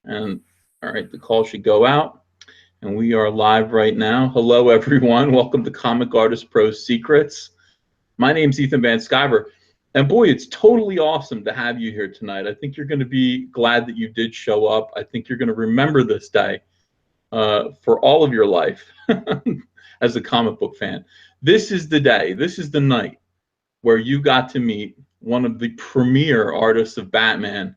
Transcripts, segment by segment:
And all right, the call should go out. And we are live right now. Hello, everyone. Welcome to Comic Artist Pro Secrets. My name's Ethan Van Sciver. And boy, it's totally awesome to have you here tonight. I think you're going to be glad that you did show up. I think you're going to remember this day for all of your life as a comic book fan. This is the day, this is the night where you got to meet one of the premier artists of Batman,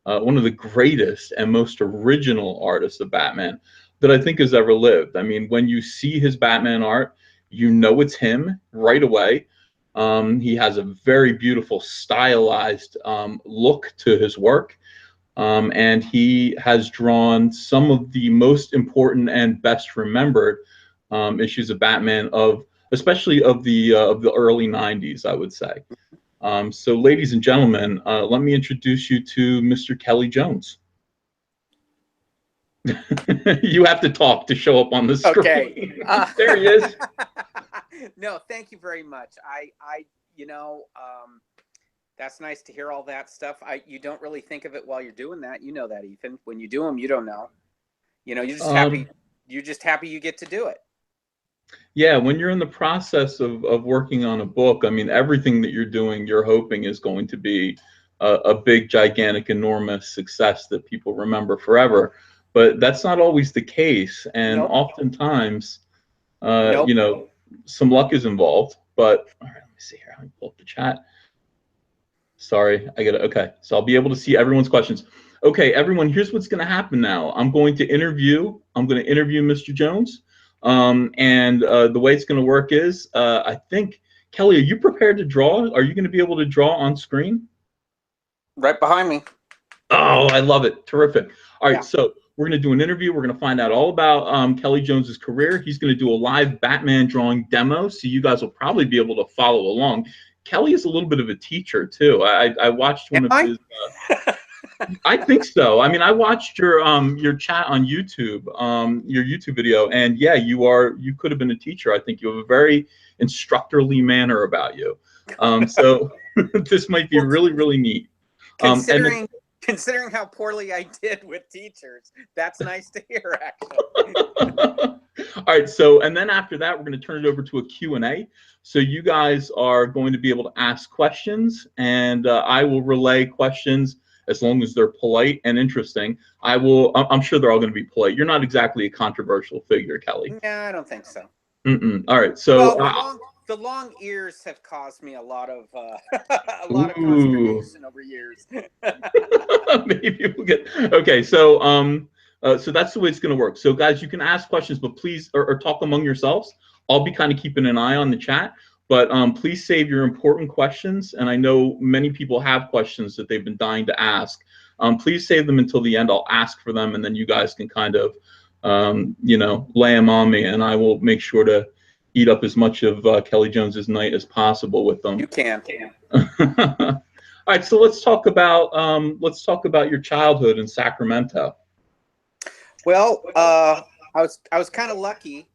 one of the greatest and most original artists of Batman that I think has ever lived. I mean, when you see his Batman art, you know it's him right away. He has a very beautiful, stylized look to his work. And he has drawn some of the most important and best remembered issues of Batman, especially of the early '90s, I would say. So, ladies and gentlemen, let me introduce you to Mr. Kelley Jones. You have to talk to show up on the screen. Okay. There he is. No, thank you very much. That's nice to hear all that stuff. You don't really think of it while you're doing that. You know that, Ethan. When you do them, you don't know. You're just happy. You're just happy you get to do it. Yeah, when you're in the process of working on a book, I mean, everything that you're doing, you're hoping is going to be a big, gigantic, enormous success that people remember forever. But that's not always the case, and Nope. oftentimes, Nope. Some luck is involved. But all right, let me see here. Let me pull up the chat. Sorry, I got it. Okay, so I'll be able to see everyone's questions. Okay, everyone, here's what's going to happen now. I'm going to interview Mr. Jones. And the way it's going to work is, I think, Kelley, are you prepared to draw? Are you going to be able to draw on screen? Right behind me. Oh, I love it. Terrific. All right, Yeah. So we're going to do an interview. We're going to find out all about Kelley Jones's career. He's going to do a live Batman drawing demo, so you guys will probably be able to follow along. Kelley is a little bit of a teacher, too. I watched one of his... I think so. I mean, I watched your chat on YouTube, your YouTube video, and yeah, you could have been a teacher. I think you have a very instructorly manner about you. So this might be really, really neat. Considering how poorly I did with teachers, that's nice to hear, actually. All right, so and then after that, we're going to turn it over to a Q&A. So you guys are going to be able to ask questions, and I will relay questions as long as they're polite and interesting. I'm sure they're all going to be polite. You're not exactly a controversial figure, Kelley. No, I don't think so. All right, so the long ears have caused me a lot of consternation over years. Maybe we'll get okay. So so that's the way it's going to work. So guys, you can ask questions, but please or talk among yourselves. I'll be kind of keeping an eye on the chat. But please save your important questions, and I know many people have questions that they've been dying to ask. Please save them until the end. I'll ask for them, and then you guys can kind of, lay them on me, and I will make sure to eat up as much of Kelley Jones's night as possible with them. You can. All right, so let's talk about your childhood in Sacramento. Well, I was kind of lucky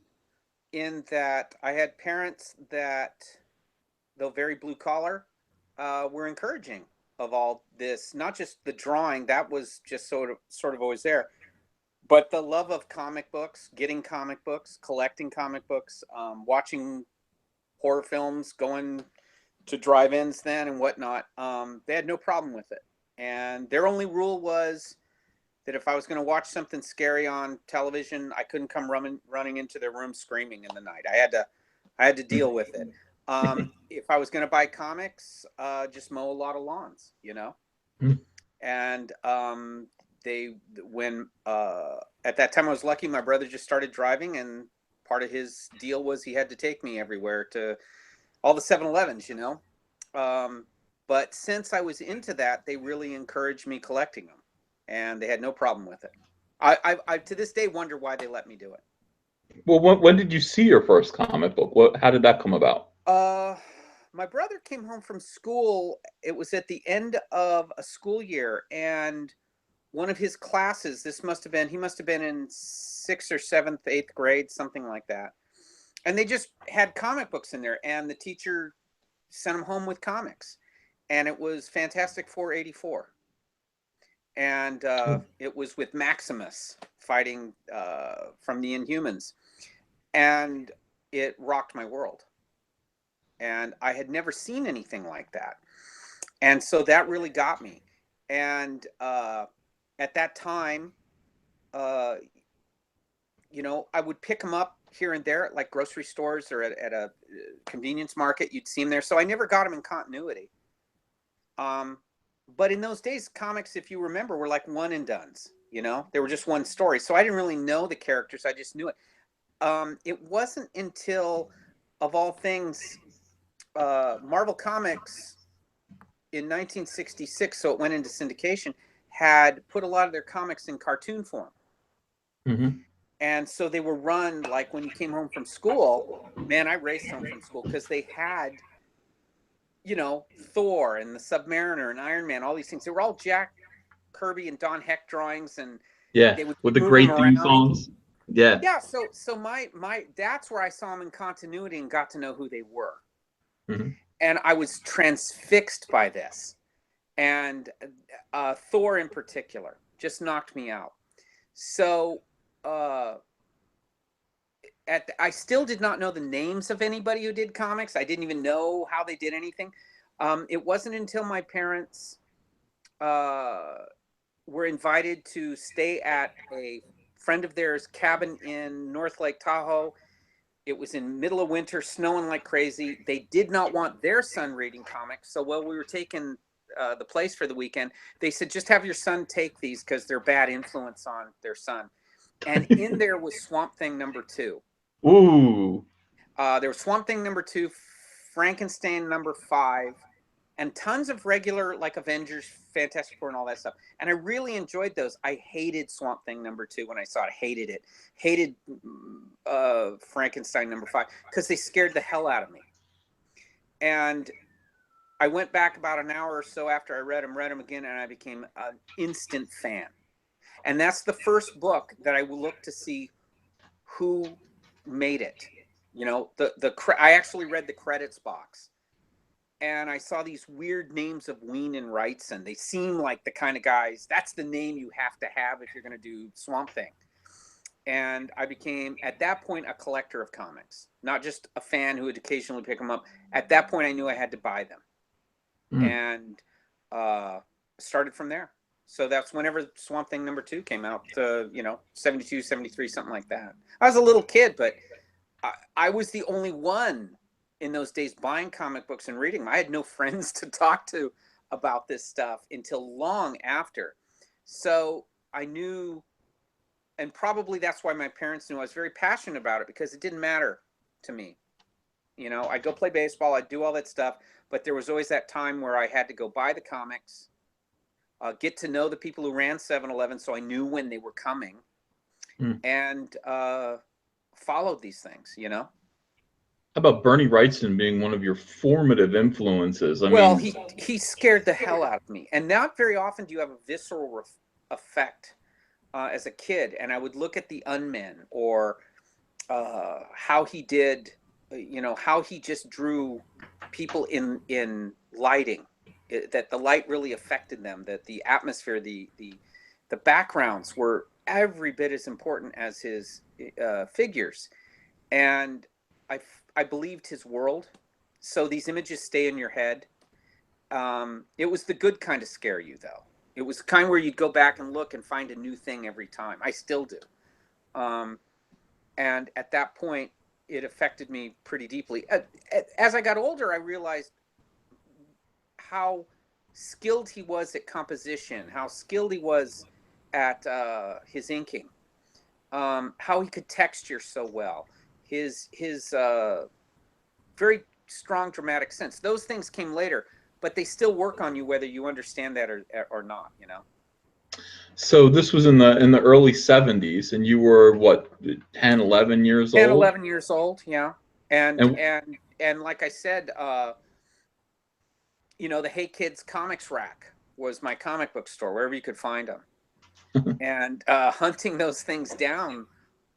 in that I had parents that, though very blue collar, were encouraging of all this. Not just the drawing, that was just sort of always there, but the love of comic books, getting comic books, collecting comic books, watching horror films, going to drive-ins then and whatnot. They had no problem with it, and their only rule was that if I was going to watch something scary on television, I couldn't come running into their room screaming in the night. I had to deal with it. If I was going to buy comics, just mow a lot of lawns, And at that time I was lucky. My brother just started driving, and part of his deal was he had to take me everywhere to all the 7-Elevens, But since I was into that, they really encouraged me collecting them. And they had no problem with it. I to this day wonder why they let me do it. Well, when did you see your first comic book? How did that come about? My brother came home from school. It was at the end of a school year, and one of his classes, he must have been in 6th or 7th, 8th grade, something like that. And they just had comic books in there, and the teacher sent him home with comics. And it was Fantastic Four '84. and it was with Maximus fighting from the Inhumans, and it rocked my world. And I had never seen anything like that, and so that really got me. And at that time, you know, I would pick them up here and there at like grocery stores or at a convenience market. You'd see them there, so I never got them in continuity. But in those days, comics, if you remember, were like one and dones. You know, they were just one story. So I didn't really know the characters. I just knew it. It wasn't until, of all things, Marvel Comics in 1966, so it went into syndication, had put a lot of their comics in cartoon form. Mm-hmm. And so they were run like when you came home from school. Man, I raced home from school because they had, you know, Thor and the Submariner and Iron Man, all these things. They were all Jack Kirby and Don Heck drawings, and Yeah, they would with the move great them theme around. songs. Yeah. Yeah, so my that's where I saw them in continuity and got to know who they were. Mm-hmm. And I was transfixed by this. And Thor in particular just knocked me out. So I still did not know the names of anybody who did comics. I didn't even know how they did anything. It wasn't until my parents were invited to stay at a friend of theirs' cabin in North Lake Tahoe. It was in middle of winter, snowing like crazy. They did not want their son reading comics. So while we were taking the place for the weekend, they said, just have your son take these because they're bad influence on their son. And in there was Swamp Thing #2. Ooh. There was Swamp Thing #2, Frankenstein #5, and tons of regular, like Avengers, Fantastic Four, and all that stuff. And I really enjoyed those. I hated Swamp Thing #2 when I saw it. Hated it. Hated Frankenstein #5 because they scared the hell out of me. And I went back about an hour or so after I read them again, and I became an instant fan. And that's the first book that I will look to see who made it. You know, I actually read the credits box, and I saw these weird names of Ween and Wrightson. They seem like the kind of guys, that's the name you have to have if you're going to do Swamp Thing. And I became, at that point, a collector of comics, not just a fan who would occasionally pick them up. At that point, I knew I had to buy them. And started from there. So that's whenever Swamp Thing #2 came out, you know, 72, 73, something like that. I was a little kid, but I was the only one in those days buying comic books and reading them. I had no friends to talk to about this stuff until long after. So I knew, and probably that's why my parents knew I was very passionate about it, because it didn't matter to me. You know, I'd go play baseball, I'd do all that stuff, but there was always that time where I had to go buy the comics, get to know the people who ran 7-Eleven, so I knew when they were coming, and followed these things, you know? How about Bernie Wrightson being one of your formative influences? I mean, he scared the hell out of me. And not very often do you have a visceral effect as a kid. And I would look at the Unmen, or how he did, you know, how he just drew people in lighting, that the light really affected them, that the atmosphere, the backgrounds were every bit as important as his figures. And I believed his world. So these images stay in your head. It was the good kind of scare you, though. It was the kind where you'd go back and look and find a new thing every time. I still do. And at that point, it affected me pretty deeply. As I got older, I realized how skilled he was at composition, how skilled he was at his inking, how he could texture so well, his very strong dramatic sense. Those things came later, but they still work on you whether you understand that or not, you know. So this was in the early 70s, and you were what, 10, 11 years old? 10, 11 years old, yeah. And like I said, you know, the Hey Kids Comics Rack was my comic book store, wherever you could find them. And hunting those things down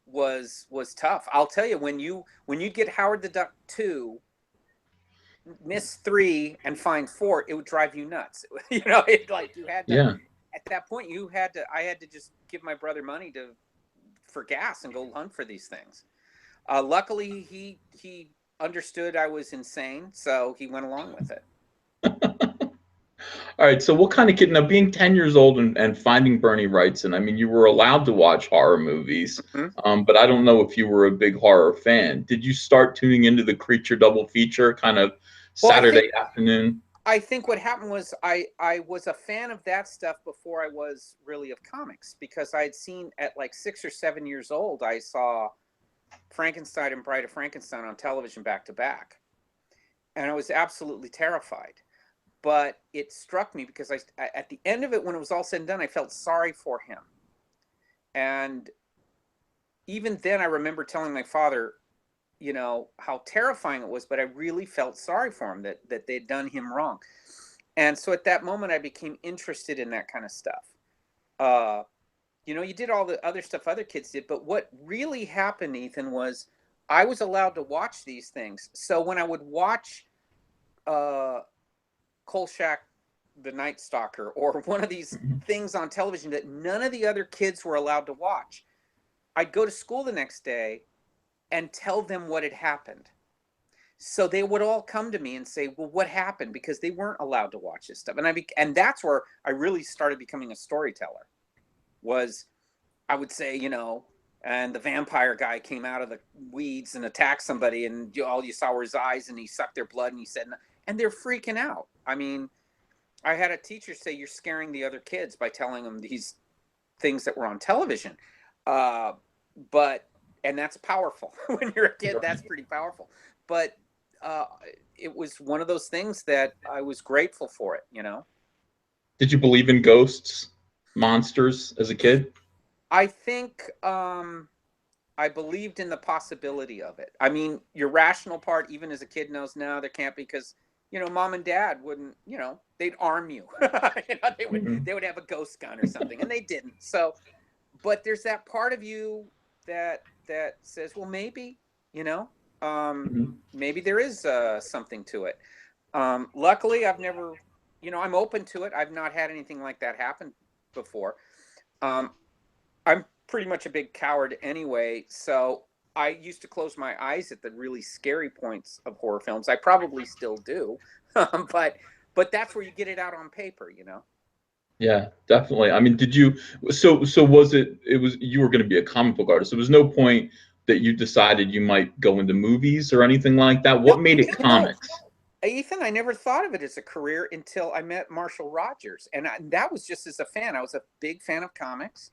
was tough. I'll tell you, when you get Howard the Duck 2, miss 3 and find 4, it would drive you nuts. You know, it, like, you had to. Yeah. at that point, I had to just give my brother money for gas and go hunt for these things. Luckily, he understood I was insane, so he went along with it. All right, so what kind of kid now? Being 10 years old and finding Bernie Wrightson, I mean, you were allowed to watch horror movies, but I don't know if you were a big horror fan. Did you start tuning into the Creature double feature kind of Saturday afternoon? I think what happened was I was a fan of that stuff before I was really of comics, because I had seen at like 6 or 7 years old, I saw Frankenstein and Bride of Frankenstein on television back to back, and I was absolutely terrified. But it struck me because I at the end of it, when it was all said and done, I felt sorry for him. And even then, I remember telling my father, you know, how terrifying it was, but I really felt sorry for him, that they'd done him wrong. And so at that moment, I became interested in that kind of stuff. You know, you did all the other stuff other kids did, but what really happened, Ethan, was I was allowed to watch these things. So when I would watch Kolchak the Night Stalker or one of these things on television that none of the other kids were allowed to watch, I'd go to school the next day and tell them what had happened. So they would all come to me and say, well, what happened? Because they weren't allowed to watch this stuff. And that's where I really started becoming a storyteller. Was I would say, you know, and the vampire guy came out of the weeds and attacked somebody, and all you saw were his eyes, and he sucked their blood, and he said, and they're freaking out. I mean, I had a teacher say, you're scaring the other kids by telling them these things that were on television. And that's powerful. When you're a kid, that's pretty powerful. But it was one of those things that I was grateful for it, you know? Did you believe in ghosts, monsters as a kid? I think I believed in the possibility of it. I mean, your rational part, even as a kid, knows now there can't be, because, you know, mom and dad wouldn't, you know, they'd arm you. You know, they would have a ghost gun or something, and they didn't. So, but there's that part of you that says, well, maybe, you know, maybe there is something to it. Luckily, I've never, you know, I'm open to it. I've not had anything like that happen before. I'm pretty much a big coward anyway, so I used to close my eyes at the really scary points of horror films. I probably still do, but that's where you get it out on paper, you know. Yeah, definitely. I mean, did you? So was it? It was you were going to be a comic book artist. There was no point that you decided you might go into movies or anything like that. What made it comics? No, Ethan, I never thought of it as a career until I met Marshall Rogers, and that was just as a fan. I was a big fan of comics,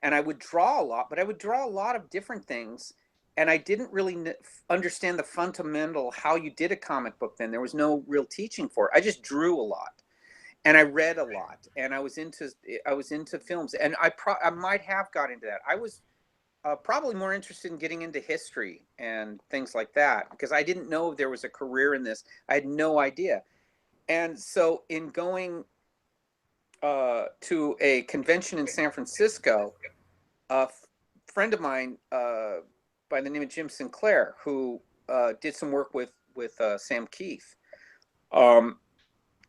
and I would draw a lot, but I would draw a lot of different things, and I didn't really understand the fundamental how you did a comic book then. There was no real teaching for it. I just drew a lot, and I read a lot, and I was into films, and I might have got into that. I was probably more interested in getting into history and things like that, because I didn't know there was a career in this. I had no idea. And so in going to a convention in San Francisco, a friend of mine by the name of Jim Sinclair, who did some work with Sam Keith,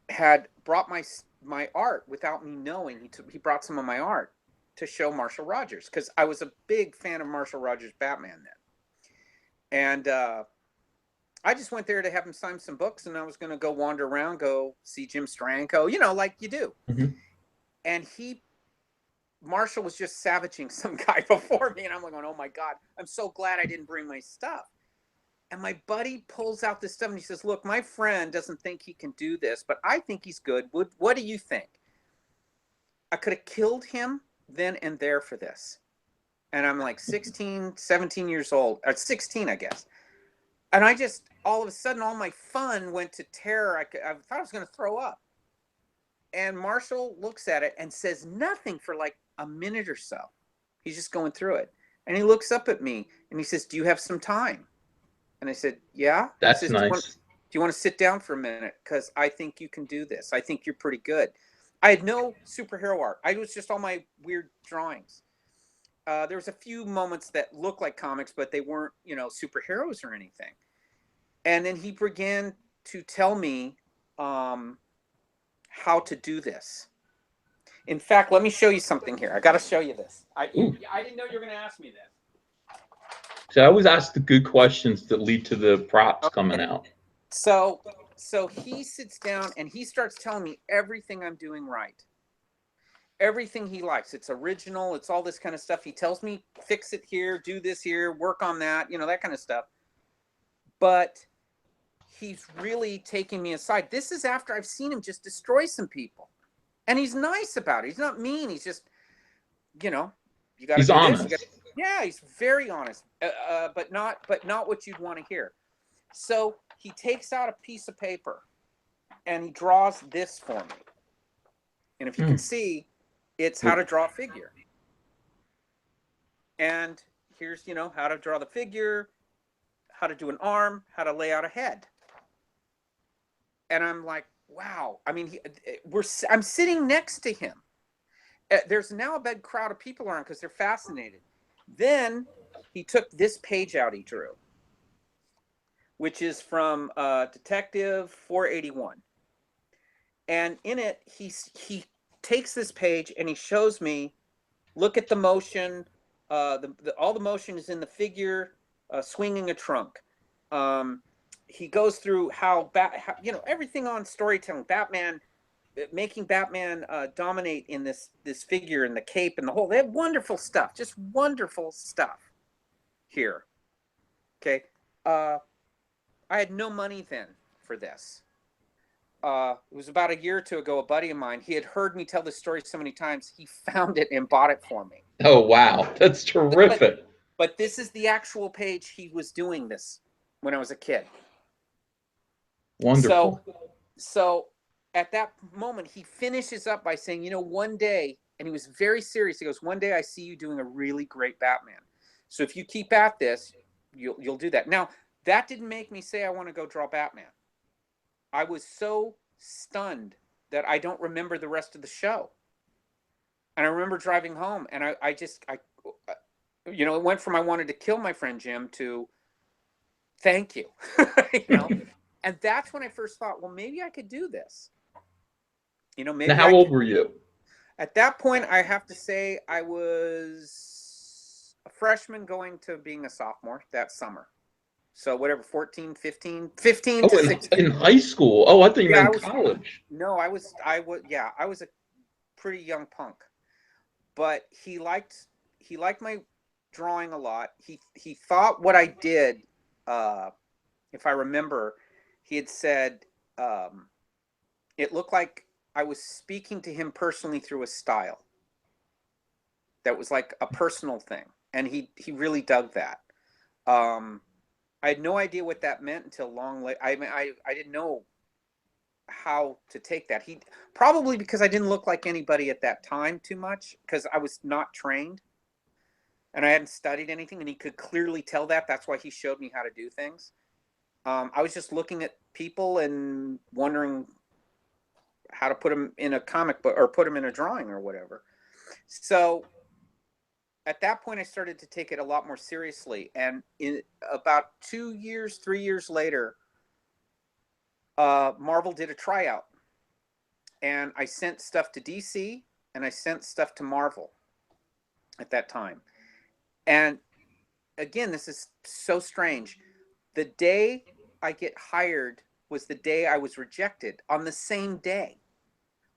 had brought my art without me knowing. He brought some of my art to show Marshall Rogers, because I was a big fan of Marshall Rogers' Batman then. And I just went there to have him sign some books, and I was going to go wander around, go see Jim Steranko, you know, like you do. And Marshall was just savaging some guy before me, and I'm like, oh my God, I'm so glad I didn't bring my stuff. And my buddy pulls out this stuff, and he says, look, my friend doesn't think he can do this, but I think he's good. What do you think? I could have killed him then and there for this. And I'm like 16, 17 years old, or 16, I guess. And I just, all of a sudden, all my fun went to terror. I thought I was going to throw up. And Marshall looks at it and says nothing for like a minute or so. He's just going through it. And he looks up at me and he says, do you have some time? And I said, yeah. That's says, nice. Do you want to sit down for a minute? Because I think you can do this. I think you're pretty good. I had no superhero art. I was just all my weird drawings. There was a few moments that looked like comics, but they weren't, you know, superheroes or anything. And then he began to tell me how to do this. In fact, let me show you something here. I got to show you this. I Ooh. didn't know you were going to ask me this. So I always ask the good questions that lead to the props coming Okay. out. So he sits down and he starts telling me everything I'm doing right. Everything he likes. It's original. It's all this kind of stuff. He tells me, fix it here, do this here, work on that, you know, that kind of stuff. But he's really taking me aside. This is after I've seen him just destroy some people. And he's nice about it. He's not mean. He's just, you know, you got to He's do honest. this. Yeah, he's very honest, but not what you'd want to hear. So he takes out a piece of paper and he draws this for me. And if you can see, it's how to draw a figure. And here's, you know, how to draw the figure, how to do an arm, how to lay out a head. And I'm like, wow. I mean, I'm sitting next to him. There's now a big crowd of people around because they're fascinated. Then he took this page out he drew, which is from Detective 481. And in it, he takes this page and he shows me, look at the motion. All the motion is in the figure swinging a trunk. He goes through how you know, everything on storytelling. Batman, making Batman dominate in this figure and the cape and the whole. They have wonderful stuff, just wonderful stuff here. Okay, I had no money then for this. It was about a year or two ago. A buddy of mine, he had heard me tell this story so many times, he found it and bought it for me. Oh wow, that's terrific. But this is the actual page he was doing this when I was a kid. Wonderful. So at that moment, he finishes up by saying, you know, one day, and he was very serious. He goes, one day I see you doing a really great Batman. So if you keep at this, you'll do that. Now, that didn't make me say I want to go draw Batman. I was so stunned that I don't remember the rest of the show. And I remember driving home, and I you know, it went from I wanted to kill my friend Jim to thank you, you know. And that's when I first thought, well, maybe I could do this. You know, maybe. Now, how old were you? At that point, I have to say I was a freshman going to being a sophomore that summer. So whatever, 14, 15 to 16. In high school. Oh, I thought you meant in college. No, I was a pretty young punk. But he liked my drawing a lot. He thought what I did, if I remember, he had said it looked like I was speaking to him personally through a style. That was like a personal thing. And he really dug that. I had no idea what that meant until long later. I mean, I didn't know how to take that. He probably because I didn't look like anybody at that time too much because I was not trained and I hadn't studied anything, and he could clearly tell that. That's why he showed me how to do things. I was just looking at people and wondering how to put them in a comic book or put them in a drawing or whatever. So at that point, I started to take it a lot more seriously. And in about 2 years, 3 years later, Marvel did a tryout. And I sent stuff to DC and I sent stuff to Marvel at that time. And again, this is so strange. The day I get hired was the day I was rejected, on the same day,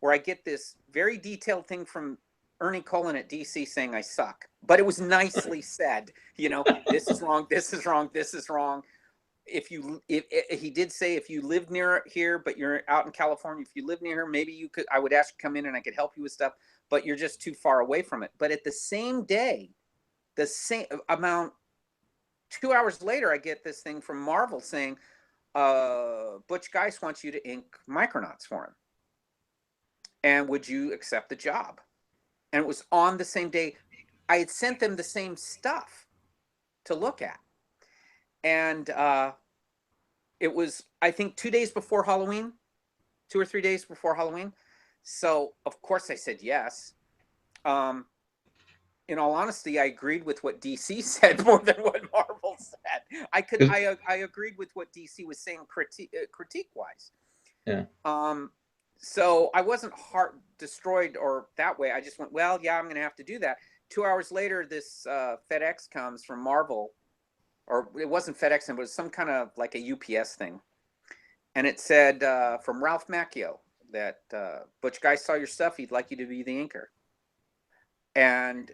where I get this very detailed thing from Ernie Cullen at DC saying I suck. But it was nicely said, you know, this is wrong, this is wrong, this is wrong. If he did say, if you live near here, but you're out in California, if you live near here, maybe you could, I would ask you to come in and I could help you with stuff, but you're just too far away from it. But at the same day, the same amount, 2 hours later, I get this thing from Marvel saying, Butch Geist wants you to ink Micronauts for him. And would you accept the job? And it was on the same day. I had sent them the same stuff to look at. And it was, I think, 2 days before Halloween, 2 or 3 days before Halloween. So, of course, I said yes. In all honesty, I agreed with what DC said more than what Marvel said. I agreed with what DC was saying critique-wise. Yeah. So I wasn't heart destroyed or that way. I just went, well, yeah, I'm going to have to do that. 2 hours later, this FedEx comes from Marvel, or it wasn't FedEx, but it was some kind of like a UPS thing. And it said from Ralph Macchio that Butch Guy saw your stuff. He'd like you to be the inker. And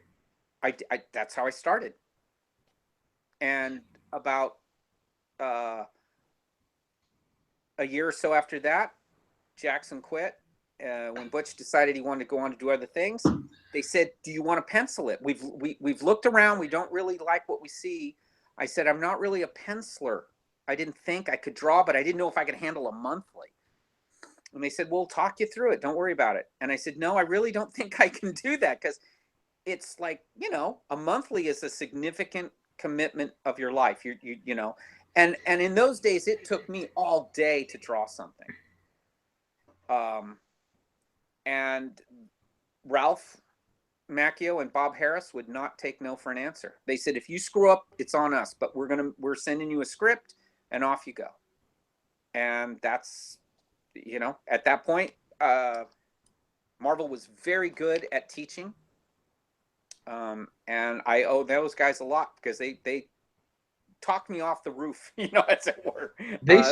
I that's how I started. And about a year or so after that, Jackson quit. When Butch decided he wanted to go on to do other things, they said, "Do you want to pencil it? We've looked around. We don't really like what we see." I said, "I'm not really a penciler. I didn't think I could draw, but I didn't know if I could handle a monthly." And they said, "We'll talk you through it. Don't worry about it." And I said, "No, I really don't think I can do that, because it's like, you know, a monthly is a significant commitment of your life. You know, and in those days, it took me all day to draw something." And Ralph Macchio and Bob Harris would not take no for an answer. They said, "If you screw up, it's on us, but we're sending you a script and off you go." And that's, you know, at that point, Marvel was very good at teaching. And I owe those guys a lot, because they talked me off the roof, you know, as it were. They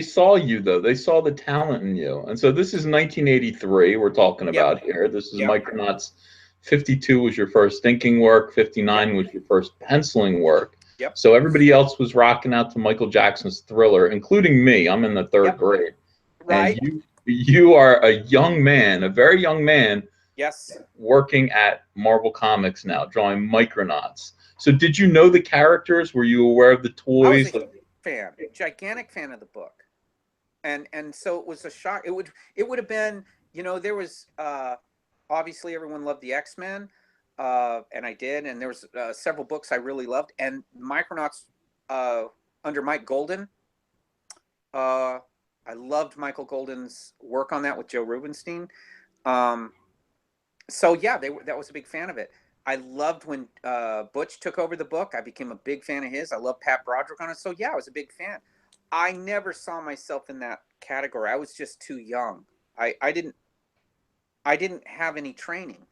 saw you though. They saw the talent in you. And so this is 1983 we're talking about here. This is Micronauts. 52 was your first thinking work. 59 was your first penciling work. So everybody else was rocking out to Michael Jackson's Thriller, including me. I'm in the third grade. Right. And you are a young man, a very young man, working at Marvel Comics now, drawing Micronauts. So did you know the characters? Were you aware of the toys? I was a fan, gigantic fan of the book. And so it was a shock. It would have been, you know, there was obviously everyone loved the X-Men, and I did, and there was several books I really loved, and Micronauts under Mike Golden. I loved Michael Golden's work on that with Joe Rubenstein. So yeah, that was a big fan of it. I loved when Butch took over the book. I became a big fan of his. I love Pat Broderick on it. So yeah, I was a big fan. I never saw myself in that category. I was just too young. I didn't have any training,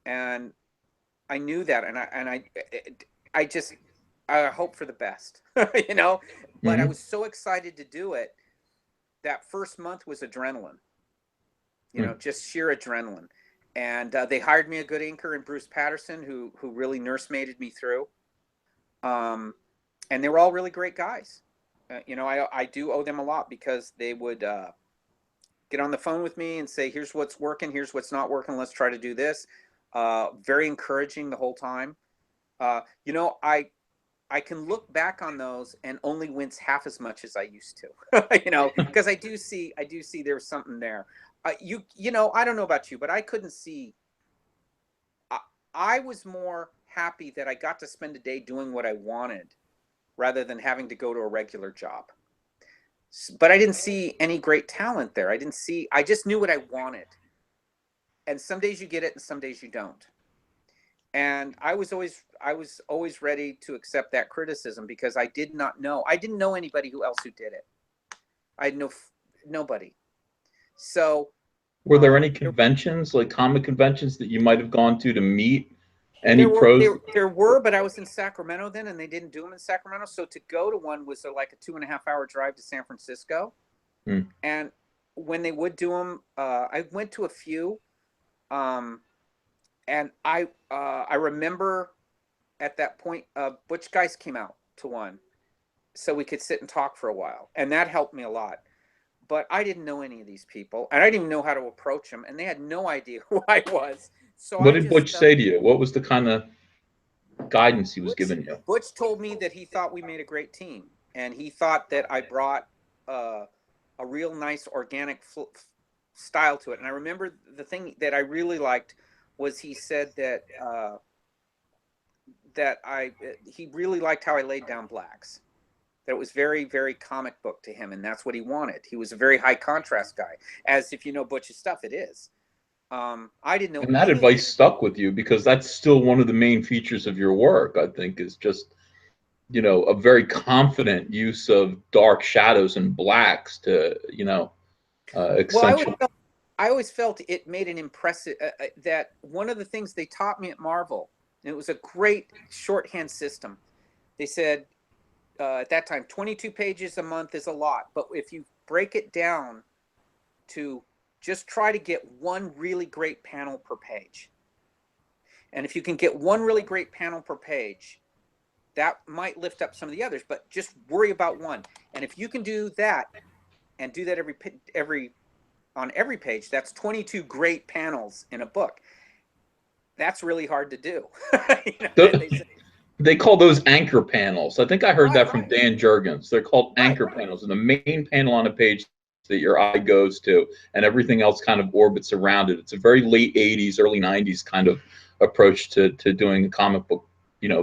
and I knew that, and I just hope for the best, you know. But I was so excited to do it. That first month was adrenaline, you know, just sheer adrenaline. And they hired me a good inker in Bruce Patterson, who really nursemaided me through. And they were all really great guys. You know, I do owe them a lot, because they would get on the phone with me and say, "Here's what's working, here's what's not working, let's try to do this." Very encouraging the whole time. You know, I can look back on those and only wince half as much as I used to, you know, because I do see there's something there. You know, I don't know about you, but I couldn't see. I was more happy that I got to spend a day doing what I wanted, rather than having to go to a regular job. But I didn't see any great talent there. I just knew what I wanted. And some days you get it and some days you don't. And I was always ready to accept that criticism, because I didn't know anybody else who did it. I had nobody. So were there any conventions, like comic conventions, that you might have gone to meet any pros? There were, but I was in Sacramento then, and they didn't do them in Sacramento. So to go to one was like a 2.5-hour drive to San Francisco. And when they would do them, I went to a few. And I remember at that point, Butch Guice came out to one, so we could sit and talk for a while, and that helped me a lot. But I didn't know any of these people, and I didn't even know how to approach them, and they had no idea who I was. So what did Butch say to you? What was the kind of guidance he was giving you? Butch told me that he thought we made a great team, and he thought that I brought a real nice organic style to it. And I remember the thing that I really liked was he said that he really liked how I laid down blacks. That it was very, very comic book to him, and that's what he wanted. He was a very high contrast guy, as if you know Butch's stuff, it is. I didn't know. And that advice stuck with you, because that's still one of the main features of your work, I think, is just, you know, a very confident use of dark shadows and blacks to, you know, accentuate. I always felt it made an impressive, that one of the things they taught me at Marvel, and it was a great shorthand system. They said at that time, 22 pages a month is a lot, but if you break it down to just try to get one really great panel per page. And if you can get one really great panel per page, that might lift up some of the others, but just worry about one. And if you can do that and do that on every page, that's 22 great panels in a book. That's really hard to do. You know, they call those anchor panels. I think I heard that from right. Dan Jurgens. They're called anchor Right. panels, and the main panel on a page that your eye goes to, and everything else kind of orbits around it. It's a very late 80s, early 90s kind of approach to doing a comic book,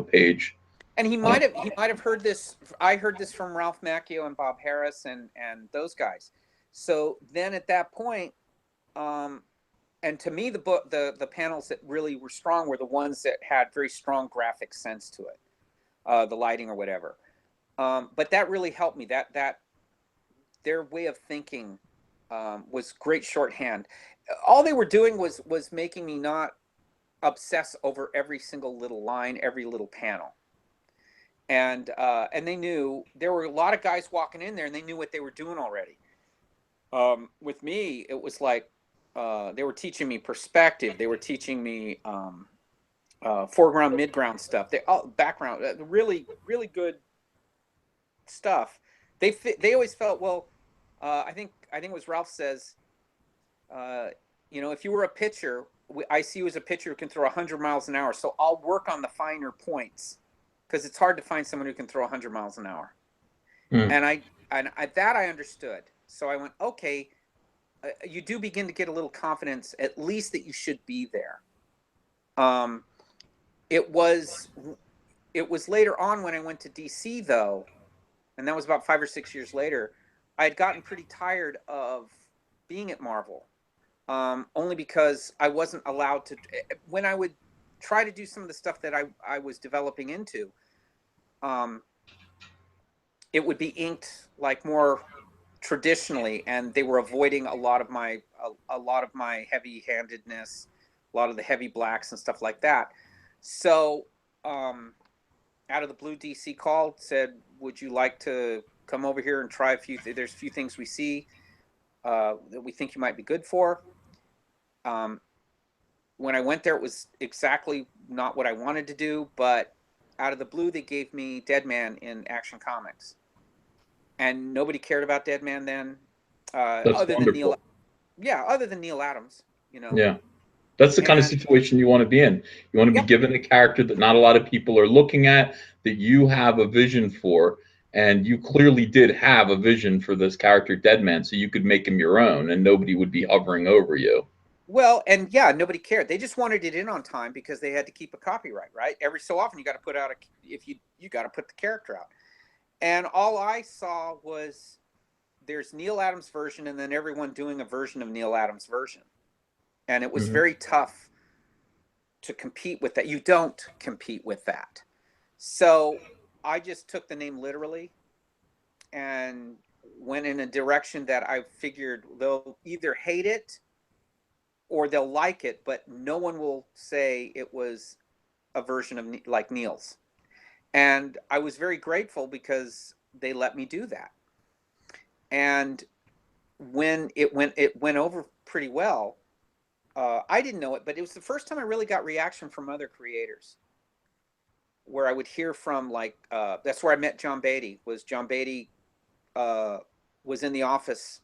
page. And he might have heard this. I heard this from Ralph Macchio and Bob Harris and those guys. So then at that point, and to me, the panels that really were strong were the ones that had very strong graphic sense to it, the lighting or whatever. But that really helped me. That their way of thinking was great shorthand. All they were doing was making me not obsess over every single little line, every little panel. And they knew there were a lot of guys walking in there, and they knew what they were doing already. With me, it was like they were teaching me perspective. They were teaching me foreground, midground stuff. Background, really, really good stuff. They always felt, well. I think it was Ralph says, if you were a pitcher, I see you as a pitcher who can throw 100 miles an hour. So I'll work on the finer points, because it's hard to find someone who can throw 100 miles an hour. And I understood. So I went, okay, you do begin to get a little confidence, at least that you should be there. It was later on when I went to DC though, and that was about 5 or 6 years later. I had gotten pretty tired of being at Marvel, only because I wasn't allowed to. When I would try to do some of the stuff that I was developing into, it would be inked like more traditionally, and they were avoiding a lot of my heavy-handedness, a lot of the heavy blacks and stuff like that. So, out of the blue, DC called, said, "Would you like to come over here and try there's a few things we see that we think you might be good for." When I went there, it was exactly not what I wanted to do, but out of the blue, they gave me Deadman in Action Comics. And nobody cared about Deadman then, other than Neil. Yeah, other than Neil Adams, Yeah. That's the kind of situation you want to be in. You want to be given a character that not a lot of people are looking at, that you have a vision for. And you clearly did have a vision for this character, Deadman, so you could make him your own, and nobody would be hovering over you. Well, and yeah, nobody cared. They just wanted it in on time because they had to keep a copyright, right? Every so often, you got to put out you got to put the character out. And all I saw was there's Neil Adams' version, and then everyone doing a version of Neil Adams' version, and it was very tough to compete with that. You don't compete with that, so I just took the name literally and went in a direction that I figured they'll either hate it or they'll like it, but no one will say it was a version of like Neil's. And I was very grateful because they let me do that. And when it went over pretty well. I didn't know it, but it was the first time I really got reaction from other creators, where I would hear from that's where I met John Beatty. John Beatty was in the office,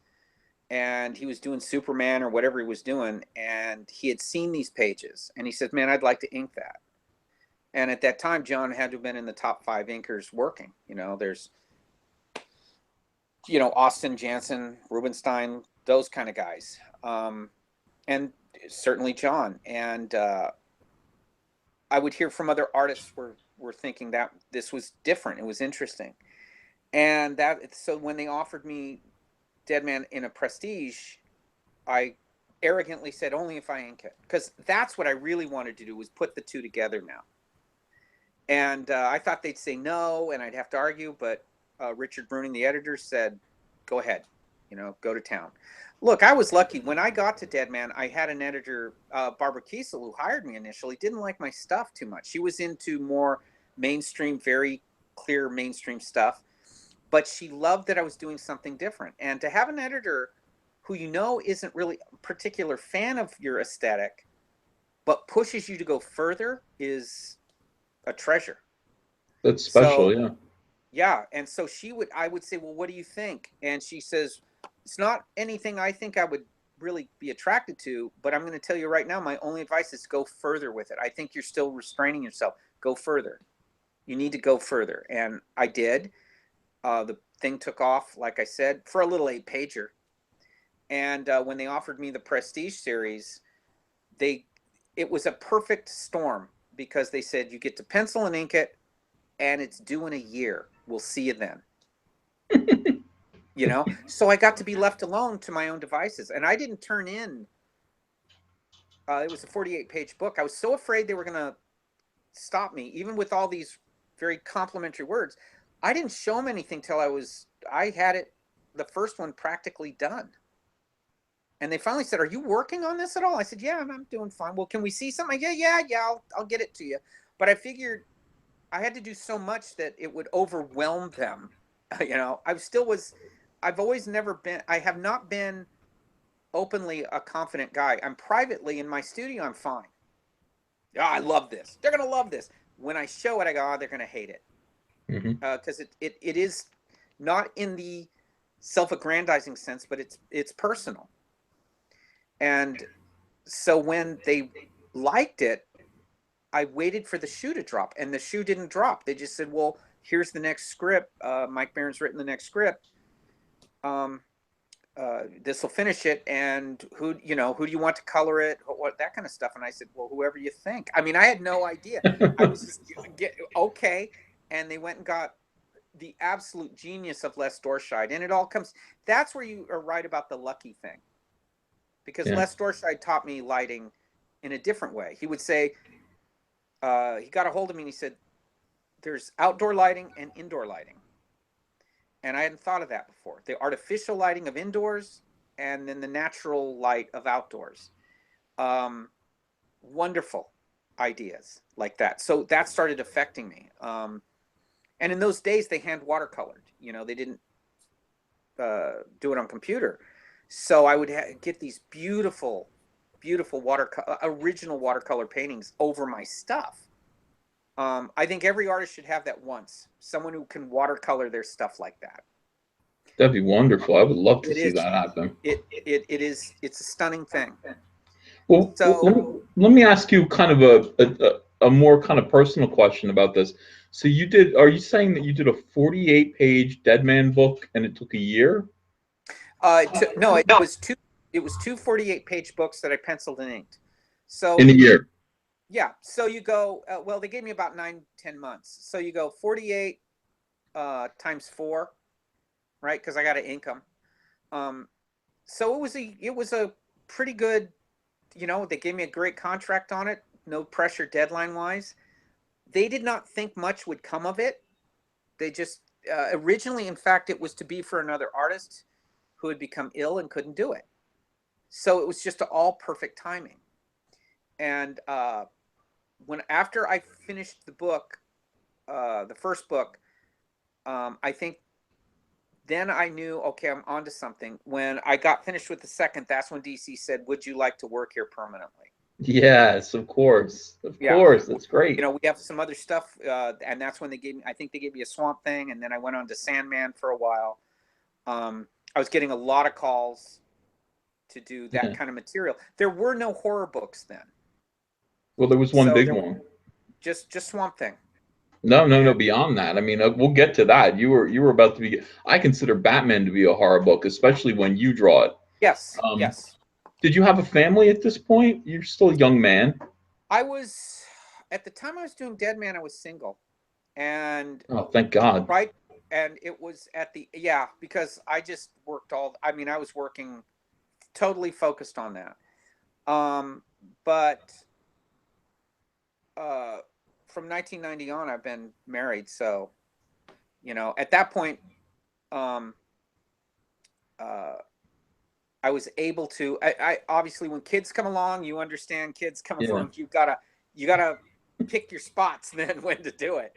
and he was doing Superman or whatever he was doing, and he had seen these pages, and he said, "Man, I'd like to ink that." And at that time, John had to have been in the top 5 inkers working. There's, Austin, Jansen, Rubenstein, those kind of guys, and certainly John. And I would hear from other artists were thinking that this was different. It was interesting. And so when they offered me Deadman in a Prestige, I arrogantly said, only if I ink it. Because that's what I really wanted to do, was put the two together now. And I thought they'd say no, and I'd have to argue, but Richard Bruning, the editor, said, go ahead. you know, go to town. Look, I was lucky. When I got to Dead Man, I had an editor, Barbara Kiesel, who hired me initially, didn't like my stuff too much. She was into more mainstream, very clear mainstream stuff, but she loved that I was doing something different. And to have an editor who, you know, isn't really a particular fan of your aesthetic, but pushes you to go further is a treasure. That's special, So, yeah. yeah. And so I would say, well, what do you think? And she says, it's not anything I think I would really be attracted to, but I'm going to tell you right now, my only advice is go further with it. I think you're still restraining yourself. Go further. You need to go further. And I did. The thing took off, like I said, for a little 8-pager. And when they offered me the Prestige series, it was a perfect storm, because they said, you get to pencil and ink it, and it's due in a year. We'll see you then. You know, so I got to be left alone to my own devices, and I didn't turn in. It was a 48-page book. I was so afraid they were going to stop me, even with all these very complimentary words. I didn't show them anything till I had it, the first one, practically done. And they finally said, "Are you working on this at all?" I said, "Yeah, I'm doing fine." "Well, can we see something?" Yeah. I'll get it to you. But I figured I had to do so much that it would overwhelm them. You know, I've always never been, I have not been openly a confident guy. I'm privately in my studio, I'm fine. Oh, I love this. They're going to love this. When I show it, I go, oh, they're going to hate it. Because it is not in the self-aggrandizing sense, but it's personal. And so when they liked it, I waited for the shoe to drop, and the shoe didn't drop. They just said, well, here's the next script. Mike Barron's written the next script. This will finish it. And who do you want to color it? What, that kind of stuff. And I said, well, whoever you think. I mean, I had no idea. I was just, okay. And they went and got the absolute genius of Les Dorscheid. And it all comes, that's where you are right about the lucky thing. Because Les Dorscheid taught me lighting in a different way. He would say, he got a hold of me and he said, there's outdoor lighting and indoor lighting. And I hadn't thought of that before. The artificial lighting of indoors and then the natural light of outdoors. Wonderful ideas like that. So that started affecting me. And in those days, they hand watercolored. You know, they didn't do it on computer. So I would get these beautiful, beautiful original watercolor paintings over my stuff. I think every artist should have that once. Someone who can watercolor their stuff like that. That'd be wonderful. I would love to see that happen. It's a stunning thing. Well, so let me ask you kind of a more kind of personal question about this. So are you saying that you did a 48-page Dead Man book and it took a year? No, it was two 48-page books that I penciled and inked. So in a year. Yeah. So you go, well, they gave me about 9-10 months. So you go 48 times 4, right? Because I got to ink them. So it was a pretty good, you know, they gave me a great contract on it. No pressure deadline wise. They did not think much would come of it. They just, originally, in fact, it was to be for another artist who had become ill and couldn't do it. So it was just all perfect timing. And after I finished the book, the first book, I think then I knew, okay, I'm onto something. When I got finished with the second, that's when DC said, would you like to work here permanently? Yes, of course. Of course. That's great. You know, we have some other stuff, and that's when I think they gave me a Swamp Thing, and then I went on to Sandman for a while. I was getting a lot of calls to do that kind of material. There were no horror books then. Well, there was one big one. Just Swamp Thing. No. Beyond that, I mean, we'll get to that. You were about to be. I consider Batman to be a horror book, especially when you draw it. Yes. Yes. Did you have a family at this point? You're still a young man. I was, at the time I was doing Dead Man, I was single, and oh, thank God. Right, and it was because I just worked I was working, totally focused on that. But from 1990 on, I've been married. So, you know, at that point, I was able to. I obviously, when kids come along, you understand kids come Yeah. along. You gotta pick your spots then when to do it.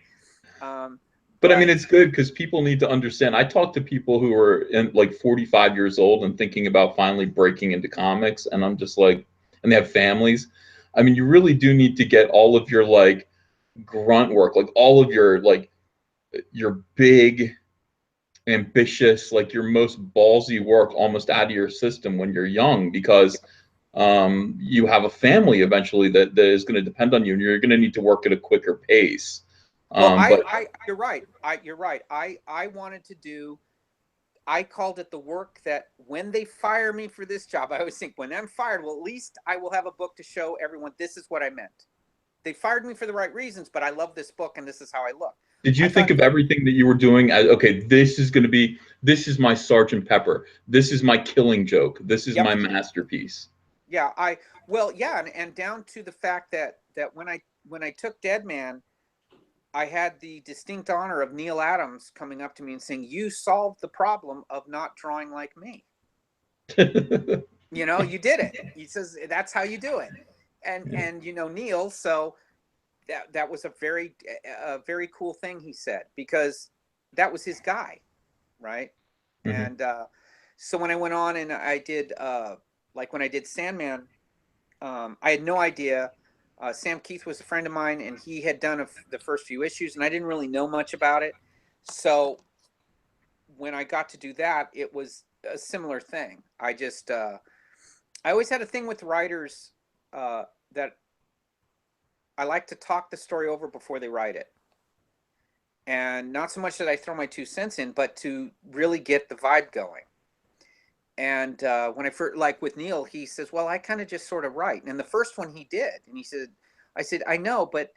But I mean, it's good because people need to understand. I talk to people who are in like 45 years old and thinking about finally breaking into comics, and I'm just like, and they have families. I mean, you really do need to get all of your like grunt work, like all of your big, ambitious, like your most ballsy work almost out of your system when you're young, because you have a family eventually that is going to depend on you, and you're going to need to work at a quicker pace. Well, But you're right. You're right. I wanted to do. I called it the work that when they fire me for this job, I always think when I'm fired, well, at least I will have a book to show everyone this is what I meant. They fired me for the right reasons, but I love this book and this is how I look. did you think of everything that you were doing as, okay, this is my Sergeant Pepper. This is my Killing Joke. This is my masterpiece. Yeah, and down to the fact that when I took Dead Man, I had the distinct honor of Neil Adams coming up to me and saying, "You solved the problem of not drawing like me. You know, you did it." He says, "That's how you do it." And you know Neil, so that was a very cool thing he said, because that was his guy, right? And so when I went on and I did like when I did Sandman, I had no idea. Sam Keith was a friend of mine, and he had done the first few issues, and I didn't really know much about it. So when I got to do that, it was a similar thing. I just I always had a thing with writers that I like to talk the story over before they write it. And not so much that I throw my 2 cents in, but to really get the vibe going. And when I first, like with Neil, he says, "Well, I kind of just sort of write." And the first one he did, and he said, "I said, I know, but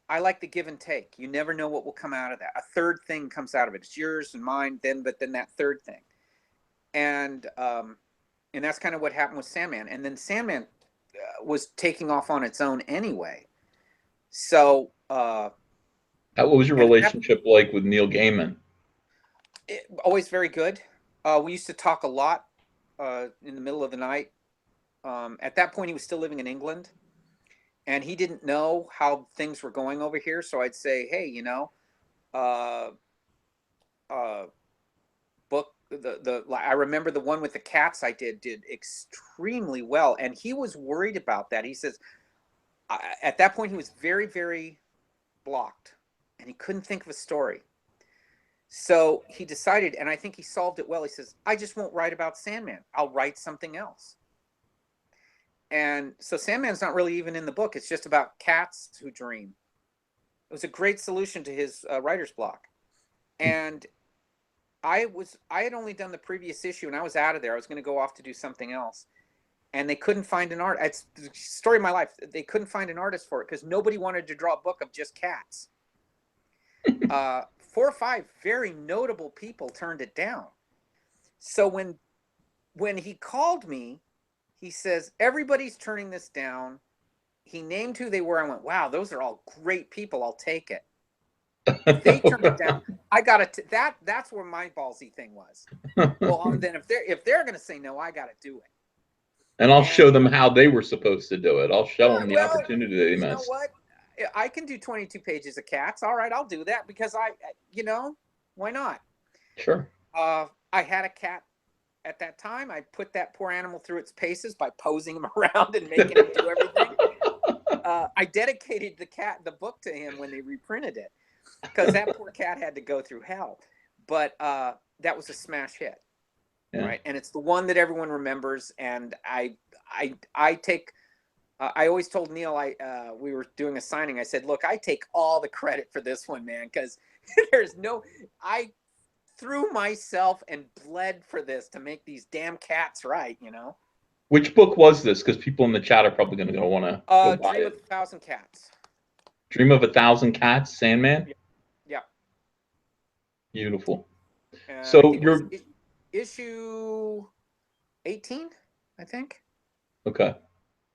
I like the give and take. You never know what will come out of that. A third thing comes out of it. It's yours and mine. But then that third thing." And that's kind of what happened with Sandman. And then Sandman was taking off on its own anyway. So what was your relationship like with Neil Gaiman? Always very good. We used to talk a lot in the middle of the night. At that point, he was still living in England, and he didn't know how things were going over here. So I'd say, "Hey, you know, book I remember the one with the cats I did extremely well," and he was worried about that. He says, at that point, he was very, very blocked, and he couldn't think of a story. So he decided, and I think he solved it well. He says, "I just won't write about Sandman. I'll write something else." And so Sandman's not really even in the book. It's just about cats who dream. It was a great solution to his writer's block. And I had only done the previous issue, and I was out of there. I was going to go off to do something else. And they couldn't find an art. It's the story of my life. They couldn't find an artist for it because nobody wanted to draw a book of just cats. 4 or 5 very notable people turned it down. So when he called me, he says, "Everybody's turning this down." He named who they were. I went, "Wow, those are all great people. I'll take it." If they turned it down, I got it. That's where my ballsy thing was. Well, then if they're going to say no, I got to do it. And I'll show them how they were supposed to do it. I'll show them the opportunity they missed. You know what? I can do 22 pages of cats. All right, I'll do that because why not? Sure. I had a cat at that time. I put that poor animal through its paces by posing him around and making him do everything. I dedicated the book to him when they reprinted it because that poor cat had to go through hell. But that was a smash hit, right? And it's the one that everyone remembers. And I take. I always told Neil, we were doing a signing. I said, "Look, I take all the credit for this one, man, because I threw myself and bled for this to make these damn cats right, you know." Which book was this? Because people in the chat are probably going to want to go buy Dream it. of 1,000 Cats. Dream of 1,000 Cats, Sandman? Yeah. Beautiful. So you're issue 18, I think. Okay.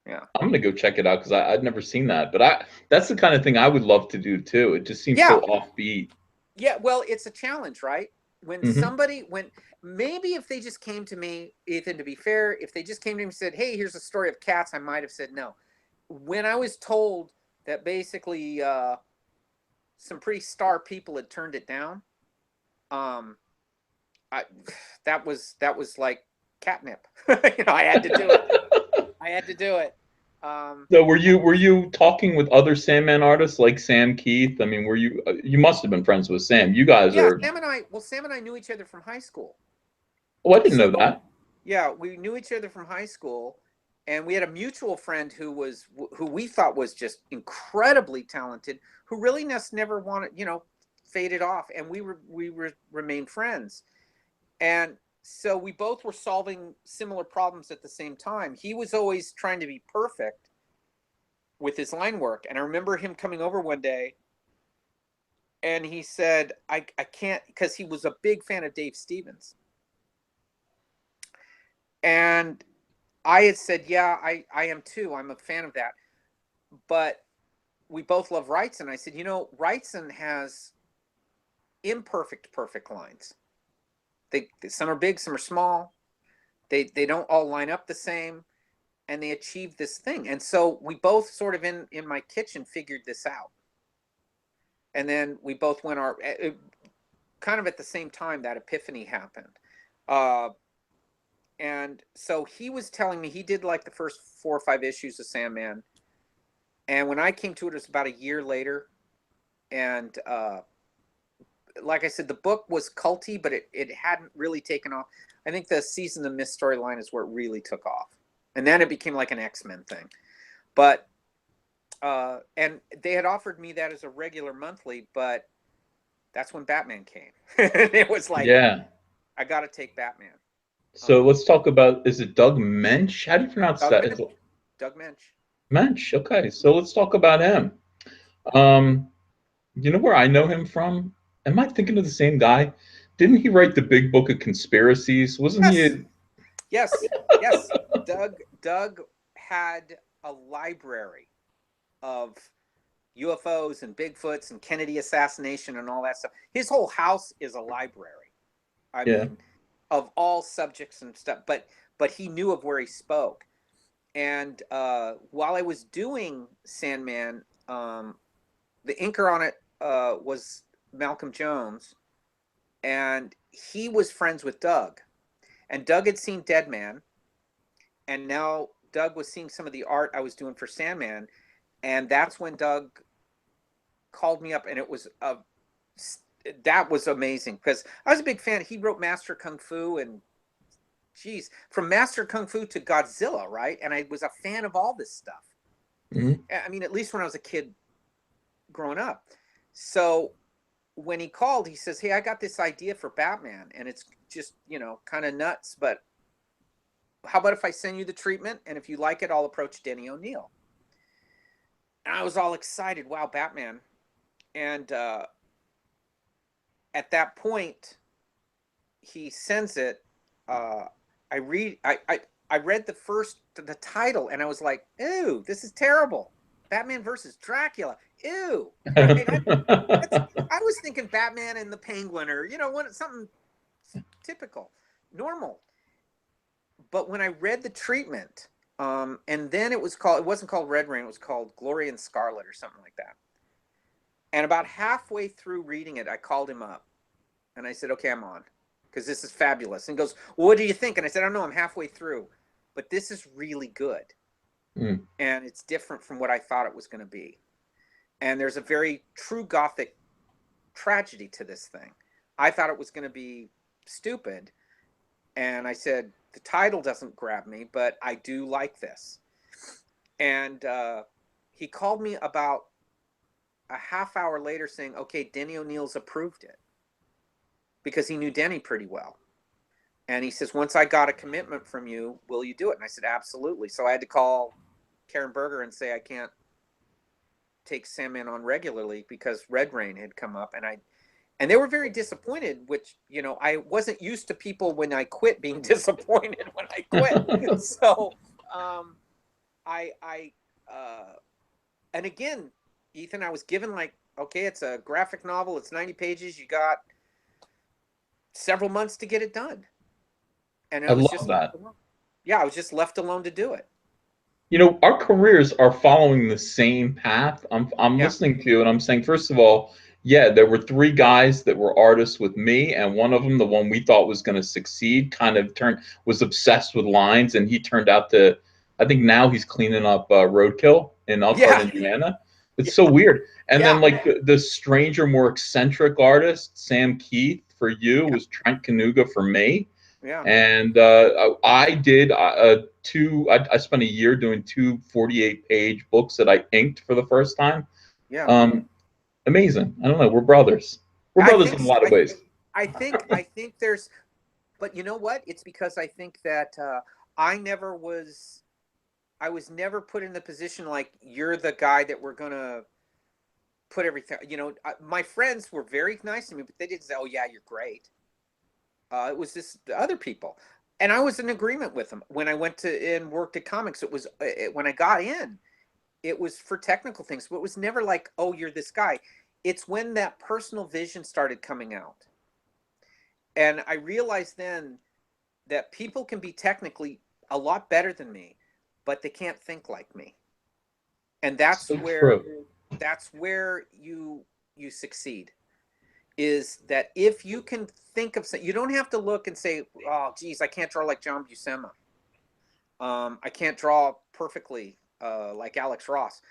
Yeah. I'm gonna go check it out because I'd never seen that. But that's the kind of thing I would love to do too. It just seems so offbeat. Yeah, well, it's a challenge, right? When Mm-hmm. somebody, when maybe if they just came to me, Ethan, to be fair, if they just came to me and said, hey, here's a story of cats, I might have said no. When I was told that basically some pretty star people had turned it down, um, I, that was like catnip. I had to do it. I had to do it. So were you talking with other Sandman artists like Sam Keith? I mean, were you you must have been friends with Sam. You guys Yeah, are. Sam and I knew each other from high school. Oh, I didn't know So that. yeah, we knew each other from high school, and we had a mutual friend who we thought was just incredibly talented, who really never wanted, faded off, and remained friends. And so we both were solving similar problems at the same time. He was always trying to be perfect with his line work, and I remember him coming over one day, and he said, I can't, because he was a big fan of Dave Stevens. And I had said, yeah, I am too. I'm a fan of that. But we both love Wrightson. I said, Wrightson has perfect lines. Some are big, some are small. They don't all line up the same, and they achieve this thing. And so we both sort of in my kitchen figured this out. And then we both went kind of at the same time that epiphany happened. And so he was telling me he did like the first 4 or 5 issues of Sandman. And when I came to it, it was about a year later. And like I said, the book was culty, but it hadn't really taken off. I think the Season of Mist storyline is where it really took off. And then it became like an X-Men thing. But, and they had offered me that as a regular monthly, but that's when Batman came. It was like, Yeah. I got to take Batman. So let's talk about, is it Doug Mensch? How do you pronounce Doug that? Mensch. Doug Mensch. Mensch. Okay. So let's talk about him. Um, you know where I know him from? Am I thinking of the same guy? Didn't he write the Big Book of Conspiracies? Wasn't he? Yes. Yes. Yes. Doug had a library of UFOs and Bigfoots and Kennedy assassination and all that stuff. His whole house is a library. I Yeah. mean, of all subjects and stuff. But he knew of where he spoke. And while I was doing Sandman, the inker on it was Malcolm Jones, and he was friends with Doug. And Doug had seen Dead Man, and now Doug was seeing some of the art I was doing for Sandman, and that's when Doug called me up, and that was amazing because I was a big fan. He wrote Master Kung Fu, and geez, from Master Kung Fu to Godzilla, right? And I was a fan of all this stuff. Mm-hmm. I mean, at least when I was a kid growing up. So when he called, he says, hey, I got this idea for Batman, and it's just, kind of nuts, but how about if I send you the treatment, and if you like it, I'll approach Denny O'Neil. And I was all excited. Wow, Batman. And at that point, he sends it. I read the title, and I was like, ew, this is terrible. Batman versus Dracula. Ew. Right? I was thinking Batman and the Penguin, or something typical, normal. But when I read the treatment, and then it wasn't called Red Rain, it was called Glory and Scarlet or something like that. And about halfway through reading it, I called him up, and I said, okay, I'm on, because this is fabulous. And he goes, well, what do you think? And I said, I don't know, I'm halfway through, but this is really good. Mm. And it's different from what I thought it was going to be. And there's a very true Gothic tragedy to this thing. I thought it was going to be stupid. And I said, the title doesn't grab me, but I do like this. And he called me about a half hour later saying, okay, Denny O'Neil's approved it, because he knew Denny pretty well. And he says, once I got a commitment from you, will you do it? And I said, absolutely. So I had to call Karen Berger and say, I can't take Sandman on regularly because Red Rain had come up, and they were very disappointed, which, I wasn't used to people when I quit being disappointed when I quit. So and again, Ethan, I was given okay, it's a graphic novel, it's 90 pages, you got several months to get it done. And I it was love just, that. yeah, I was just left alone to do it. You know, our careers are following the same path. I'm Yeah. listening to you and I'm saying, first of all, yeah, there were three guys that were artists with me, and one of them, the one we thought was going to succeed, kind of was obsessed with lines, and he turned out to, I think now he's cleaning up Roadkill in Elkhart, Yeah. Indiana. It's Yeah. so weird. And then Yeah. like the stranger, more eccentric artist, Sam Keith for you, Yeah. was Trent Kanuga for me. Yeah. And I did I spent a year doing two 48-page books that I inked for the first time. Yeah. Amazing. I don't know. We're brothers. We're I brothers think in a lot of ways. I think there's, but you know what? It's because I think that I never was, I was never put in the position like you're the guy that we're gonna put everything. You know, my friends were very nice to me, but they didn't say, "Oh yeah, you're great." It was just the other people, and I was in agreement with them when I went to and worked at comics. It was when I got in, it was for technical things, but it was never like, "Oh, you're this guy." It's when that personal vision started coming out, and I realized then that people can be technically a lot better than me, but they can't think like me, and So true. that's where you succeed. Is that if you can think of something, you don't have to look and say, "Oh, geez, I can't draw like John Buscema. I can't draw perfectly like Alex Ross."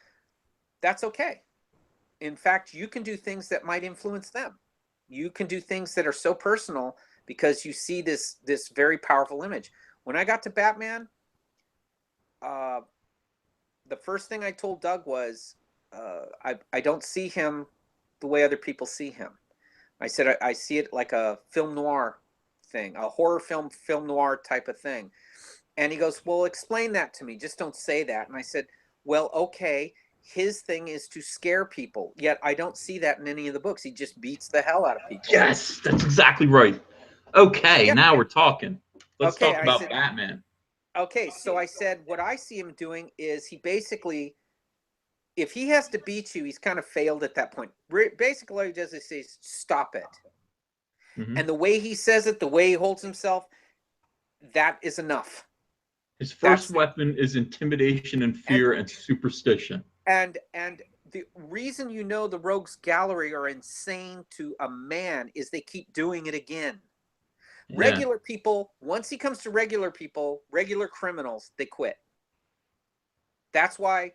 That's okay. In fact, you can do things that might influence them. You can do things that are so personal because you see this very powerful image. When I got to Batman, uh, the first thing I told Doug was, I don't see him the way other people see him. I said, I see it like a film noir thing, a horror film noir type of thing. And he goes, well, explain that to me. Just don't say that. And I said, well, okay. His thing is to scare people. Yet I don't see that in any of the books. He just beats the hell out of people. Yes, that's exactly right. Okay, Yeah. now we're talking. Let's Okay. talk about Batman. Okay. So I said, what I see him doing is he basically, if he has to beat you, he's kind of failed at that point. Basically, all he does is say, stop it. Mm-hmm. And the way he says it, the way he holds himself, that is enough. His first weapon is intimidation and fear and superstition. And the reason you know the Rogues Gallery are insane to a man is they keep doing it again. Yeah. Regular people, once he comes to regular people, regular criminals, they quit. That's why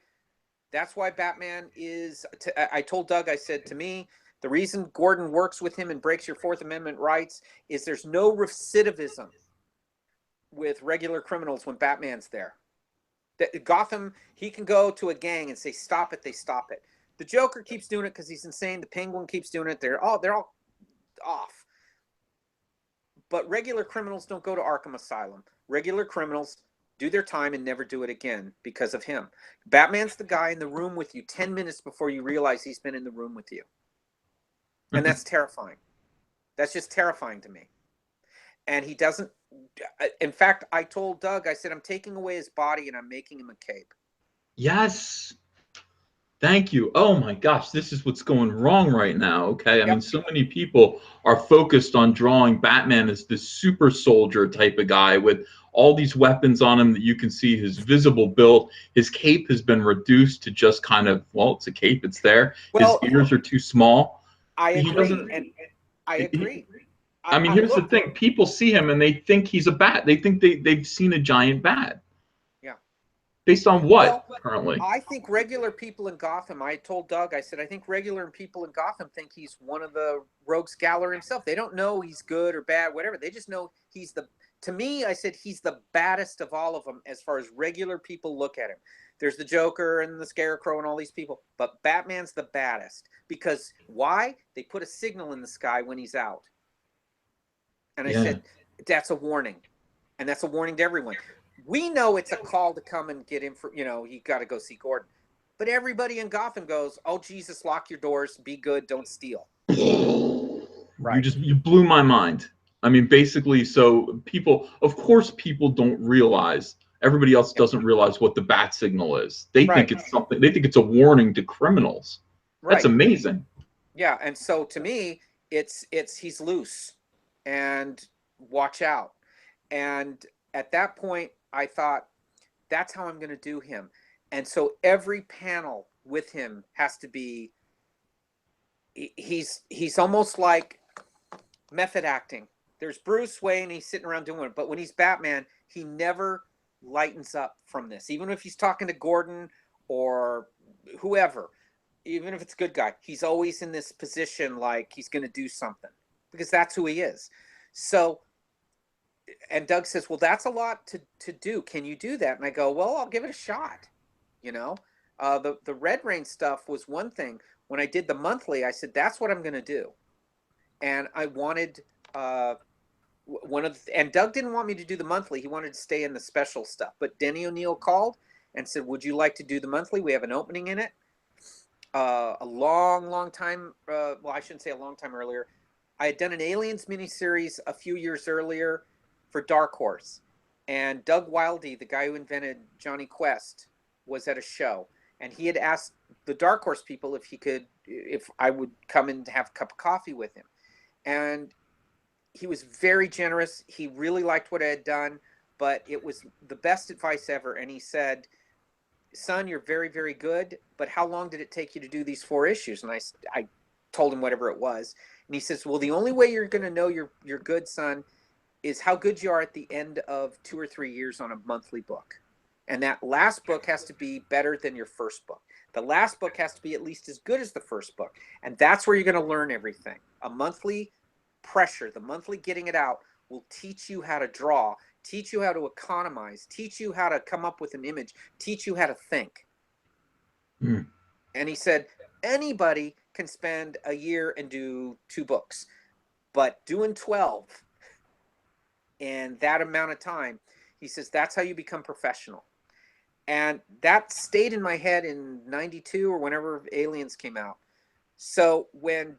Batman is. I told Doug, I said, to me, the reason Gordon works with him and breaks your Fourth Amendment rights is there's no recidivism with regular criminals when Batman's there. Gotham, he can go to a gang and say, stop it, they stop it. The Joker keeps doing it because he's insane. The Penguin keeps doing it. They're all off. But regular criminals don't go to Arkham Asylum. Regular criminals do their time and never do it again because of him. Batman's the guy in the room with you 10 minutes before you realize he's been in the room with you. And that's terrifying. That's just terrifying to me. And he doesn't. In fact, I told Doug, I said, I'm taking away his body and I'm making him a cape. Yes. Thank you. Oh my gosh, this is what's going wrong right now. Okay. I mean, so many people are focused on drawing Batman as this super soldier type of guy with all these weapons on him that you can see his visible build. His cape has been reduced to just kind of, well, it's a cape, it's there. Well, his ears are too small. I agree. And I agree. I mean, here's the thing. People see him and they think he's a bat. They think they've seen a giant bat. Yeah. Based on what, currently? I think regular people in Gotham, I told Doug, I said, I think regular people in Gotham think he's one of the Rogues Gallery himself. They don't know he's good or bad, whatever. They just know he's to me, I said, he's the baddest of all of them as far as regular people look at him. There's the Joker and the Scarecrow and all these people, but Batman's the baddest. Because why? They put a signal in the sky when he's out. And I said, that's a warning. And that's a warning to everyone. We know it's a call to come and get him for, you got to go see Gordon. But everybody in Gotham goes, oh, Jesus, lock your doors, be good, don't steal. Right. You blew my mind. I mean, basically, so people, of course, people don't realize, everybody else doesn't realize what the bat signal is. They think it's something, they think it's a warning to criminals. That's amazing. Yeah. And so to me, it's he's loose. and watch out. And at that point, I thought, that's how I'm going to do him. And so every panel with him has to be, he's almost like method acting. There's Bruce Wayne, he's sitting around doing it, but when he's Batman, he never lightens up from this. Even if he's talking to Gordon or whoever, even if it's a good guy, he's always in this position like he's going to do something because that's who he is. So, and Doug says, well, that's a lot to do. Can you do that? And I go, well, I'll give it a shot. You know, the Red Rain stuff was one thing. When I did the monthly, I said, that's what I'm going to do. And I wanted and Doug didn't want me to do the monthly. He wanted to stay in the special stuff. But Denny O'Neil called and said, would you like to do the monthly? We have an opening in it. A long time, well, I shouldn't say a long time earlier. I had done an Aliens miniseries a few years earlier for Dark Horse. And Doug Wildey, the guy who invented Johnny Quest, was at a show. And he had asked the Dark Horse people if I would come and have a cup of coffee with him. And he was very generous. He really liked what I had done, but it was the best advice ever. And he said, son, you're very, very good, but how long did it take you to do these 4 issues? And I told him whatever it was. And he says, well, the only way you're going to know you're good, son, is how good you are at the end of 2 or 3 years on a monthly book. And that last book has to be better than your first book. The last book has to be at least as good as the first book. And that's where you're going to learn everything. A monthly pressure, the monthly getting it out, will teach you how to draw, teach you how to economize, teach you how to come up with an image, teach you how to think. Mm. And he said, anybody can spend a year and do 2 books, but doing 12 in that amount of time, he says, that's how you become professional. And that stayed in my head in 92 or whenever Aliens came out. So when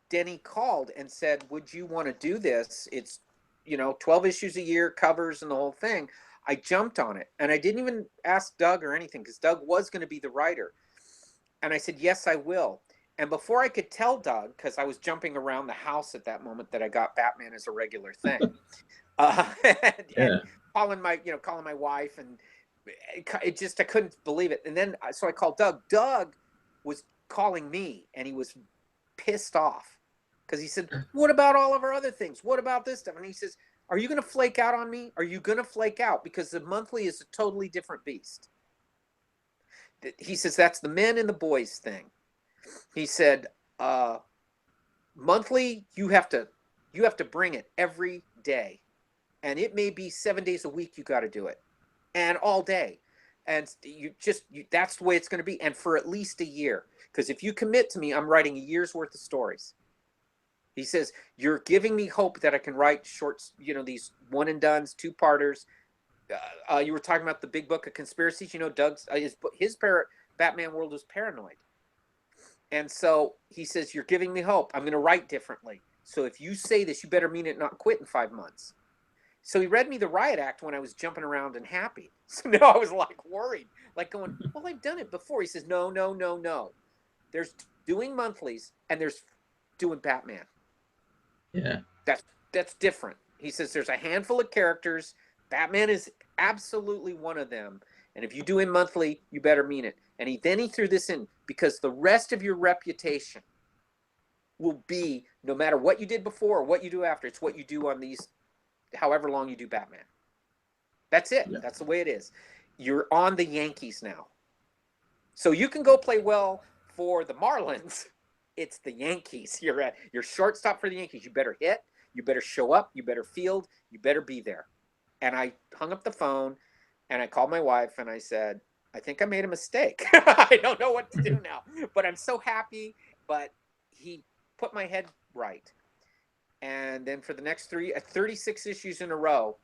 Denny called and said, would you want to do this? It's, 12 issues a year, covers and the whole thing. I jumped on it. And I didn't even ask Doug or anything because Doug was going to be the writer. And I said, yes, I will. And before I could tell Doug, because I was jumping around the house at that moment that I got Batman as a regular thing, and calling my wife, and it just, I couldn't believe it. And then, so I called Doug. Doug was calling me, and he was pissed off because he said, what about all of our other things? What about this stuff? And he says, are you going to flake out on me? Are you going to flake out? Because the monthly is a totally different beast. He says, that's the men and the boys thing. He said, monthly, you have to bring it every day. And it may be 7 days a week you got to do it. And all day. And that's the way it's going to be. And for at least a year. Because if you commit to me, I'm writing a year's worth of stories. He says, you're giving me hope that I can write shorts, these one and dones, 2-parters. You were talking about the big book of conspiracies. Doug's, his Batman world was paranoid. And so he says, you're giving me hope. I'm going to write differently. So if you say this, you better mean it, not quit in 5 months. So he read me the Riot Act when I was jumping around and happy. So now I was like worried, like going, well, I've done it before. He says, no. There's doing monthlies and there's doing Batman. Yeah. That's different. He says there's a handful of characters. Batman is absolutely one of them. And if you do him monthly, you better mean it. And he threw this in because the rest of your reputation will be, no matter what you did before or what you do after, it's what you do on these, however long you do Batman. That's it. Yeah. That's the way it is. You're on the Yankees now. So you can go play well for the Marlins. It's the Yankees. You're at your shortstop for the Yankees. You better hit. You better show up. You better field. You better be there. And I hung up the phone and I called my wife and I said, I think I made a mistake. I don't know what to do now, but I'm so happy. But he put my head right. And then for the next 36 issues in a row,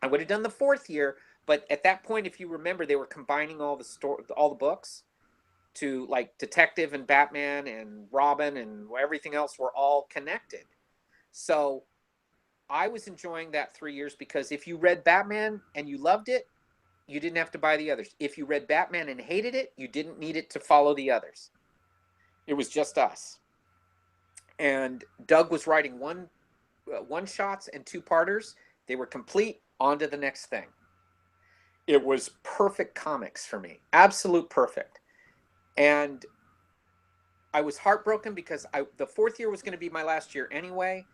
I would have done the 4th year. But at that point, if you remember, they were combining all the books to, like, Detective and Batman and Robin and everything else were all connected. So I was enjoying that 3 years because if you read Batman and you loved it, you didn't have to buy the others. If you read Batman and hated it, you didn't need it to follow the others. It was just us. And Doug was writing one one-shots and two-parters. They were complete, on to the next thing. It was perfect comics for me, absolute perfect. And I was heartbroken because the fourth year was going to be my last year anyway,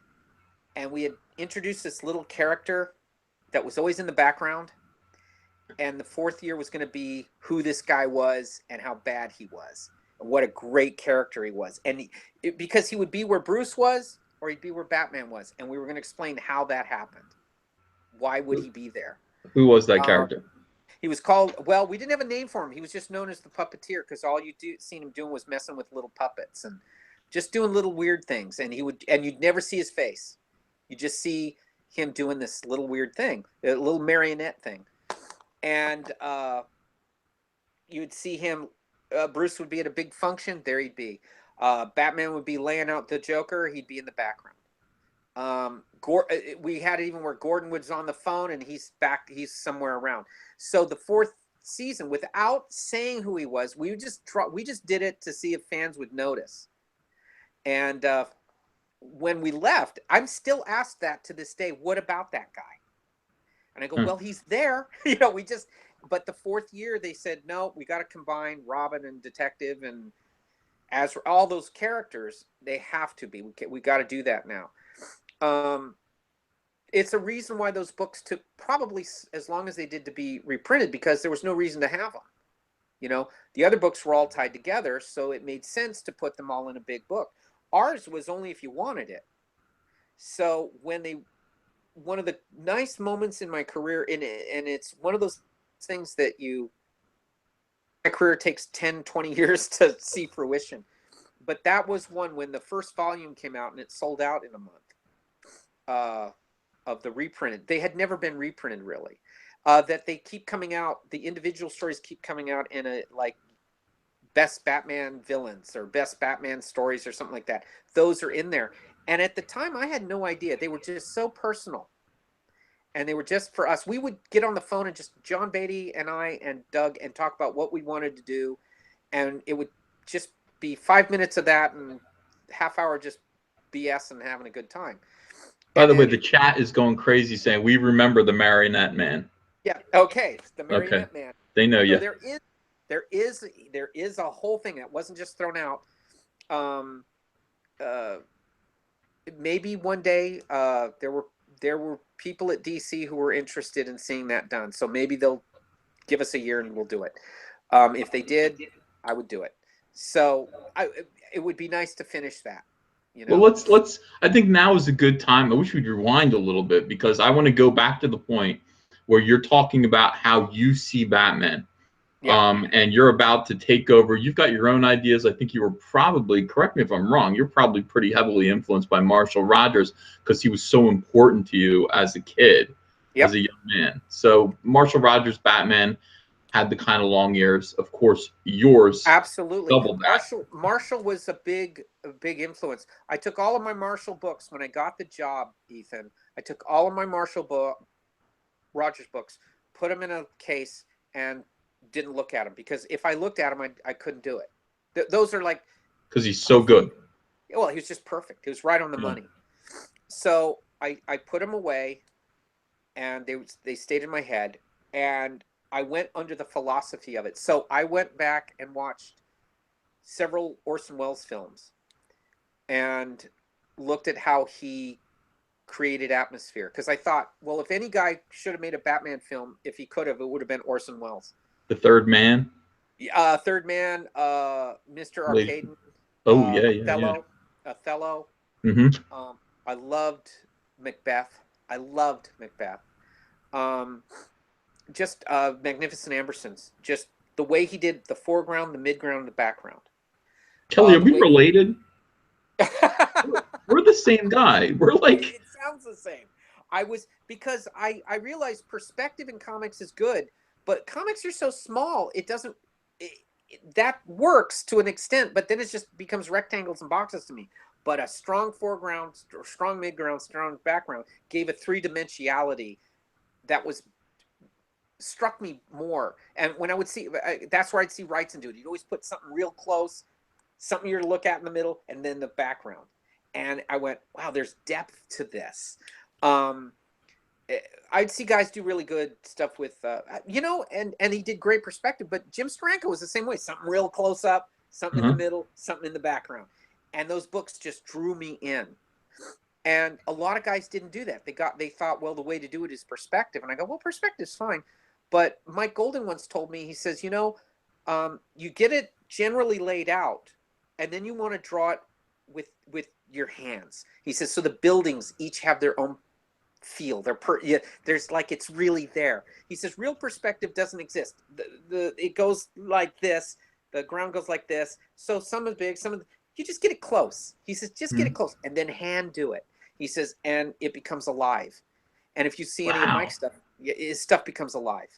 and we had introduced this little character that was always in the background, and the fourth year was going to be who this guy was and how bad he was, and what a great character he was. And because he would be where Bruce was, or he'd be where Batman was, and we were going to explain how that happened. Why would he be there? Who was that character? He was called, well, we didn't have a name for him. He was just known as the Puppeteer because all you seen him doing was messing with little puppets and just doing little weird things. And you'd never see his face. You just see him doing this little weird thing, a little marionette thing. And you'd see him, Bruce would be at a big function, there he'd be. Batman would be laying out the Joker, he'd be in the background. We had it even where Gordon was on the phone and he's somewhere around. So the fourth season, without saying who he was, we just did it to see if fans would notice. And when we left, I'm still asked that to this day, what about that guy? And I go, well, he's there. But the fourth year they said, no, we got to combine Robin and Detective, and as for all those characters, they have to be. We got to do that now. It's a reason why those books took probably as long as they did to be reprinted, because there was no reason to have them. The other books were all tied together, so it made sense to put them all in a big book. Ours was only if you wanted it. So one of the nice moments in my career, and it's one of those things that my career takes 10, 20 years to see fruition. But that was one when the first volume came out and it sold out in a month. Of the reprinted. They had never been reprinted really. That they keep coming out, the individual stories keep coming out in a like best Batman villains or best Batman stories or something like that. Those are in there. And at the time I had no idea. They were just so personal. And they were just for us. We would get on the phone and just John Beatty and I and Doug and talk about what we wanted to do. And it would just be 5 minutes of that and half hour just BS and having a good time. By the way, the chat is going crazy saying we remember the Marionette Man. Yeah. Okay. The Marionette Man. They know you. There is a whole thing that wasn't just thrown out. Maybe one day there were people at DC who were interested in seeing that done. So maybe they'll give us a year and we'll do it. If they did, I would do it. So it would be nice to finish that. Well, let's. I think now is a good time. I wish we'd rewind a little bit because I want to go back to the point where you're talking about how you see Batman, and you're about to take over. You've got your own ideas. I think you were probably, correct me if I'm wrong, you're probably pretty heavily influenced by Marshall Rogers because he was so important to you as a kid, as a young man. So Marshall Rogers Batman had the kind of long ears. Of course, yours absolutely doubled that. Marshall was a big influence. I took all of my Marshall books when I got the job, Ethan. I took all of my Rogers books, put them in a case, and didn't look at them because if I looked at them, I couldn't do it. Those are like because he's so good. Well, he was just perfect. He was right on the money. So I put them away, and they stayed in my head, and I went under the philosophy of it. So I went back and watched several Orson Welles films and looked at how he created atmosphere. Because I thought, well, if any guy should have made a Batman film, if he could have, it would have been Orson Welles. The Third Man? Third Man, Mr. Arcade. Othello. Othello. Mm-hmm. I loved Macbeth. Just Magnificent Ambersons. Just the way he did the foreground, the midground, and the background. Kelley, are we related? We're the same guy. We're like... It sounds the same. Because I realized perspective in comics is good, but comics are so small, it doesn't... that works to an extent, but then it just becomes rectangles and boxes to me. But a strong foreground, strong midground, strong background gave a three-dimensionality that struck me more. And when I would see, that's where I'd see Wrightson do it. You'd always put something real close, something you're to look at in the middle, and then the background. And I went, wow, there's depth to this. I'd see guys do really good stuff with, and he did great perspective, but Jim Steranko was the same way. Something real close up, something in the middle, something in the background. And those books just drew me in. And a lot of guys didn't do that. They thought, well, the way to do it is perspective. And I go, well, perspective's fine. But Mike Golden once told me, he says, you get it generally laid out, and then you want to draw it with your hands. He says, so the buildings each have their own feel. There's like, it's really there. He says, real perspective doesn't exist. It goes like this. The ground goes like this. So some is big, you just get it close. He says, just get it close and then hand do it. He says, and it becomes alive. And if you see any of Mike's stuff, his stuff becomes alive.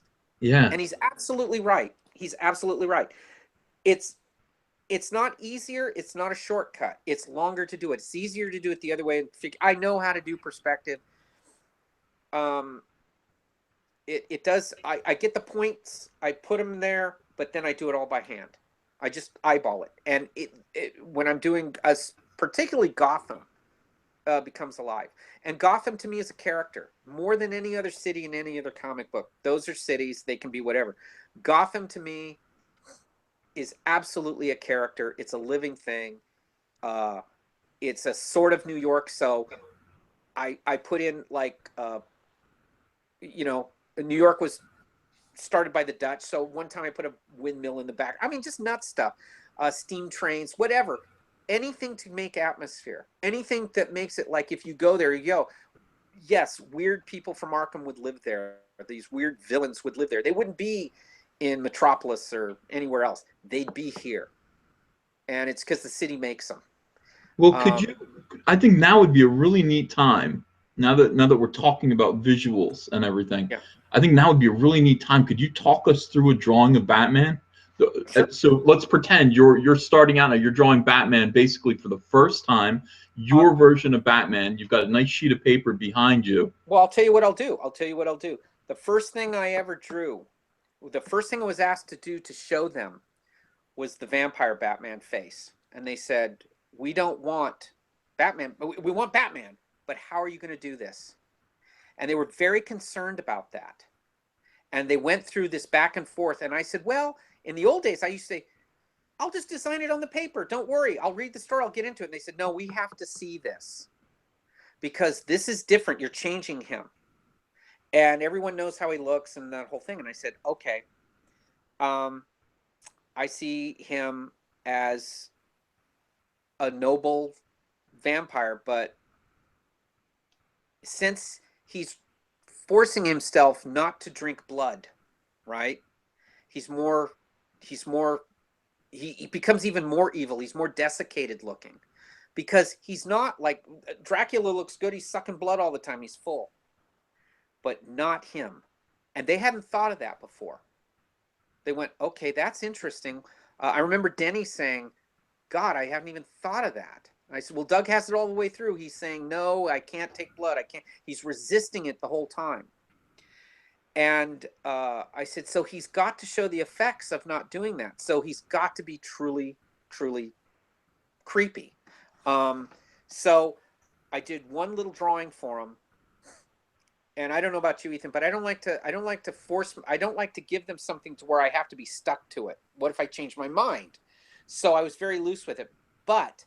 Yeah. And he's absolutely right. He's absolutely right. It's not easier. It's not a shortcut. It's longer to do it. It's easier to do it the other way. I know how to do perspective. It does. I get the points. I put them there, but then I do it all by hand. I just eyeball it. And when I'm doing, particularly Gotham, becomes alive. And Gotham to me is a character more than any other city in any other comic book. Those are cities. They can be whatever. Gotham to me is absolutely a character. It's a living thing. It's a sort of New York. So I put in like, New York was started by the Dutch. So one time I put a windmill in the back. I mean, just nuts stuff, steam trains, whatever. Anything to make atmosphere, anything that makes it like if you go there, you go, yes, weird people from Arkham would live there. These weird villains would live there. They wouldn't be in Metropolis or anywhere else. They'd be here. And it's because the city makes them. Well, I think now would be a really neat time. Now that we're talking about visuals and everything, I think now would be a really neat time. Could you talk us through a drawing of Batman? Sure. So let's pretend you're starting out now. You're drawing Batman basically for the first time. Your version of Batman. You've got a nice sheet of paper behind you. Well, I'll tell you what I'll do. The first thing I ever drew, the first thing I was asked to do to show them was the vampire Batman face. And they said, we don't want Batman, we want Batman, but how are you going to do this? And they were very concerned about that. And they went through this back and forth. And I said, well, in the old days, I used to say, I'll just design it on the paper. Don't worry. I'll read the story. I'll get into it. And they said, no, we have to see this because this is different. You're changing him. And everyone knows how he looks and that whole thing. And I said, okay. I see him as a noble vampire, but since he's forcing himself not to drink blood, right? He becomes even more evil. He's more desiccated looking because he's not like Dracula looks good. He's sucking blood all the time. He's full, but not him. And they hadn't thought of that before. They went, okay, that's interesting. I remember Denny saying, God, I haven't even thought of that. I said, well, Doug has it all the way through. He's saying, no, I can't take blood. I can't. He's resisting it the whole time. And I said, so he's got to show the effects of not doing that. So he's got to be truly, truly creepy. So I did one little drawing for him. And I don't know about you, Ethan, but I don't like to give them something to where I have to be stuck to it. What if I change my mind? So I was very loose with it. But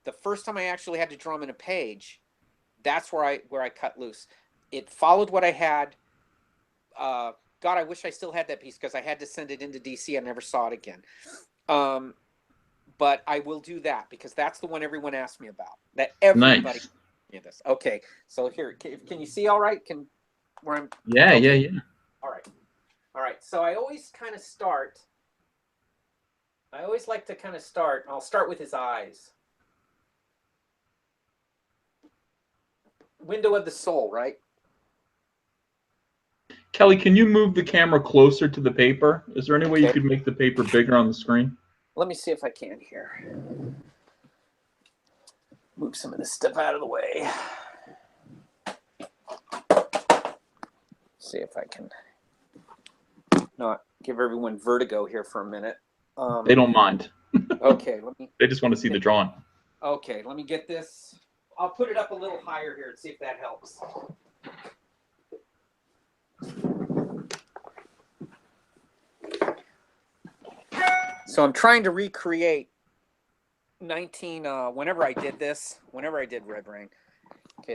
the first time I actually had to draw him in a page, that's where I cut loose. It followed what I had. God, I wish I still had that piece because I had to send it into DC. I never saw it again. But I will do that because that's the one everyone asked me about. That everybody. Nice. This. Okay, so here, can you see all right? Where I'm? Yeah, okay. Yeah. All right. So I always kind of start. I always like to kind of start. I'll start with his eyes. Window of the soul, right? Kelley, can you move the camera closer to the paper? Is there any way you could make the paper bigger on the screen? Let me see if I can here. Move some of this stuff out of the way. See if I can not give everyone vertigo here for a minute. They don't mind. Okay, They just want to see the drawing. Okay, let me get this. I'll put it up a little higher here and see if that helps. So I'm trying to recreate whenever I did Red Rain. Okay,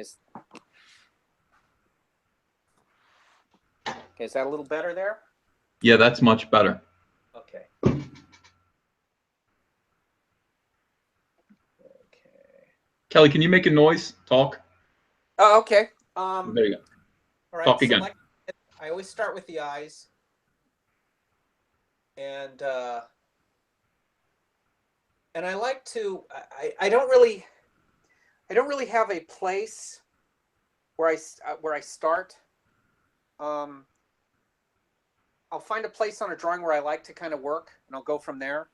is that a little better there? Yeah, that's much better. Okay. Kelley, can you make a noise? Talk. Oh, okay. There you go. All right. Talk again. I always start with the eyes, and I like to. I don't really have a place where I start. I'll find a place on a drawing where I like to kind of work, and I'll go from there.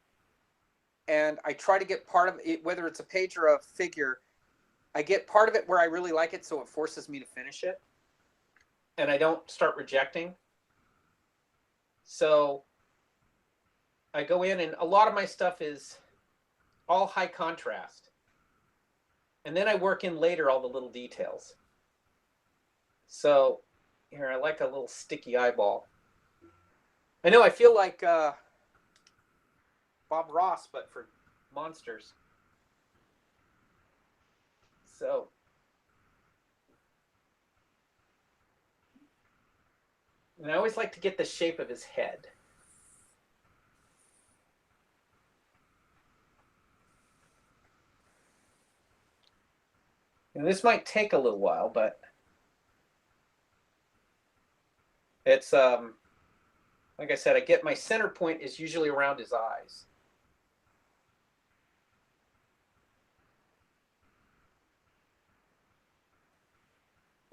And I try to get part of it, whether it's a page or a figure, I get part of it where I really like it, so it forces me to finish it. And I don't start rejecting. So I go in, and a lot of my stuff is all high contrast. And then I work in later all the little details. So here, I like a little sticky eyeball. I know I feel like Bob Ross, but for monsters. So and I always like to get the shape of his head. And this might take a little while, but it's like I said, I get my center point is usually around his eyes.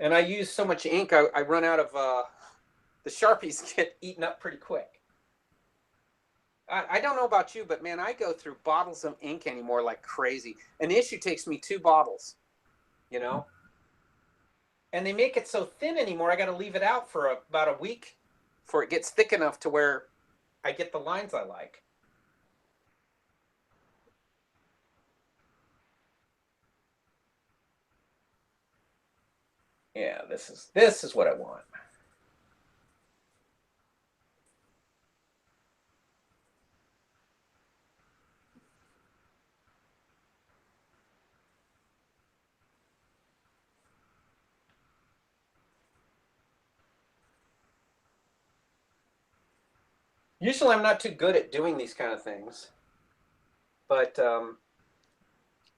And I use so much ink, I run out of the Sharpies get eaten up pretty quick. I don't know about you, but man, I go through bottles of ink anymore like crazy. An issue takes me 2 bottles, you know? And they make it so thin anymore, I got to leave it out for about a week before it gets thick enough to where I get the lines I like. Yeah, this is what I want. Usually I'm not too good at doing these kind of things, but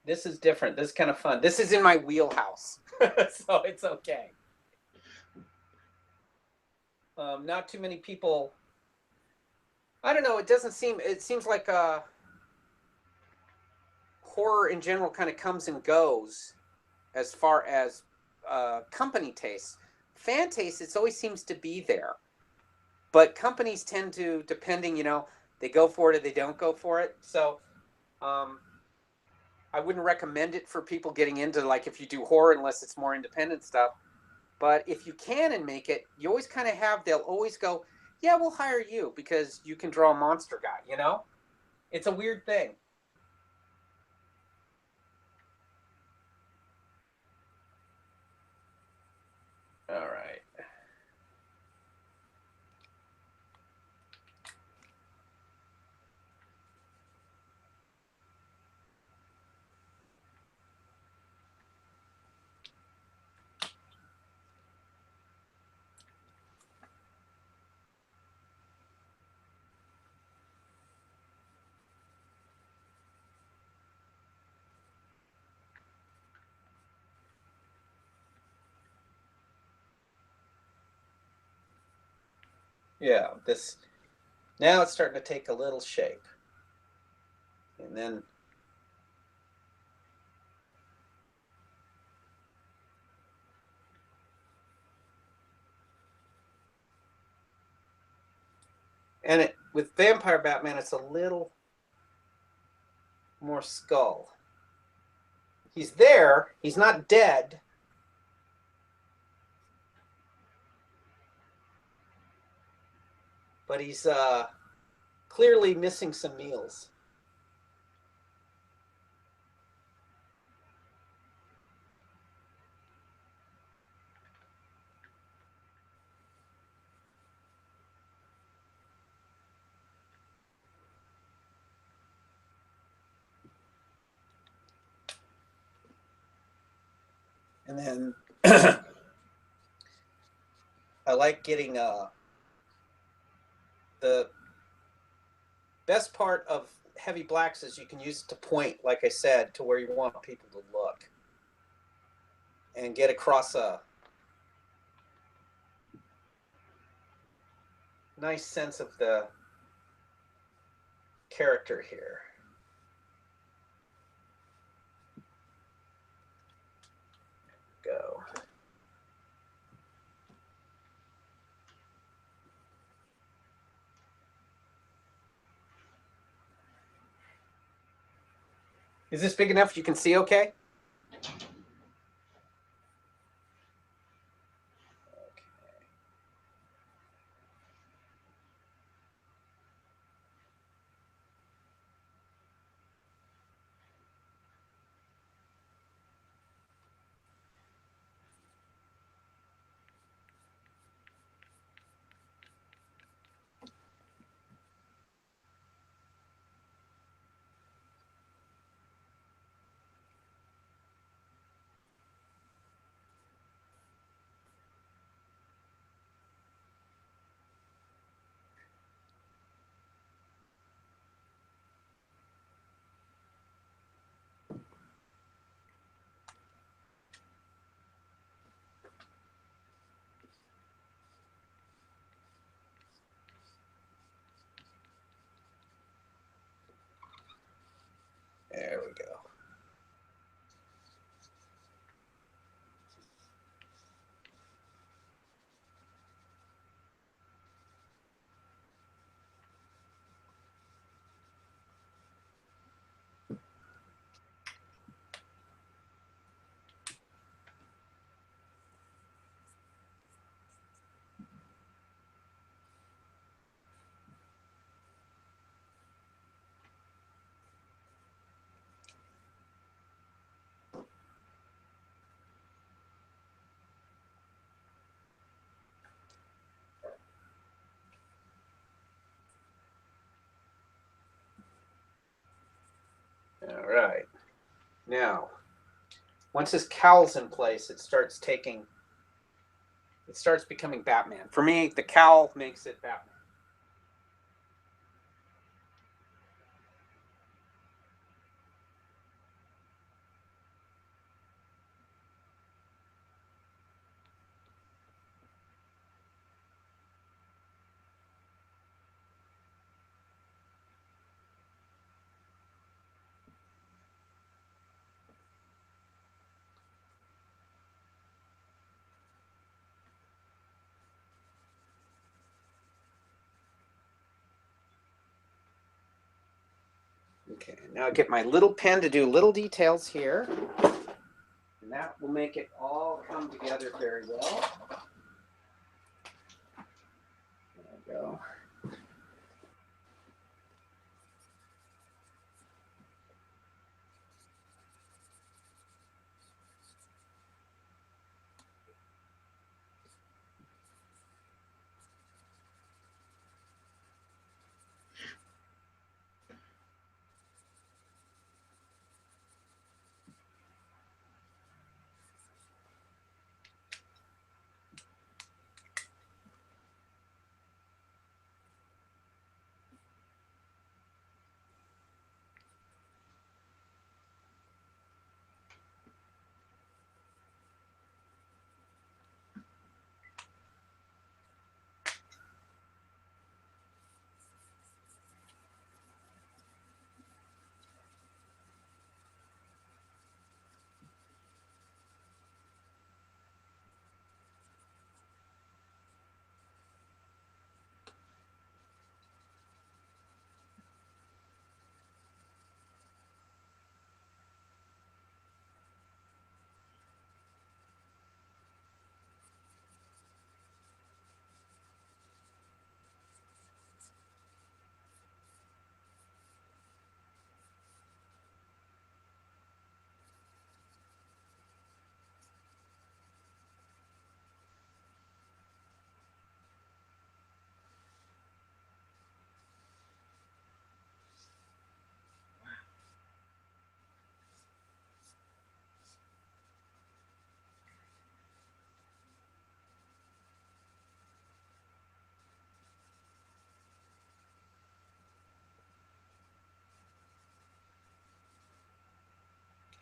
this is different. This is kind of fun. This is in my wheelhouse, so it's okay. Not too many people. I don't know. It seems like horror in general kind of comes and goes as far as company tastes. Fan taste, it always seems to be there. But companies tend to, depending, they go for it or they don't go for it. So I wouldn't recommend it for people getting into, like, if you do horror, unless it's more independent stuff. But if you can and make it, you always kind of have, they'll always go, yeah, we'll hire you because you can draw a monster guy, It's a weird thing. All right. Yeah, now it's starting to take a little shape. And then with Vampire Batman, it's a little more skull. He's there. He's not dead. But he's clearly missing some meals. And then I like getting the best part of heavy blacks is you can use it to point, like I said, to where you want people to look and get across a nice sense of the character here. Go. Is this big enough you can see okay? There we go. All right. Now, once this cowl's in place, it starts becoming Batman. For me, the cowl makes it Batman. Okay, now I get my little pen to do little details here. And that will make it all come together very well. There we go.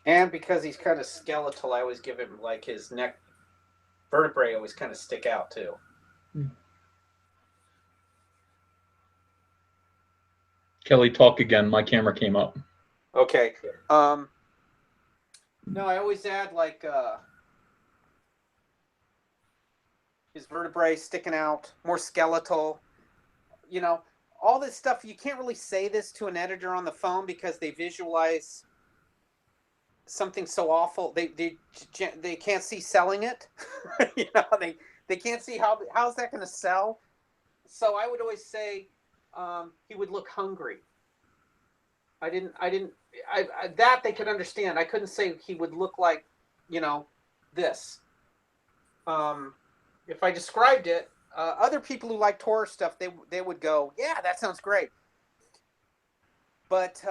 And because he's kind of skeletal, I always give him like his neck vertebrae always kind of stick out too. Kelley, talk again. My camera came up. Okay. No, I always add like his vertebrae sticking out, more skeletal. You know, all this stuff. You can't really say this to an editor on the phone because they visualize something so awful. They can't see selling it. You know, they can't see how's that going to sell. So I would always say he would look hungry. That they could understand. I couldn't say he would look like, you know, this. If I described it, other people who liked horror stuff, they would go, yeah, that sounds great. But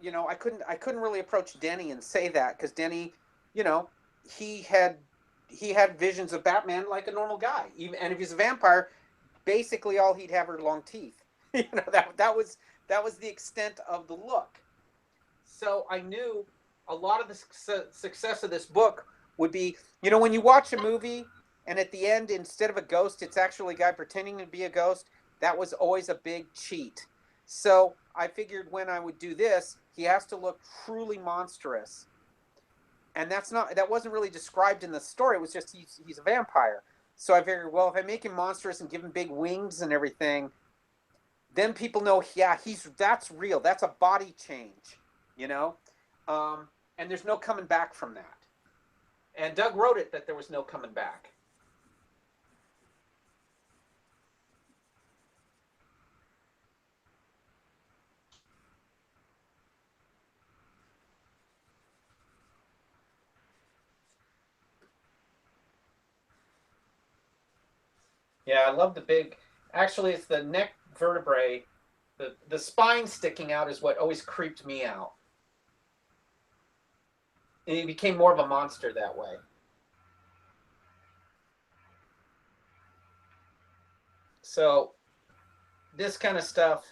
you know, I couldn't really approach Denny and say that because Denny, you know, he had visions of Batman like a normal guy. Even, and if he's a vampire, basically all he'd have are long teeth. You know, that was the extent of the look. So I knew a lot of the success of this book would be, you know, when you watch a movie and at the end, instead of a ghost, it's actually a guy pretending to be a ghost. That was always a big cheat. So I figured when I would do this, he has to look truly monstrous. And that wasn't really described in the story. It was just he's a vampire. So I figured, well, if I make him monstrous and give him big wings and everything, then people know, yeah, that's real. That's a body change, you know? And there's no coming back from that. And Doug wrote it that there was no coming back. Yeah, I love the big, actually it's the neck vertebrae, the spine sticking out is what always creeped me out. And he became more of a monster that way. So this kind of stuff,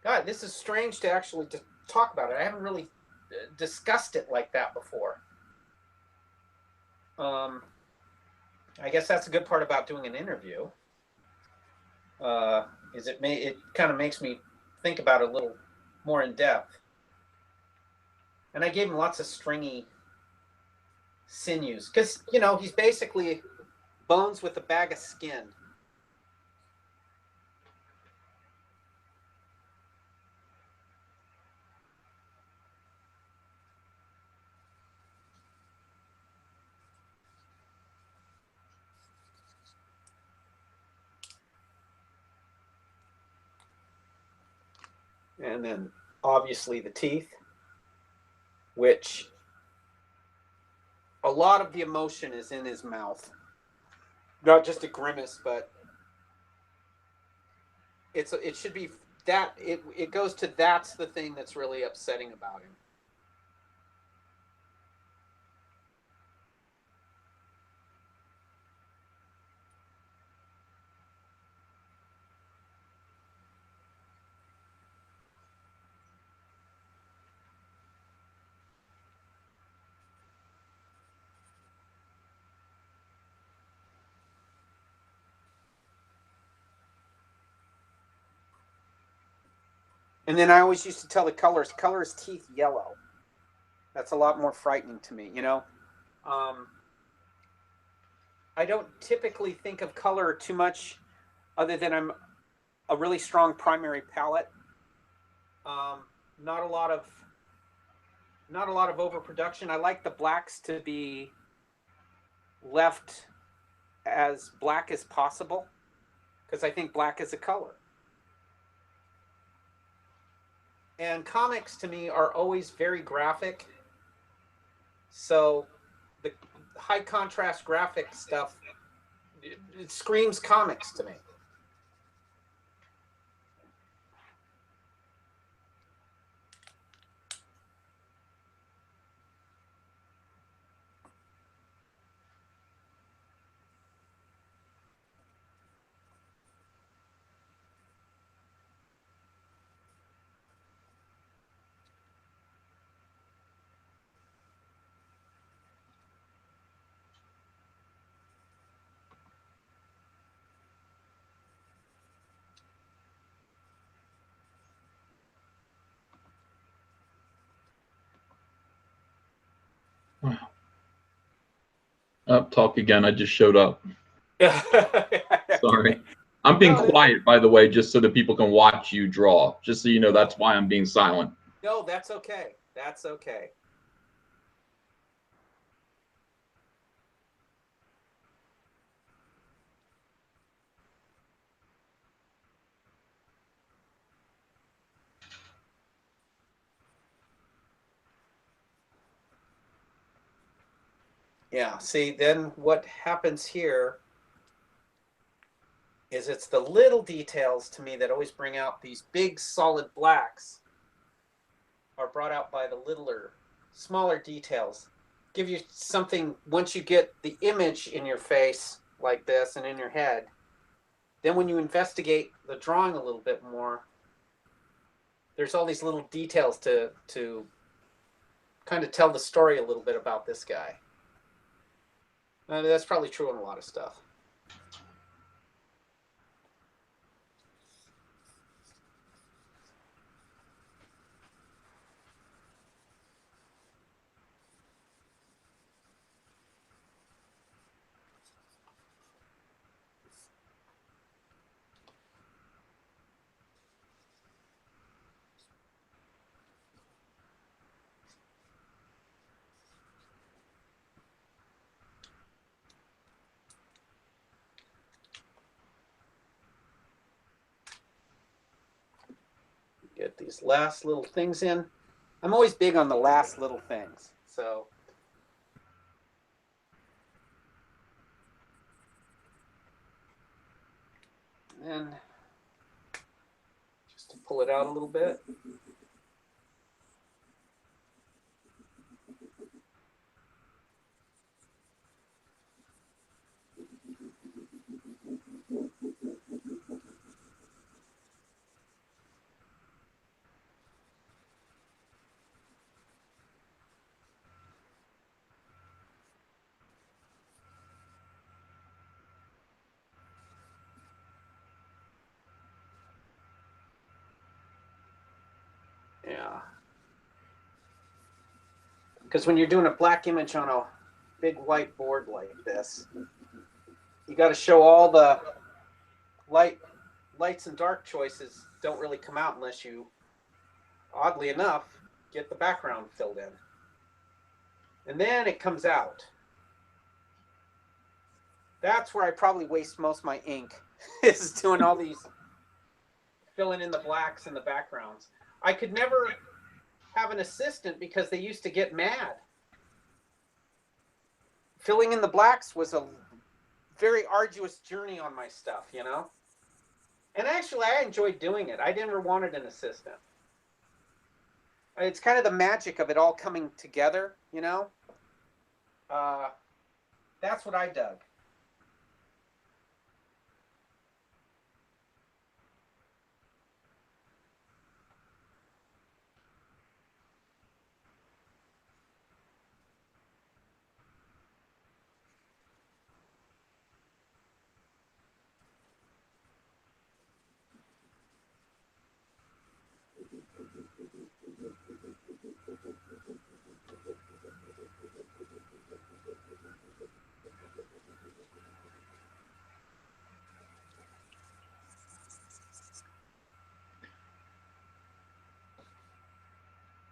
God, this is strange to actually talk about it. I haven't really discussed it like that before. I guess that's a good part about doing an interview. Is it kind of makes me think about it a little more in depth. And I gave him lots of stringy sinews because, you know, he's basically bones with a bag of skin. And then obviously the teeth, which a lot of the emotion is in his mouth. Not just a grimace, but it should be that it goes to that's the thing that's really upsetting about him. And then I always used to tell the colors his teeth yellow. That's a lot more frightening to me, you know. I don't typically think of color too much, other than I'm a really strong primary palette. Not a lot of overproduction. I like the blacks to be left as black as possible because I think black is a color. And comics to me are always very graphic. So the high contrast graphic stuff, it screams comics to me. Wow. Oh, talk again. I just showed up. Sorry. I'm being quiet, by the way, just so that people can watch you draw. Just so you know, that's why I'm being silent. No, that's okay. That's okay. Yeah, see, then what happens here is it's the little details to me that always bring out these big solid blacks are brought out by the littler, smaller details. Give you something, once you get the image in your face like this and in your head, then when you investigate the drawing a little bit more, there's all these little details to kind of tell the story a little bit about this guy. That's probably true on a lot of stuff. Get these last little things in. I'm always big on the last little things. So and just to pull it out a little bit. Yeah. Because when you're doing a black image on a big white board like this, you got to show all the lights and dark choices don't really come out unless you, oddly enough, get the background filled in. And then it comes out. That's where I probably waste most of my ink, is doing all these, filling in the blacks and the backgrounds. I could never have an assistant because they used to get mad. Filling in the blacks was a very arduous journey on my stuff, you know? And actually, I enjoyed doing it. I never wanted an assistant. It's kind of the magic of it all coming together, you know? That's what I dug.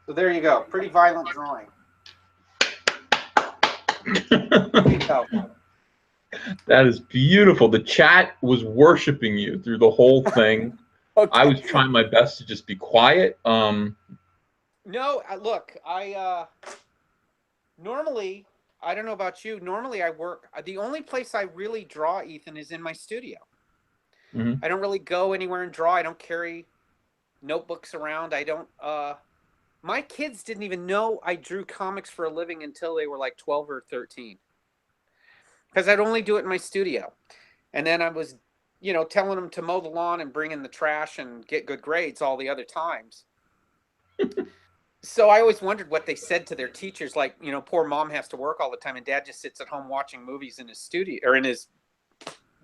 So there you go. Pretty violent drawing. There you go. That is beautiful. The chat was worshiping you through the whole thing. Okay. I was trying my best to just be quiet. No, look, normally, I don't know about you. Normally I work, the only place I really draw, Ethan, is in my studio. Mm-hmm. I don't really go anywhere and draw. I don't carry notebooks around. I don't, my kids didn't even know I drew comics for a living until they were like 12 or 13. Because I'd only do it in my studio. And then I was, you know, telling them to mow the lawn and bring in the trash and get good grades all the other times. So I always wondered what they said to their teachers. Like, you know, poor mom has to work all the time and dad just sits at home watching movies in his studio or in his,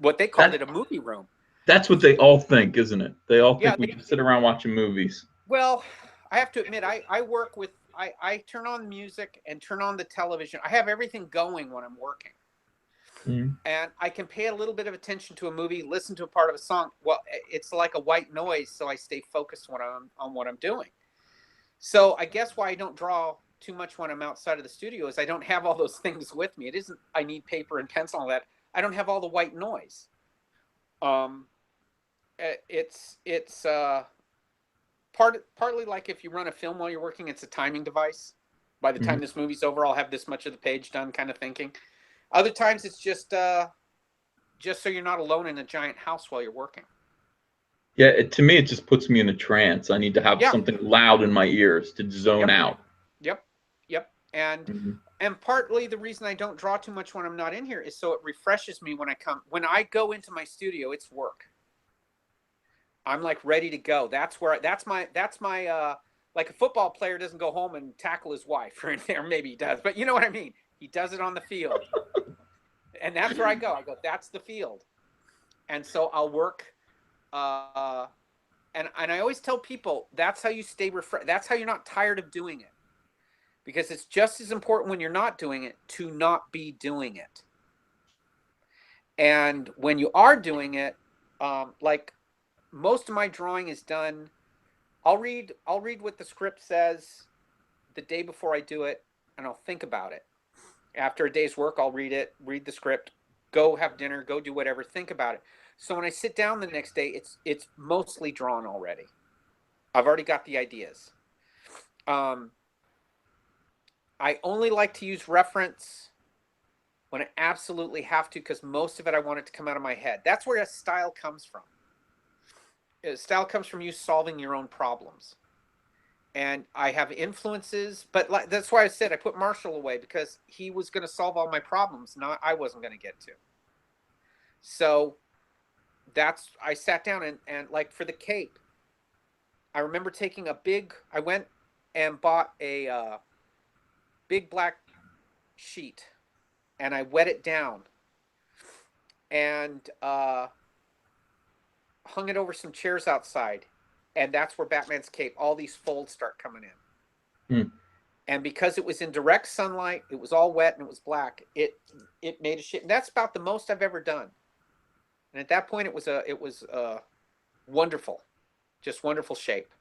what they called it, a movie room. That's what they all think, isn't it? They all think we can sit around watching movies. Well, I have to admit, I work with I turn on music and turn on the television. I have everything going when I'm working. Mm. And I can pay a little bit of attention to a movie, listen to a part of a song. Well, it's like a white noise, so I stay focused on what I'm doing. So I guess why I don't draw too much when I'm outside of the studio is I don't have all those things with me. It isn't I need paper and pencil and all that. I don't have all the white noise. It's partly like if you run a film while you're working, it's a timing device. By the time this movie's over, I'll have this much of the page done, kind of thinking. Other times it's just so you're not alone in a giant house while you're working. Yeah, to me, it just puts me in a trance. I need to have Yeah. something loud in my ears to zone out. Yep. And partly the reason I don't draw too much when I'm not in here is so it refreshes me when I come. When I go into my studio, it's work. I'm like ready to go. That's my like a football player doesn't go home and tackle his wife, or maybe he does, but you know what I mean. He does it on the field, and that's where I go. That's the field, and so I'll work. And I always tell people that's how you stay refreshed. That's how you're not tired of doing it, because it's just as important when you're not doing it to not be doing it. And when you are doing it, like most of my drawing is done. I'll read what the script says the day before I do it, and I'll think about it. After a day's work, I'll read the script, go have dinner, go do whatever, think about it. So when I sit down the next day, it's mostly drawn already. I've already got the ideas. I only like to use reference when I absolutely have to, because most of it I want it to come out of my head. That's where a style comes from. Style comes from you solving your own problems. And I have influences, but that's why I said I put Marshall away, because he was going to solve all my problems, not I wasn't going to get to. So I sat down and like for the cape, I remember taking I went and bought a big black sheet, and I wet it down and hung it over some chairs outside. And that's where Batman's cape, all these folds start coming in. And because it was in direct sunlight, it was all wet and it was black, it made a shape. And that's about the most I've ever done. And at that point, it was wonderful, just wonderful shape.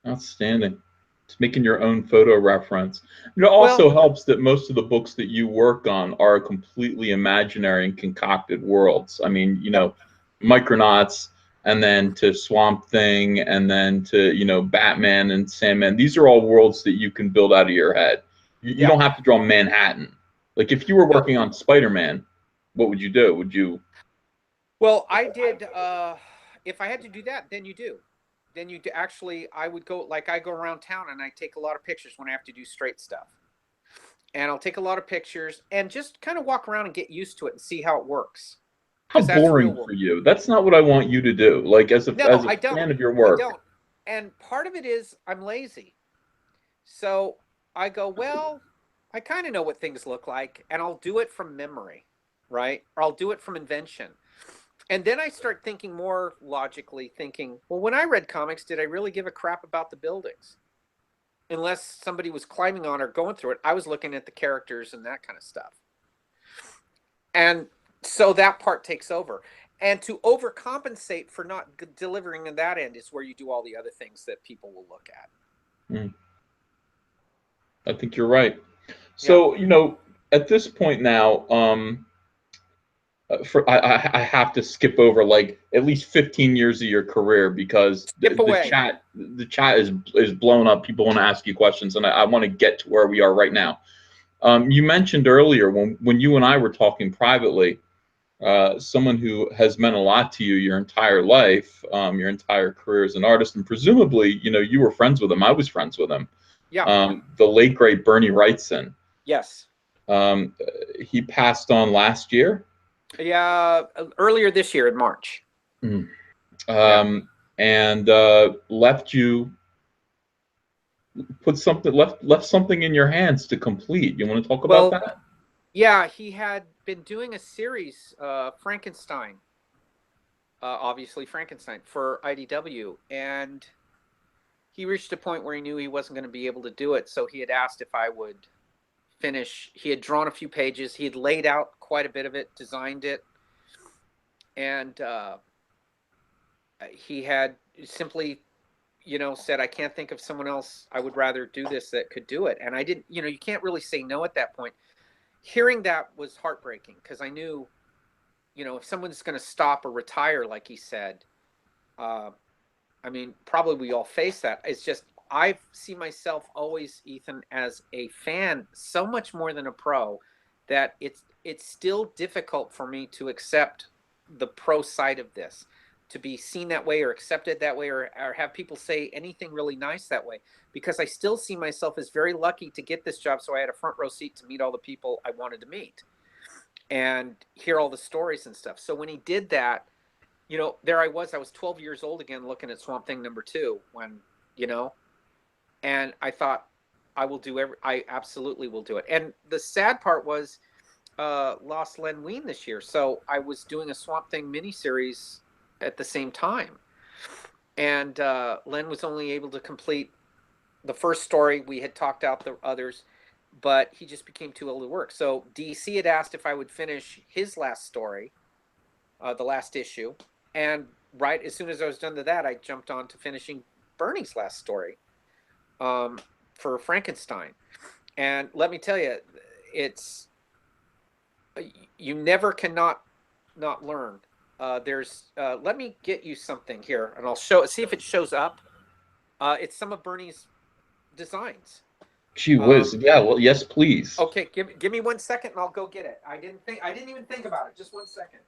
Outstanding. It's making your own photo reference. It also helps that most of the books that you work on are completely imaginary and concocted worlds. I mean, Micronauts, and then to Swamp Thing, and then to, Batman and Sandman. These are all worlds that you can build out of your head. You don't have to draw Manhattan. Like if you were working on Spider-Man, what would you do? Would you? Well, I did. If I had to do that, then you do. Then you actually, I would go, like I go around town and I take a lot of pictures when I have to do straight stuff. And I'll take a lot of pictures and just kind of walk around and get used to it and see how it works. How boring for you. That's not what I want you to do. Like as a fan of your work. I don't. And part of it is I'm lazy. So I go, well, I kind of know what things look like, and I'll do it from memory, right? Or I'll do it from invention. And then I start thinking more logically, thinking, well, when I read comics, did I really give a crap about the buildings? Unless somebody was climbing on or going through it, I was looking at the characters and that kind of stuff. And so that part takes over. And to overcompensate for not delivering in that end is where you do all the other things that people will look at. I think you're right. So, at this point now, I have to skip over like at least 15 years of your career, because the chat is blown up. People want to ask you questions, and I want to get to where we are right now. You mentioned earlier when you and I were talking privately, someone who has meant a lot to you your entire life, your entire career as an artist, and presumably, you were friends with him. I was friends with him. Yeah. The late great Bernie Wrightson. Yes. He passed on last year. Yeah, earlier this year in March. And left you, left something in your hands to complete. You want to talk about that? Yeah, he had been doing a series, Frankenstein, obviously Frankenstein, for IDW, and he reached a point where he knew he wasn't going to be able to do it. So he had asked if I would finish. He had drawn a few pages. He had laid out quite a bit of it, designed it. And he had simply, said, I can't think of someone else I would rather do this that could do it. And I didn't, you can't really say no at that point. Hearing that was heartbreaking because I knew, if someone's going to stop or retire, like he said, probably we all face that. It's just, I see myself always, Ethan, as a fan, so much more than a pro, that it's still difficult for me to accept the pro side of this, to be seen that way or accepted that way, or have people say anything really nice that way, because I still see myself as very lucky to get this job. So I had a front row seat to meet all the people I wanted to meet and hear all the stories and stuff. So when he did that, there I was 12 years old again, looking at Swamp Thing #2 when, and I thought, I absolutely will do it. And the sad part was, lost Len Wein this year. So I was doing a Swamp Thing miniseries at the same time. And Len was only able to complete the first story. We had talked out the others, but he just became too ill to work. So DC had asked if I would finish his last story, the last issue. And right as soon as I was done to that, I jumped on to finishing Bernie's last story for Frankenstein. And let me tell you, it's, you never cannot not learn. Let me get you something here, and I'll see if it shows up. It's some of Bernie's designs. Gee whiz. Yeah, well, yes, please. Okay, give me 1 second, and I'll go get it. I didn't even think about it. Just 1 second.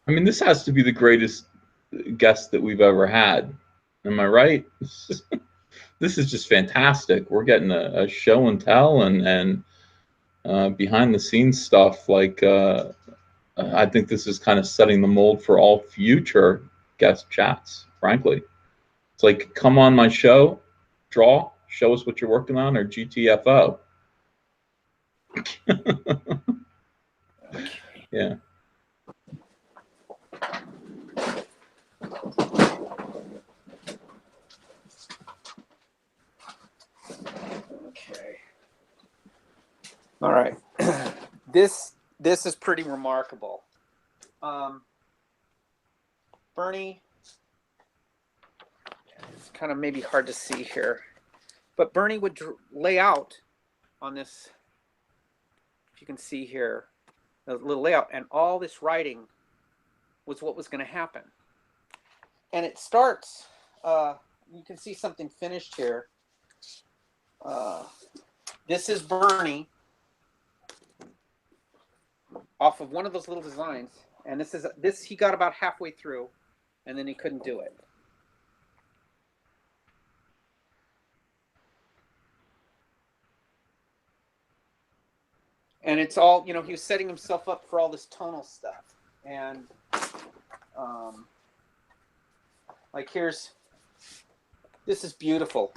I mean, this has to be the greatest guest that we've ever had. Am I right? This is just fantastic. We're getting a show and tell and behind the scenes stuff. Like, I think this is kind of setting the mold for all future guest chats, frankly. It's like, come on my show, draw, show us what you're working on, or GTFO. Yeah. Okay. All right. This is pretty remarkable. Bernie, it's kind of maybe hard to see here, but Bernie would lay out on this, if you can see here, the little layout, and all this writing was what was going to happen. And it starts, you can see something finished here. This is Bernie off of one of those little designs, and this he got about halfway through, and then he couldn't do it. And it's all, he was setting himself up for all this tonal stuff. And like this is beautiful.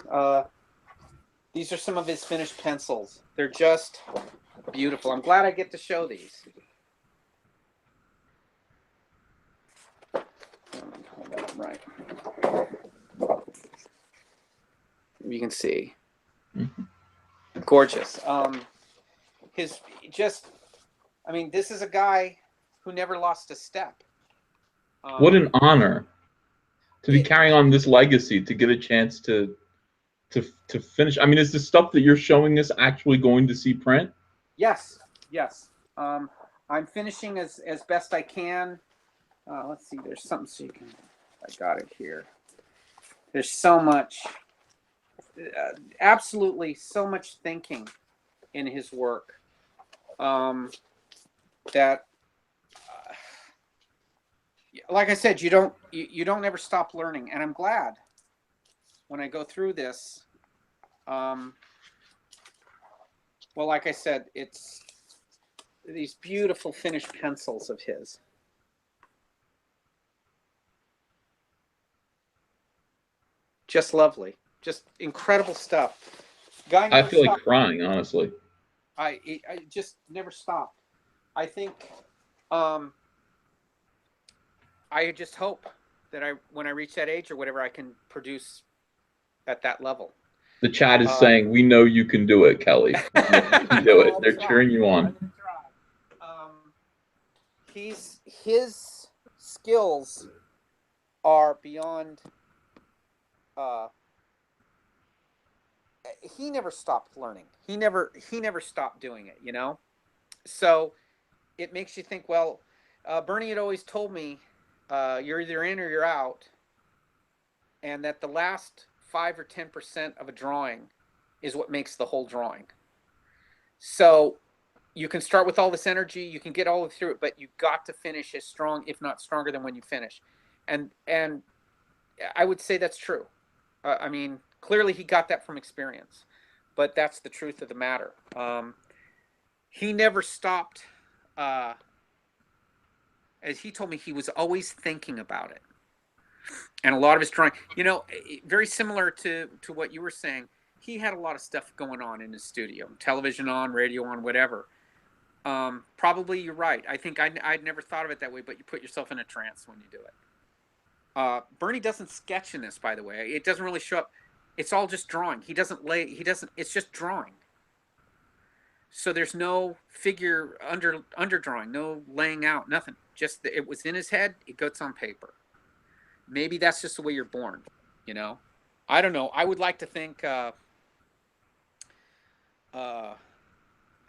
These are some of his finished pencils. They're just beautiful. I'm glad I get to show these. Hold that up right. You can see. Gorgeous. This is a guy who never lost a step. What an honor to be carrying on this legacy, to get a chance to finish. I mean, is the stuff that you're showing us actually going to see print? Yes. I'm finishing as best I can. Let's see, there's something so you can, I got it here. There's so much, absolutely so much thinking in his work that, like I said, you don't ever stop learning. And I'm glad when I go through this, well, like I said, it's these beautiful finished pencils of his. Just lovely. Just incredible stuff. Guy I feel like stopped. crying, honestly. I just never stopped. I think I just hope that when I reach that age or whatever, I can produce at that level. The chat is saying, we know you can do it, Kelley. You can do it. They're cheering you on. I'm gonna try. His skills are beyond. He never stopped learning. He never stopped doing it. You know, so it makes you think. Well, Bernie had always told me, you're either in or you're out, and that the last 5 or 10% of a drawing is what makes the whole drawing. So you can start with all this energy, you can get all the way through it, but you've got to finish as strong, if not stronger than when you finish. And I would say that's true. I mean, clearly he got that from experience, but that's the truth of the matter. He never stopped. As he told me, he was always thinking about it. And a lot of his drawing, you know, very similar to what you were saying, he had a lot of stuff going on in his studio, television on, radio on, whatever. Probably you're right. I think I'd never thought of it that way, but you put yourself in a trance when you do it. Bernie doesn't sketch in this, by the way. It doesn't really show up. It's all just drawing. It's just drawing. So there's no figure under drawing, no laying out, nothing. Just it was in his head, it goes on paper. Maybe that's just the way you're born, you know? I don't know. I would like to think I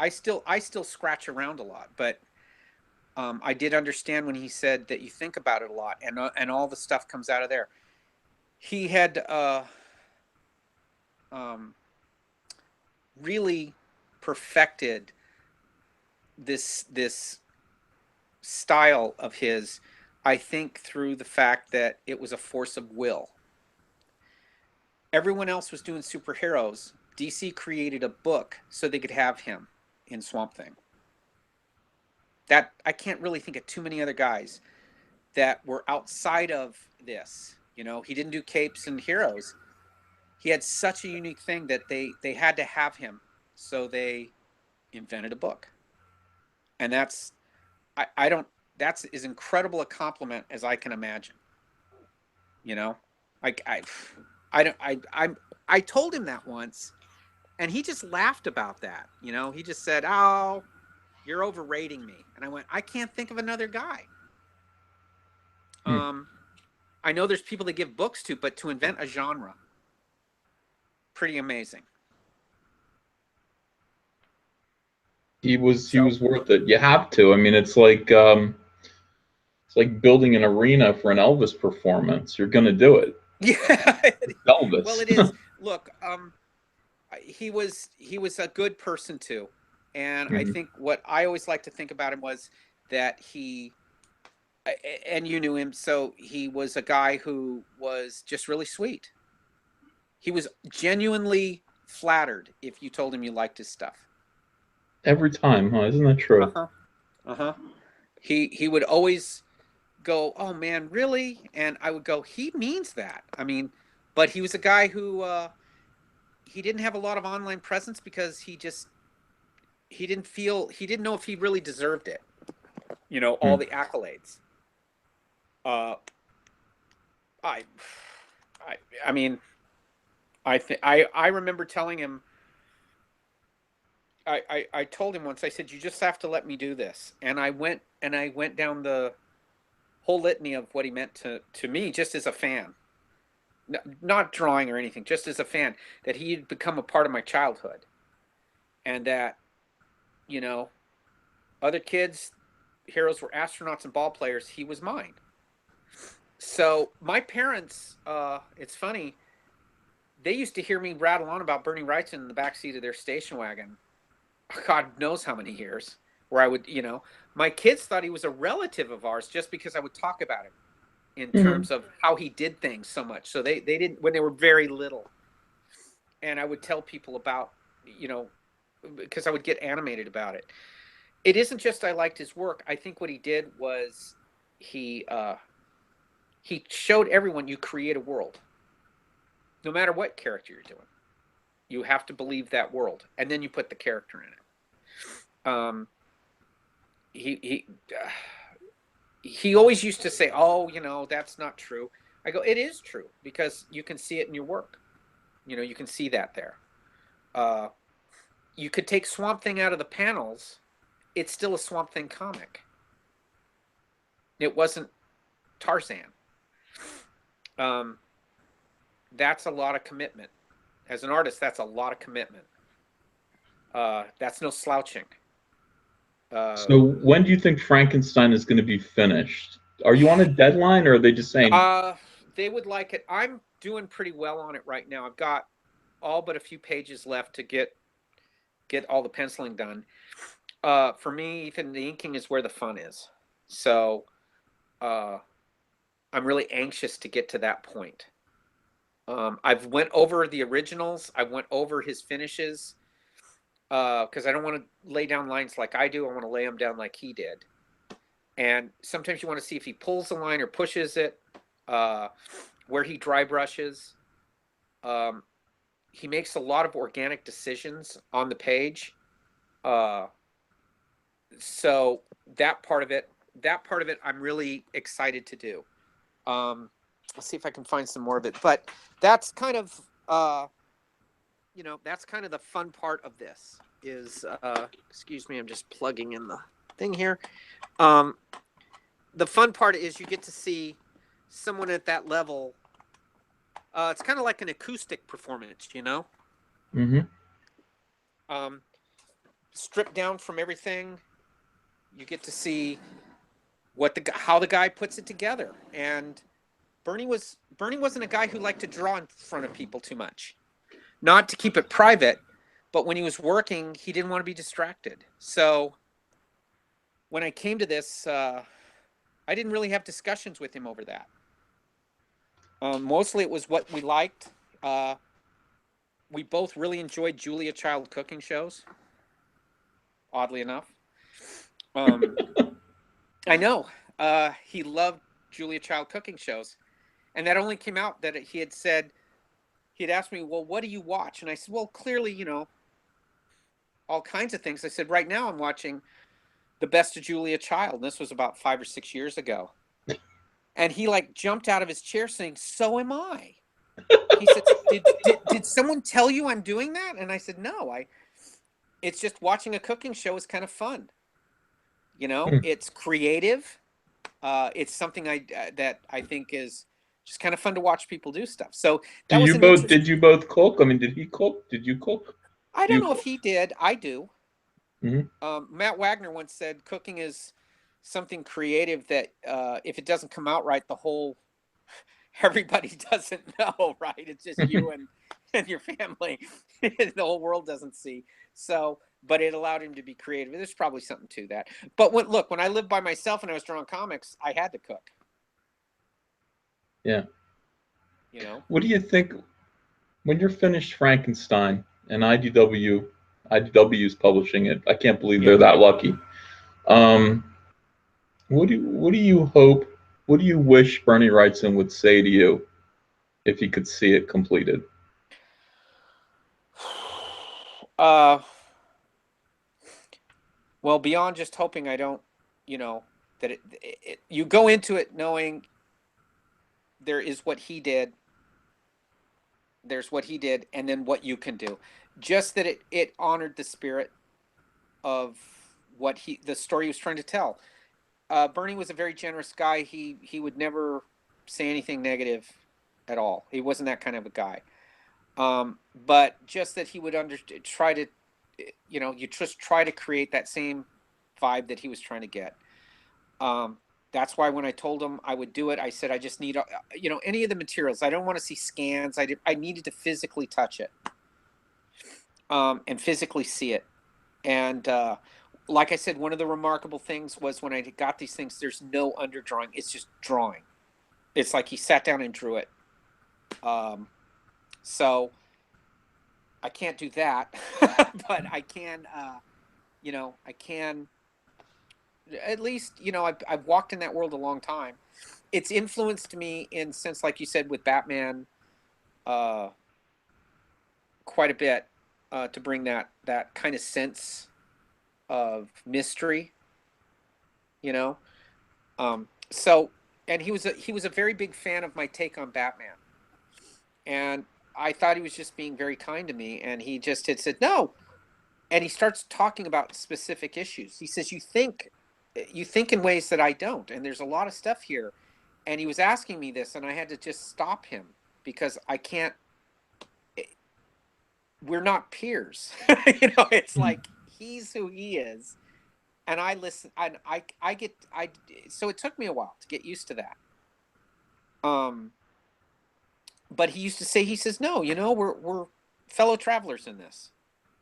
still scratch around a lot, but I did understand when he said that you think about it a lot, and all the stuff comes out of there. He had really perfected this style of his, I think, through the fact that it was a force of will. Everyone else was doing superheroes. DC created a book so they could have him in Swamp Thing. That I can't really think of too many other guys that were outside of this. You know, he didn't do capes and heroes. He had such a unique thing that they had to have him, so they invented a book. And that's as incredible a compliment as I can imagine. You know, I told him that once, and he just laughed about that. You know, he just said, "Oh, you're overrating me." And I went, "I can't think of another guy." I know there's people that give books to, but to invent a genre, pretty amazing. He was worth it. You have to. I mean, it's like building an arena for an Elvis performance. You're going to do it. Yeah, Elvis. Well, it is. Look, he was a good person too, and I think what I always like to think about him was that he, and you knew him, so he was a guy who was just really sweet. He was genuinely flattered if you told him you liked his stuff. Every time, huh? Isn't that true? He would always go, "Oh man, really?" And I would go, "He means that." I mean, but he was a guy who he didn't have a lot of online presence because he didn't know if he really deserved it. You know, all the accolades. I mean, I remember telling him. I told him once. I said, "You just have to let me do this." And I went down the whole litany of what he meant to me, just as a fan, not drawing or anything, just as a fan, that he had become a part of my childhood, and that, you know, other kids' heroes were astronauts and ball players. He was mine. So my parents, it's funny, they used to hear me rattle on about Bernie Wrightson in the backseat of their station wagon. God knows how many years, where I would, you know, my kids thought he was a relative of ours just because I would talk about him in terms of how he did things so much. So they didn't, when they were very little. And I would tell people about, you know, because I would get animated about it. It isn't just I liked his work. I think what he did was he showed everyone you create a world. No matter what character you're doing, you have to believe that world, and then you put the character in it. He always used to say, "Oh, you know, that's not true." I go, "It is true, because you can see it in your work." You know, you can see that there. You could take Swamp Thing out of the panels. It's still a Swamp Thing comic. It wasn't Tarzan. That's a lot of commitment. As an artist, that's a lot of commitment. That's no slouching. So when do you think Frankenstein is going to be finished? Are you on a deadline, or are they just saying? They would like it. I'm doing pretty well on it right now. I've got all but a few pages left to get all the penciling done. For me, Ethan, the inking is where the fun is. So I'm really anxious to get to that point. I've went over the originals. I went over his finishes because I don't want to lay down lines like I do. I want to lay them down like he did. And sometimes you want to see if he pulls the line or pushes it, where he dry brushes. He makes a lot of organic decisions on the page. So that part of it, I'm really excited to do. Let's see if I can find some more of it. But that's kind of, that's kind of the fun part of this is, excuse me, I'm just plugging in the thing here. The fun part is you get to see someone at that level. It's kind of like an acoustic performance, you know? Mm-hmm. Stripped down from everything. You get to see how the guy puts it together. And Bernie wasn't a guy who liked to draw in front of people too much. Not to keep it private, but when he was working, he didn't want to be distracted. So when I came to this, I didn't really have discussions with him over that. Mostly it was what we liked. We both really enjoyed Julia Child cooking shows, oddly enough. I know. He loved Julia Child cooking shows. And that only came out that he had asked me, well, what do you watch? And I said, well, clearly, all kinds of things. I said, right now I'm watching The Best of Julia Child. And this was about 5 or 6 years ago. And he jumped out of his chair saying, so am I. He said, did someone tell you I'm doing that? And I said, no, it's just watching a cooking show is kind of fun. It's creative. It's something that I think is just kind of fun to watch people do stuff. So that was Did you both cook? I mean, did he cook? Did you cook? I don't know if he did. I do. Mm-hmm. Matt Wagner once said cooking is something creative that if it doesn't come out right, everybody doesn't know, right? It's just you and your family. The whole world doesn't see. So, but it allowed him to be creative. There's probably something to that. But when I lived by myself and I was drawing comics, I had to cook. Yeah. What do you think when you're finished Frankenstein and IDW's publishing it? I can't believe they're that lucky. What do you hope? What do you wish Bernie Wrightson would say to you if he could see it completed? Well, beyond just hoping I don't, that you go into it knowing there is what he did. There's what he did, and then what you can do. Just that it honored the spirit of the story he was trying to tell. Bernie was a very generous guy. He would never say anything negative at all. He wasn't that kind of a guy. But just that he would try to, you just try to create that same vibe that he was trying to get. That's why when I told him I would do it, I said, I just need, any of the materials. I don't want to see scans. I needed to physically touch it and physically see it. And like I said, one of the remarkable things was when I got these things, there's no underdrawing. It's just drawing. It's like he sat down and drew it. So I can't do that, but I can, I can at least, I've walked in that world a long time. It's influenced me in sense, like you said, with Batman, quite a bit, to bring that kind of sense of mystery, so, and he was a very big fan of my take on Batman. And I thought he was just being very kind to me, and he just had said no. And he starts talking about specific issues. He says, you think in ways that I don't, and there's a lot of stuff here. And he was asking me this, and I had to just stop him because I can't. We're not peers. It's like he's who he is, and I listen. And I get. So it took me a while to get used to that. But he used to say, he says, no, we're fellow travelers in this.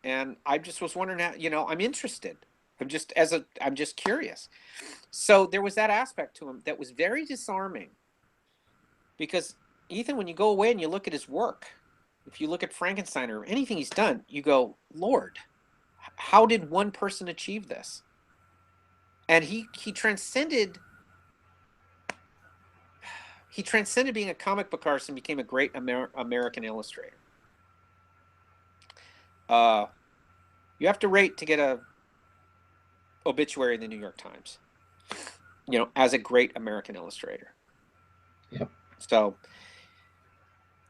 And I just was wondering how, I'm interested. I'm just curious. So there was that aspect to him that was very disarming. Because Ethan, when you go away and you look at his work, if you look at Frankenstein or anything he's done, you go, Lord, how did one person achieve this? And he transcended being a comic book artist and became a great American illustrator. You have to rate to get a obituary in the New York Times, as a great American illustrator. Yep. So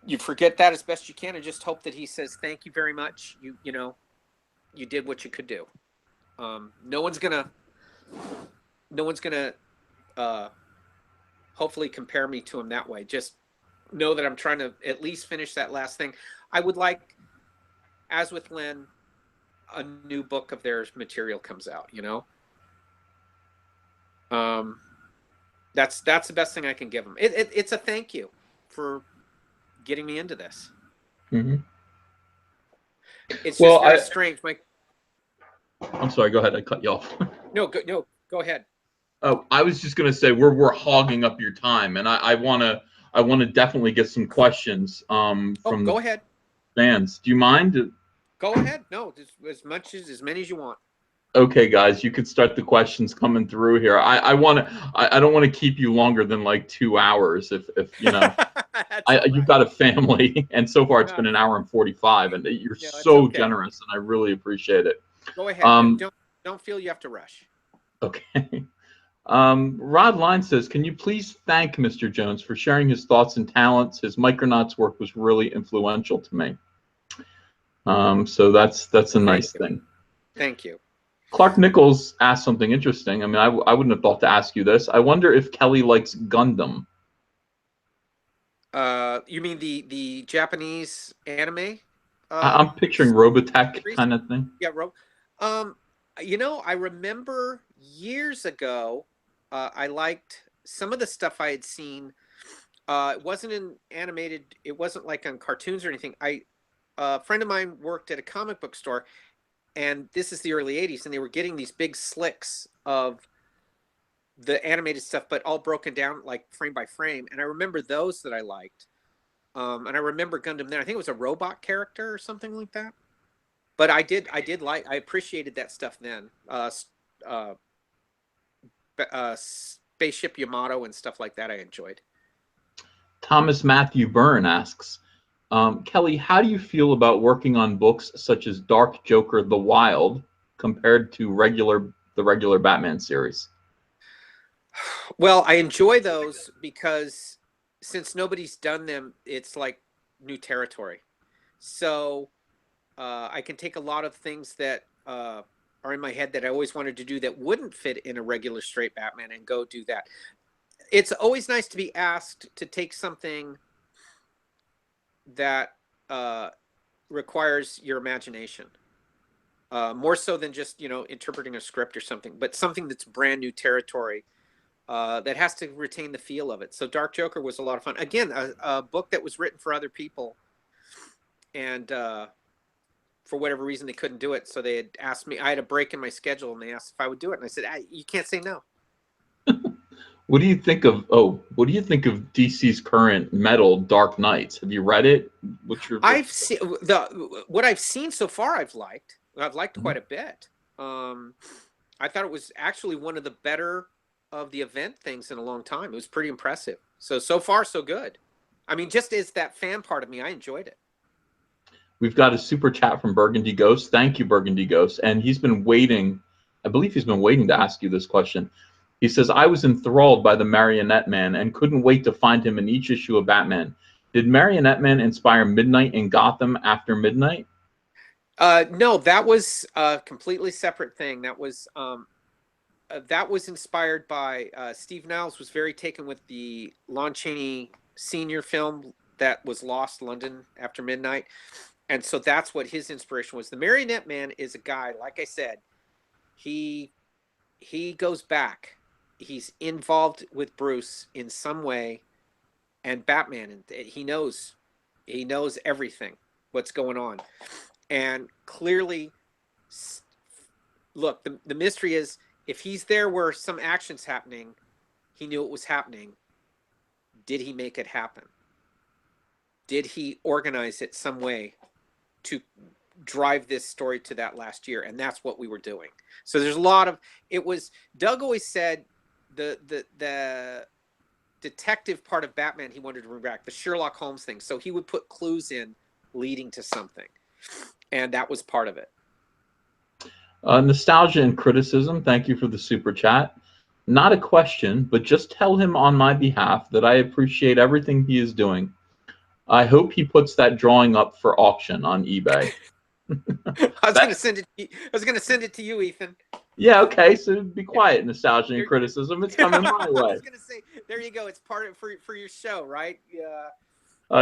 you forget that as best you can and just hope that he says, thank you very much. You did what you could do. No one's gonna hopefully compare me to him that way. Just know that I'm trying to at least finish that last thing. I would like, as with Len, a new book of theirs material comes out, that's the best thing I can give them. It's a thank you for getting me into this. Mm-hmm. It's just very strange. I'm sorry, go ahead. I cut you off. No, go ahead. Oh, I was just gonna say we're hogging up your time, and I wanna definitely get some questions from go ahead. Fans. Do you mind? Go ahead. No, as many as you want. Okay, guys, you can start the questions coming through here. I don't want to keep you longer than like 2 hours if you've got a family, and so far it's been an hour and 45, and you're so generous, and I really appreciate it. Go ahead. Don't feel you have to rush. Okay. Rod Line says, can you please thank Mr. Jones for sharing his thoughts and talents? His Micronauts work was really influential to me. So that's a nice thing. Thank you. Clark Nichols asked something interesting. I mean, I wouldn't have thought to ask you this. I wonder if Kelley likes Gundam. You mean the Japanese anime? I'm picturing Robotech kind of thing. Yeah, I remember years ago, I liked some of the stuff I had seen. It wasn't in animated. It wasn't like on cartoons or anything. A friend of mine worked at a comic book store, and this is the early 80s, and they were getting these big slicks of the animated stuff, but all broken down like frame by frame. And I remember those that I liked. And I remember Gundam then. I think it was a robot character or something like that. But I appreciated that stuff then. Spaceship Yamato and stuff like that I enjoyed. Thomas Matthew Byrne asks, Kelley, how do you feel about working on books such as Dark Joker: The Wild compared to the regular Batman series? Well, I enjoy those because since nobody's done them, it's like new territory. So I can take a lot of things that are in my head that I always wanted to do that wouldn't fit in a regular straight Batman and go do that. It's always nice to be asked to take something that requires your imagination, more so than just interpreting a script or something, but something that's brand new territory that has to retain the feel of it. So Dark Joker was a lot of fun. Again, a book that was written for other people, and for whatever reason they couldn't do it, so they had asked me. I had a break in my schedule, and they asked if I would do it, and I said, "You can't say no." What do you think of DC's current metal, Dark Knights? Have you read it? I've seen what I've seen so far. I've liked quite a bit. I thought it was actually one of the better of the event things in a long time. It was pretty impressive. So far, so good. I mean, just as that fan part of me, I enjoyed it. We've got a super chat from Burgundy Ghost. Thank you, Burgundy Ghost. And he's been waiting. I believe he's been waiting to ask you this question. He says, I was enthralled by the Marionette Man and couldn't wait to find him in each issue of Batman. Did Marionette Man inspire Midnight in Gotham After Midnight? No, that was a completely separate thing. That was inspired by Steve Niles was very taken with the Lon Chaney Sr. film that was lost, London After Midnight. And so that's what his inspiration was. The Marionette Man is a guy, like I said, he goes back. He's involved with Bruce in some way, and Batman, and he knows everything, what's going on. And clearly, look, the mystery is, if he's there where some action's happening, he knew it was happening. Did he make it happen? Did he organize it some way to drive this story to that last year? And that's what we were doing. So there's a lot of, it was, Doug always said the detective part of Batman he wanted to bring back, the Sherlock Holmes thing. So he would put clues in leading to something. And that was part of it. Nostalgia and criticism. Thank you for the super chat. Not a question, but just tell him on my behalf that I appreciate everything he is doing. I hope he puts that drawing up for auction on eBay. I was going to send it to you, Ethan. Yeah, okay. So be quiet, nostalgia and criticism. It's coming my way. I was going to say, there you go. It's part of for your show, right? Yeah.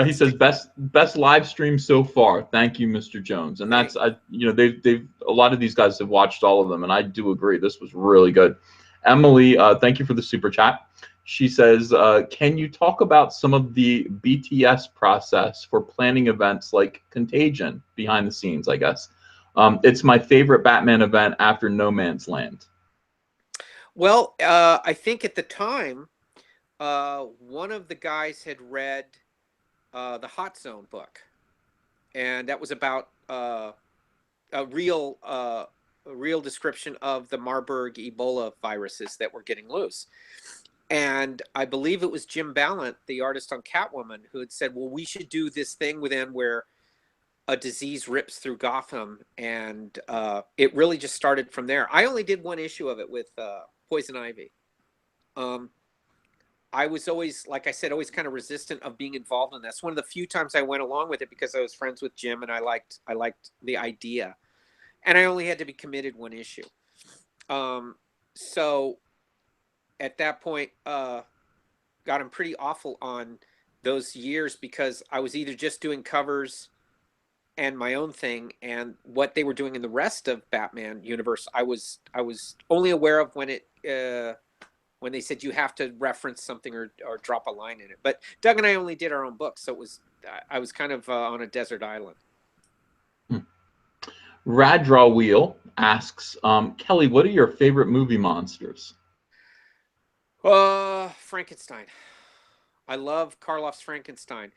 He says best live stream so far. Thank you, Mr. Jones. And that's they've a lot of these guys have watched all of them, and I do agree this was really good. Emily, thank you for the super chat. She says, can you talk about some of the BTS process for planning events like Contagion behind the scenes? I guess it's my favorite Batman event after No Man's Land. Well, I think at the time, one of the guys had read the Hot Zone book, and that was about a real description of the Marburg Ebola viruses that were getting loose. And I believe it was Jim Ballant, the artist on Catwoman, who had said, well, we should do this thing within where a disease rips through Gotham. And it really just started from there. I only did one issue of it with Poison Ivy. I was always, like I said, always kind of resistant of being involved in this. One of the few times I went along with it because I was friends with Jim and I liked the idea. And I only had to be committed one issue. So at that point, got him pretty awful on those years because I was either just doing covers and my own thing, and what they were doing in the rest of Batman universe, I was only aware of when they said you have to reference something or drop a line in it. But Doug and I only did our own books, so I was kind of on a desert island. Radraw Wheel asks, Kelley, what are your favorite movie monsters? Frankenstein. I love Karloff's Frankenstein.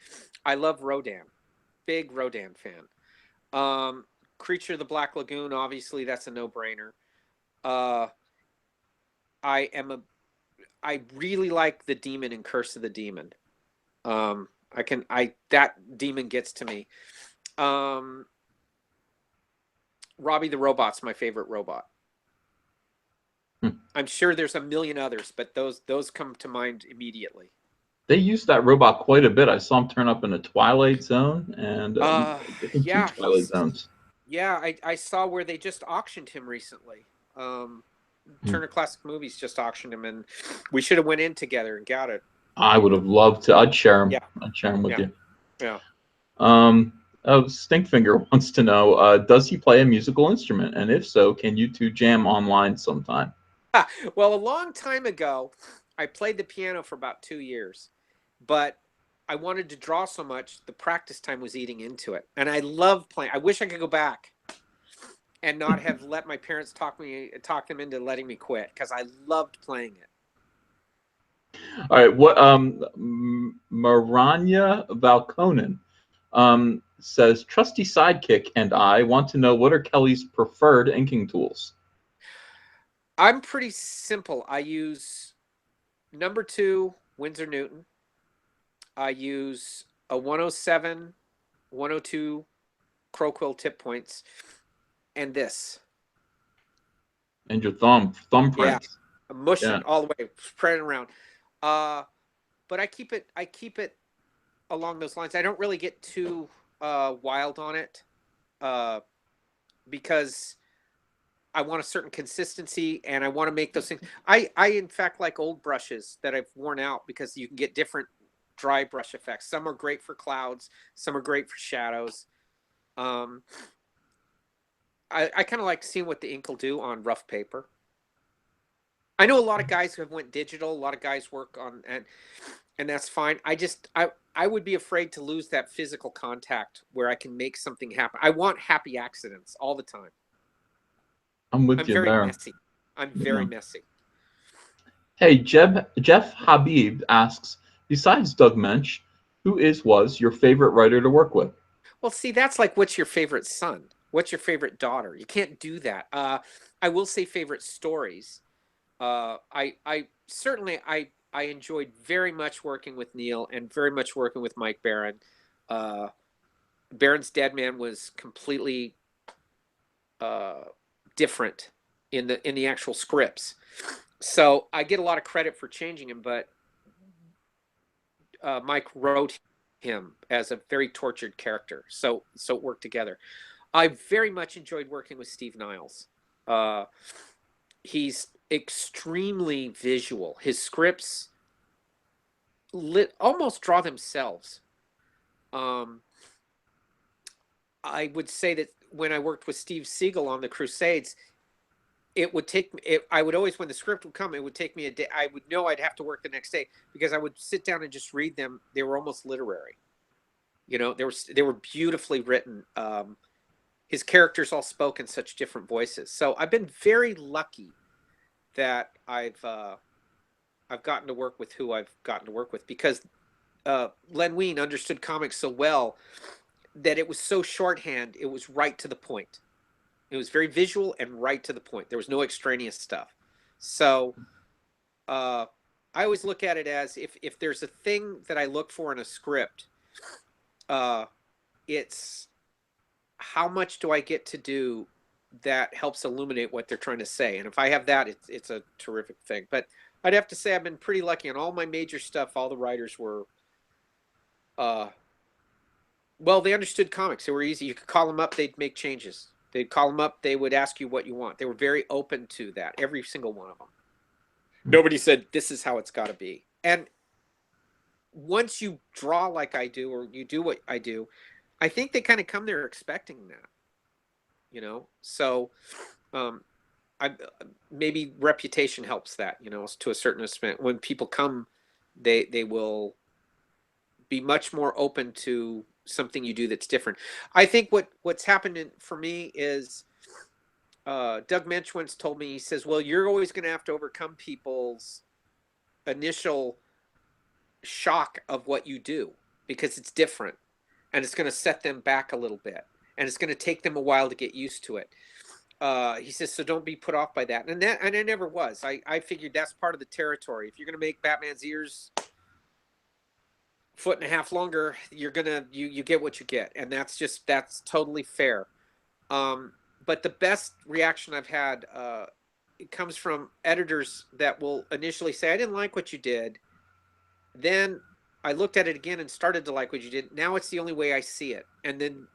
I love Rodan. Big Rodan fan. Creature of the Black Lagoon, obviously that's a no-brainer. I really like the Demon in Curse of the Demon. That demon gets to me. Robbie the Robot's my favorite robot. I'm sure there's a million others, but those come to mind immediately. They used that robot quite a bit. I saw him turn up in a Twilight Zone and yeah, two Twilight Zones. Yeah, I saw where they just auctioned him recently. Turner Classic Movies just auctioned him, and we should have went in together and got it. I would have loved to. I'd share him. Yeah. I'd share him with you. Yeah. Stinkfinger wants to know, does he play a musical instrument? And if so, can you two jam online sometime? Well, a long time ago, I played the piano for about 2 years, but I wanted to draw so much, the practice time was eating into it. And I love playing. I wish I could go back and not have let my parents talk them into letting me quit, because I loved playing it. All right. What Maranya Valkonen says, trusty sidekick and I want to know, what are Kelley's preferred inking tools? I'm pretty simple. I use number 2 Winsor Newton. I use a 107, 102 Crowquill tip points, and this. And your thumbprint. Yeah, mush it all the way, spread it around. But I keep it along those lines. I don't really get too wild on it because I want a certain consistency and I want to make those things. I in fact like old brushes that I've worn out because you can get different dry brush effects. Some are great for clouds, some are great for shadows. I kind of like seeing what the ink will do on rough paper. I know a lot of guys who have went digital. A lot of guys work on and that's fine. I would be afraid to lose that physical contact where I can make something happen. I want happy accidents all the time. I'm with I'm you very there. messy. I'm very messy. Hey, Jeff Habib asks, besides Doug Mensch, who was your favorite writer to work with? Well, see, that's like, what's your favorite son? What's your favorite daughter? You can't do that. I will say favorite stories. I certainly I enjoyed very much working with Neil and very much working with Mike Baron. Baron's Dead Man was completely different in the actual scripts, so I get a lot of credit for changing him. But Mike wrote him as a very tortured character, so it worked together. I very much enjoyed working with Steve Niles. He's extremely visual. His scripts almost draw themselves. I would say that when I worked with Steve Siegel on the Crusades, it would take me. I would always, when the script would come, it would take me a day. I would know I'd have to work the next day because I would sit down and just read them. They were almost literary. You know, they were beautifully written. His characters all spoke in such different voices. So I've been very lucky that I've gotten to work with who I've gotten to work with, because Len Wein understood comics so well that it was so shorthand. It was right to the point. It was very visual and right to the point. There was no extraneous stuff. So I always look at it as, if there's a thing that I look for in a script, it's how much do I get to do that helps illuminate what they're trying to say. And if I have that, it's a terrific thing. But I'd have to say I've been pretty lucky on all my major stuff. All the writers were, well, they understood comics. They were easy. You could call them up, they'd make changes. They'd call them up, they would ask you what you want. They were very open to that, every single one of them. Nobody said, this is how it's got to be. And once you draw like I do, or you do what I do, I think they kind of come there expecting that, you know? So maybe reputation helps that, you know, to a certain extent. When people come, they will be much more open to something you do that's different. I think what's happened for me is Doug Mensch once told me, he says, well, you're always going to have to overcome people's initial shock of what you do because it's different, and it's going to set them back a little bit, and it's going to take them a while to get used to it. He says, so don't be put off by that. And I never was. I figured that's part of the territory. If you're going to make Batman's ears 1.5 longer, you're gonna you get what you get, and that's totally fair. But the best reaction I've had, it comes from editors that will initially say, I didn't like what you did. Then I looked at it again and started to like what you did. Now it's the only way I see it. And then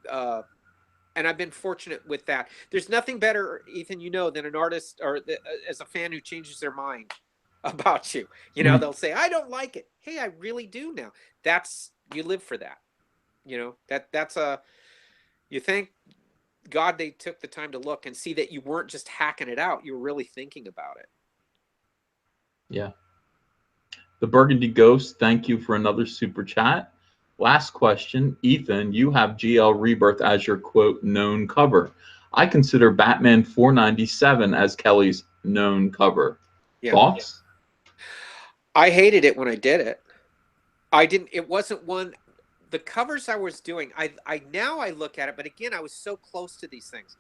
and I've been fortunate with that. There's nothing better, Ethan, you know, than an artist or as a fan who changes their mind about you. You know, they'll say, I don't like it. Hey, I really do now. You live for that. You know, that's you thank God they took the time to look and see that you weren't just hacking it out. You were really thinking about it. Yeah. The Burgundy Ghost, thank you for another super chat. Last question. Ethan, you have GL Rebirth as your, quote, known cover. I consider Batman 497 as Kelley's known cover. Yeah. Thoughts? I hated it when I did it. It wasn't one, the covers I was doing, now I look at it, but again, I was so close to these things.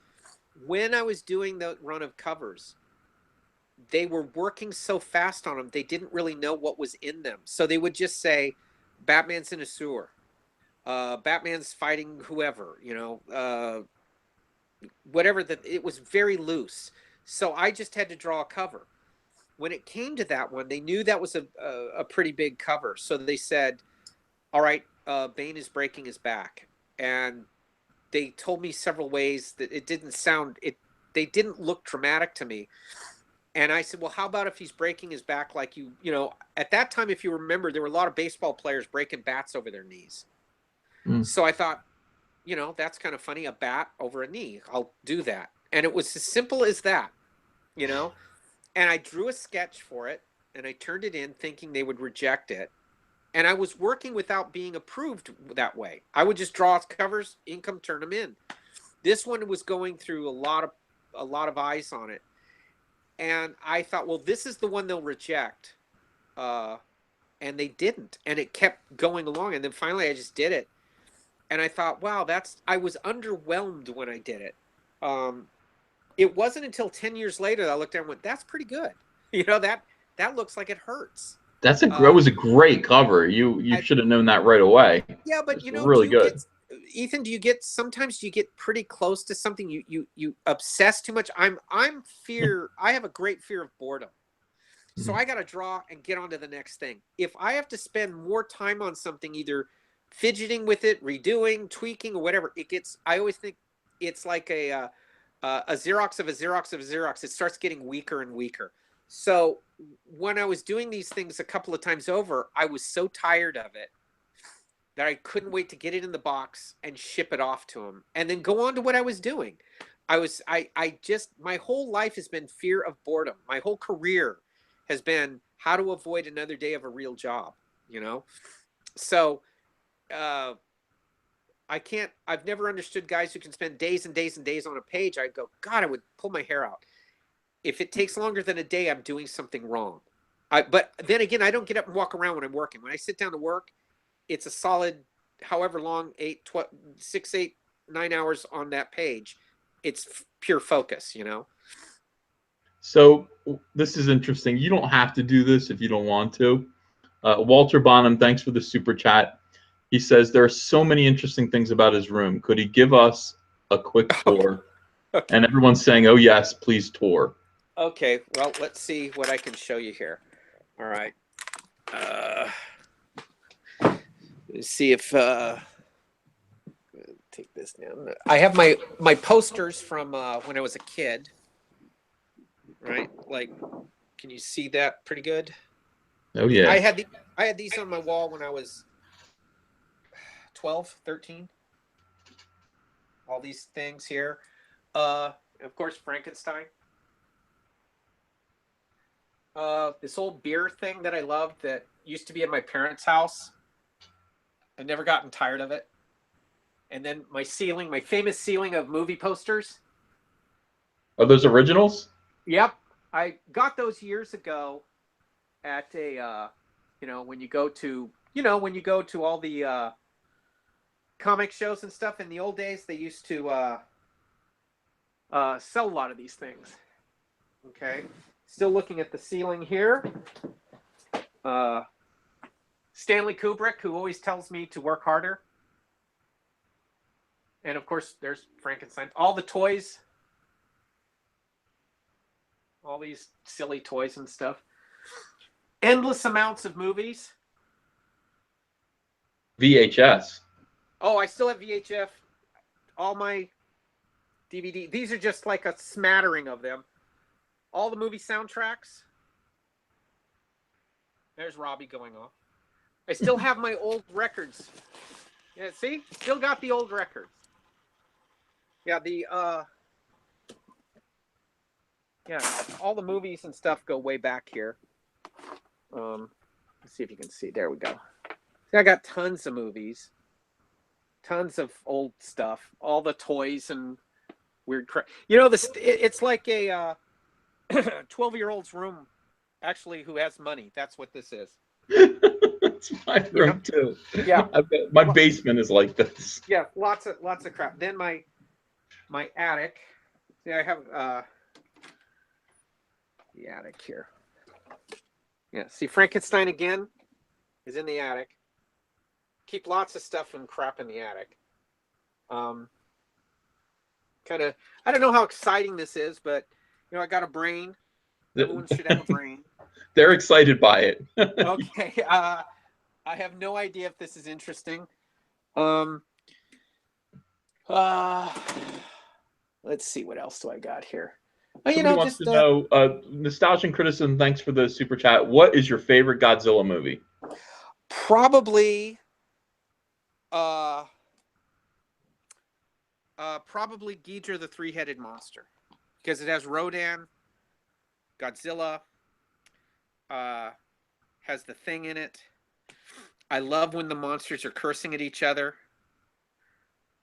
When I was doing the run of covers, they were working so fast on them, they didn't really know what was in them. So they would just say, Batman's in a sewer. Batman's fighting whoever, you know, whatever. It was very loose. So I just had to draw a cover. When it came to that one, they knew that was a pretty big cover. So they said, all right, Bane is breaking his back, and they told me several ways that it didn't sound it. They didn't look dramatic to me. And I said, well, how about if he's breaking his back like you know, at that time, if you remember, there were a lot of baseball players breaking bats over their knees. So I thought, you know, that's kind of funny, a bat over a knee. I'll do that. And it was as simple as that, you know. And I drew a sketch for it, and I turned it in thinking they would reject it. And I was working without being approved that way. I would just draw covers, ink them, turn them in. This one was going through a lot of eyes on it. And I thought, well, this is the one they'll reject. And they didn't. And it kept going along. And then finally I just did it. And I thought, wow, I was underwhelmed when I did it. It wasn't until 10 years later that I looked at it and went, that's pretty good. You know, that looks like it hurts. That was a great cover. You should have known that right away. Yeah, but you know, really good. Ethan, sometimes you get pretty close to something, you obsess too much. I have a great fear of boredom. So I got to draw and get on to the next thing. If I have to spend more time on something, either fidgeting with it, redoing, tweaking, or whatever, I always think it's like a Xerox of a Xerox of a Xerox. It starts getting weaker and weaker. So when I was doing these things a couple of times over, I was so tired of it that I couldn't wait to get it in the box and ship it off to him and then go on to what I was doing. My whole life has been fear of boredom. My whole career has been how to avoid another day of a real job, you know? So, I've never understood guys who can spend days and days and days on a page. I'd go, God, I would pull my hair out. If it takes longer than a day, I'm doing something wrong. But then again, I don't get up and walk around when I'm working. When I sit down to work, it's a solid, however long, 6, 8, 9 hours on that page. It's pure focus, you know? So this is interesting. You don't have to do this if you don't want to. Walter Bonham, thanks for the super chat. He says there are so many interesting things about his room. Could he give us a quick tour? Okay. And everyone's saying, oh, yes, please tour. Okay, well, let's see what I can show you here. All right. Let's see if take this down. I have my posters from when I was a kid. Right? Like, can you see that pretty good? Oh yeah. I had these on my wall when I was 12, 13. All these things here. Of course, Frankenstein. This old beer thing that I loved that used to be in my parents' house. I've never gotten tired of it. And then my famous ceiling of movie posters. Are those originals? Yep. I got those years ago at a, when you go to all the comic shows and stuff. In the old days, they used to sell a lot of these things. Okay. Still looking at the ceiling here. Stanley Kubrick, who always tells me to work harder. And of course, there's Frankenstein. All the toys. All these silly toys and stuff. Endless amounts of movies. VHS. Oh, I still have VHF. All my DVD. These are just like a smattering of them. All the movie soundtracks. There's Robbie going off. I still have my old records. Yeah, see? Still got the old records. Yeah, all the movies and stuff go way back here. Let's see if you can see. There we go. See, I got tons of movies. Tons of old stuff. All the toys and weird crap. You know, it's like a 12-year-old's room, actually, who has money. That's what this is. That's my room too. Yeah, my basement is like this. Yeah, lots of crap. Then my attic. See, I have the attic here. Yeah, see, Frankenstein again is in the attic. Keep lots of stuff and crap in the attic. Kind of, I don't know how exciting this is, but I got a brain. Everyone should have a brain. They're excited by it. Okay. I have no idea if this is interesting. Let's see, what else do I got here? Well, Somebody wants to know, Nostalgia and Criticism, thanks for the super chat. What is your favorite Godzilla movie? Probably Ghidorah the Three-Headed Monster, because it has Rodan, Godzilla, has the Thing in it. I love when the monsters are cursing at each other.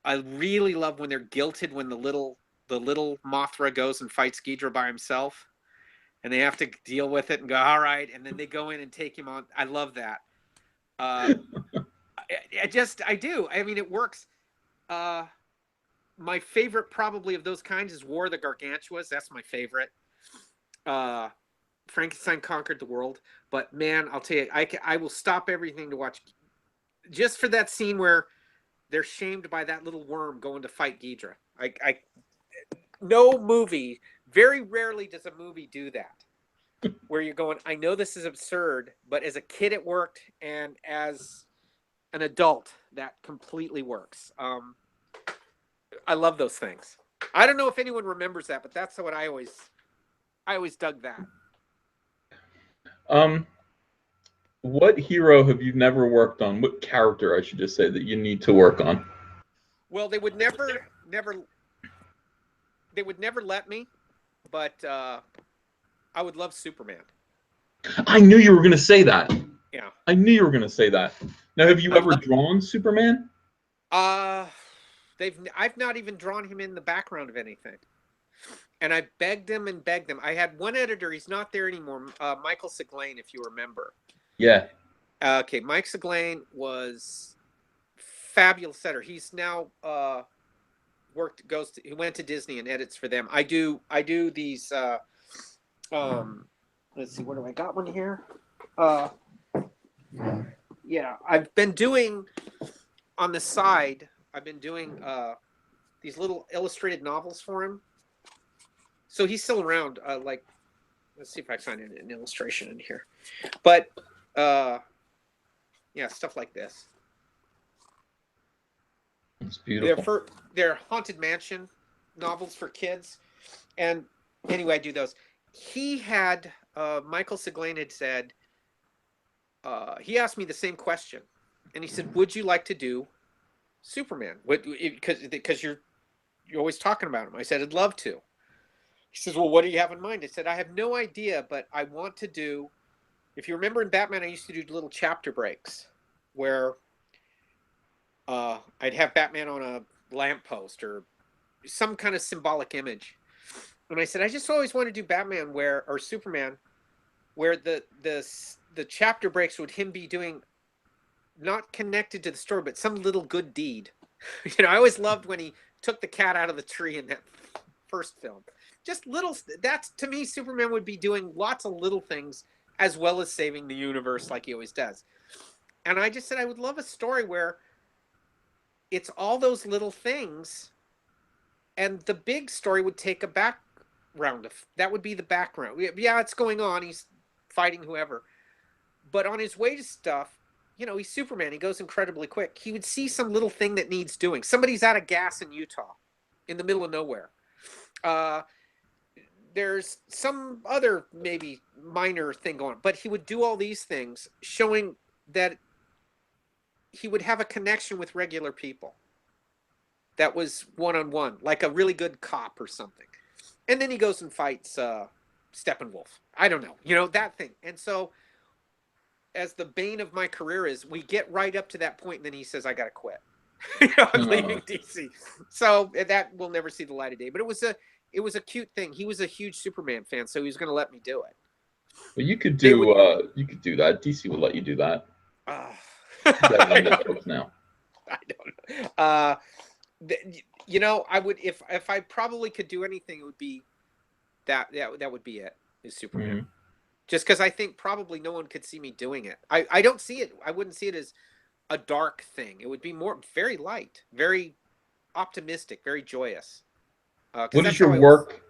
I really love when they're guilted when the little Mothra goes and fights Ghidorah by himself, and they have to deal with it and go, all right, and then they go in and take him on. I love that. I do. I mean, it works. My favorite probably of those kinds is War of the Gargantuas. That's my favorite. Frankenstein Conquered the World. But man, I'll tell you, I will stop everything to watch just for that scene where they're shamed by that little worm going to fight Ghidorah. No movie, very rarely does a movie do that, where you're going, I know this is absurd, but as a kid it worked, and as an adult, that completely works. I love those things. I don't know if anyone remembers that, but that's what I always dug that. What hero have you never worked on? What character, I should just say, that you need to work on? Well, they would never let me, but I would love Superman. I knew you were going to say that. Yeah. I knew you were going to say that. Now, have you ever drawn Superman? I've not even drawn him in the background of anything. And I begged him and begged him. I had one editor, he's not there anymore, Michael Seglain, if you remember. Yeah. Okay, Mike Seglain was fabulous editor. He's now he went to Disney and edits for them. I do these let's see, what do I got one here? Yeah, I've been doing on the side, I've been doing these little illustrated novels for him. So he's still around. Like, let's see if I find an illustration in here. But yeah, stuff like this. It's beautiful. They're Haunted Mansion novels for kids. And anyway, I do those. He had, Michael Seglain had said, he asked me the same question. And he said, would you like to do Superman? Because you're always talking about him. I said, I'd love to. He says, well, what do you have in mind? I said, I have no idea, but I want to do, if you remember in Batman, I used to do little chapter breaks where I'd have Batman on a lamppost or some kind of symbolic image. And I said, I just always want to do Batman or Superman, where the chapter breaks would him be doing, not connected to the story, but some little good deed. I always loved when he took the cat out of the tree in that first film. Just little, that's, to me, Superman would be doing lots of little things as well as saving the universe like he always does. And I just said, I would love a story where it's all those little things, and the big story would take a background. That would be the background. Yeah, it's going on. He's fighting whoever. But on his way to stuff, he's Superman. He goes incredibly quick. He would see some little thing that needs doing. Somebody's out of gas in Utah in the middle of nowhere. There's some other maybe minor thing going on, but he would do all these things showing that he would have a connection with regular people that was one-on-one, like a really good cop or something. And then he goes and fights Steppenwolf. I don't know, that thing. And so as the bane of my career is, we get right up to that point and then he says, I got to quit. I'm leaving DC. So that will never see the light of day, but it was a cute thing. He was a huge Superman fan, so he was going to let me do it. Well, you could do that. DC would let you do that. I don't know. I would, if I probably could do anything, it would be that would be it, is Superman. Mm-hmm. Just because I think probably no one could see me doing it. I don't see it. I wouldn't see it as a dark thing. It would be more very light, very optimistic, very joyous. What is your work?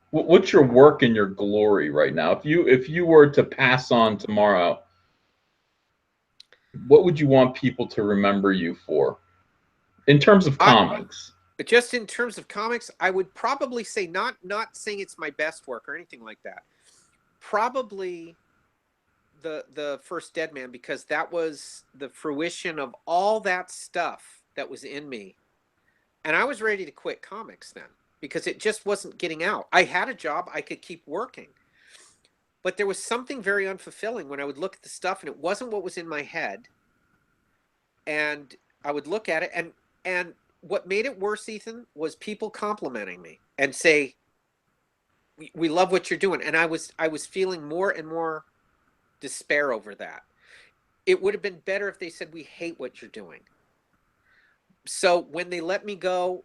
What's your work and your glory right now? If you were to pass on tomorrow, what would you want people to remember you for? in terms of comics? Just in terms of comics, I would probably say not saying it's my best work or anything like that. Probably the first Dead Man, because that was the fruition of all that stuff that was in me. And I was ready to quit comics then because it just wasn't getting out. I had a job, I could keep working. But there was something very unfulfilling when I would look at the stuff and it wasn't what was in my head. And I would look at it, and what made it worse, Ethan, was people complimenting me and say, we love what you're doing. And I was feeling more and more despair over that. It would have been better if they said, we hate what you're doing. So when they let me go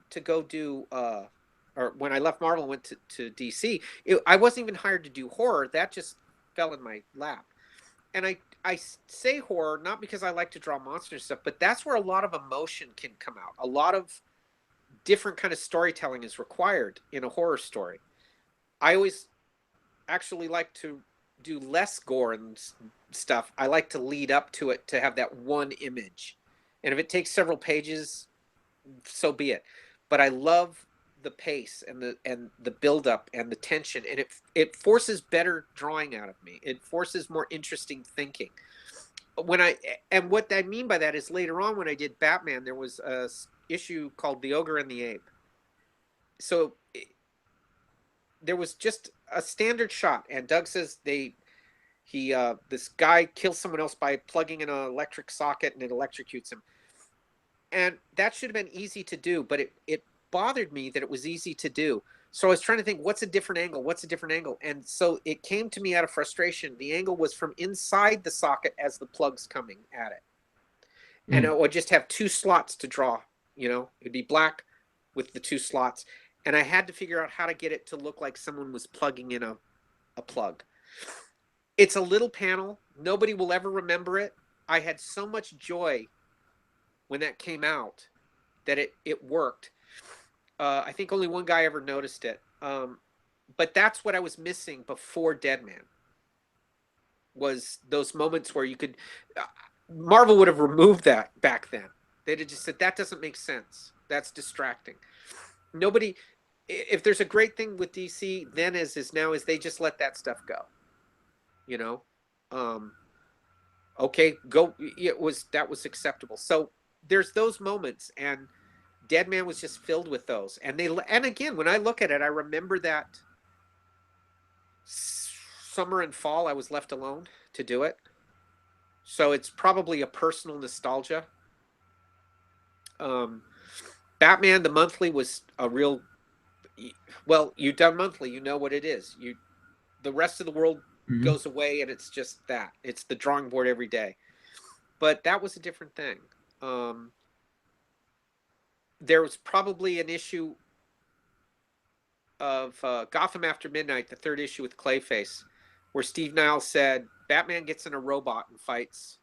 do, or when I left Marvel and went to DC, I wasn't even hired to do horror. That just fell in my lap. And I say horror not because I like to draw monster stuff, but that's where a lot of emotion can come out. A lot of different kind of storytelling is required in a horror story. I always actually like to do less gore and stuff. I like to lead up to it, to have that one image. And if it takes several pages, so be it. But I love the pace and the build up and the tension, and it forces better drawing out of me. It forces more interesting thinking. What I mean by that is later on when I did Batman, there was a issue called The Ogre and the Ape. So there was just a standard shot, and Doug says this guy kills someone else by plugging in an electric socket, and it electrocutes him. And that should have been easy to do, but it bothered me that it was easy to do. So I was trying to think, what's a different angle? What's a different angle? And so it came to me out of frustration. The angle was from inside the socket as the plug's coming at it. And it would just have two slots to draw, it'd be black with the two slots. And I had to figure out how to get it to look like someone was plugging in a plug. It's a little panel. Nobody will ever remember it. I had so much joy when that came out that it worked. I think only one guy ever noticed it. But that's what I was missing before Dead Man, was those moments where you could... Marvel would have removed that back then. They'd have just said, that doesn't make sense. That's distracting. Nobody... If there's a great thing with DC then as is now, is they just let that stuff go. Okay, go. That was acceptable. So there's those moments, and Dead Man was just filled with those. And again, when I look at it, I remember that summer and fall I was left alone to do it. So it's probably a personal nostalgia. Batman the monthly was a real... Well, you've done monthly, you know what it is. The rest of the world goes away, and it's just that. It's the drawing board every day. But that was a different thing. There was probably an issue of Gotham After Midnight, the third issue with Clayface, where Steve Niles said Batman gets in a robot and fights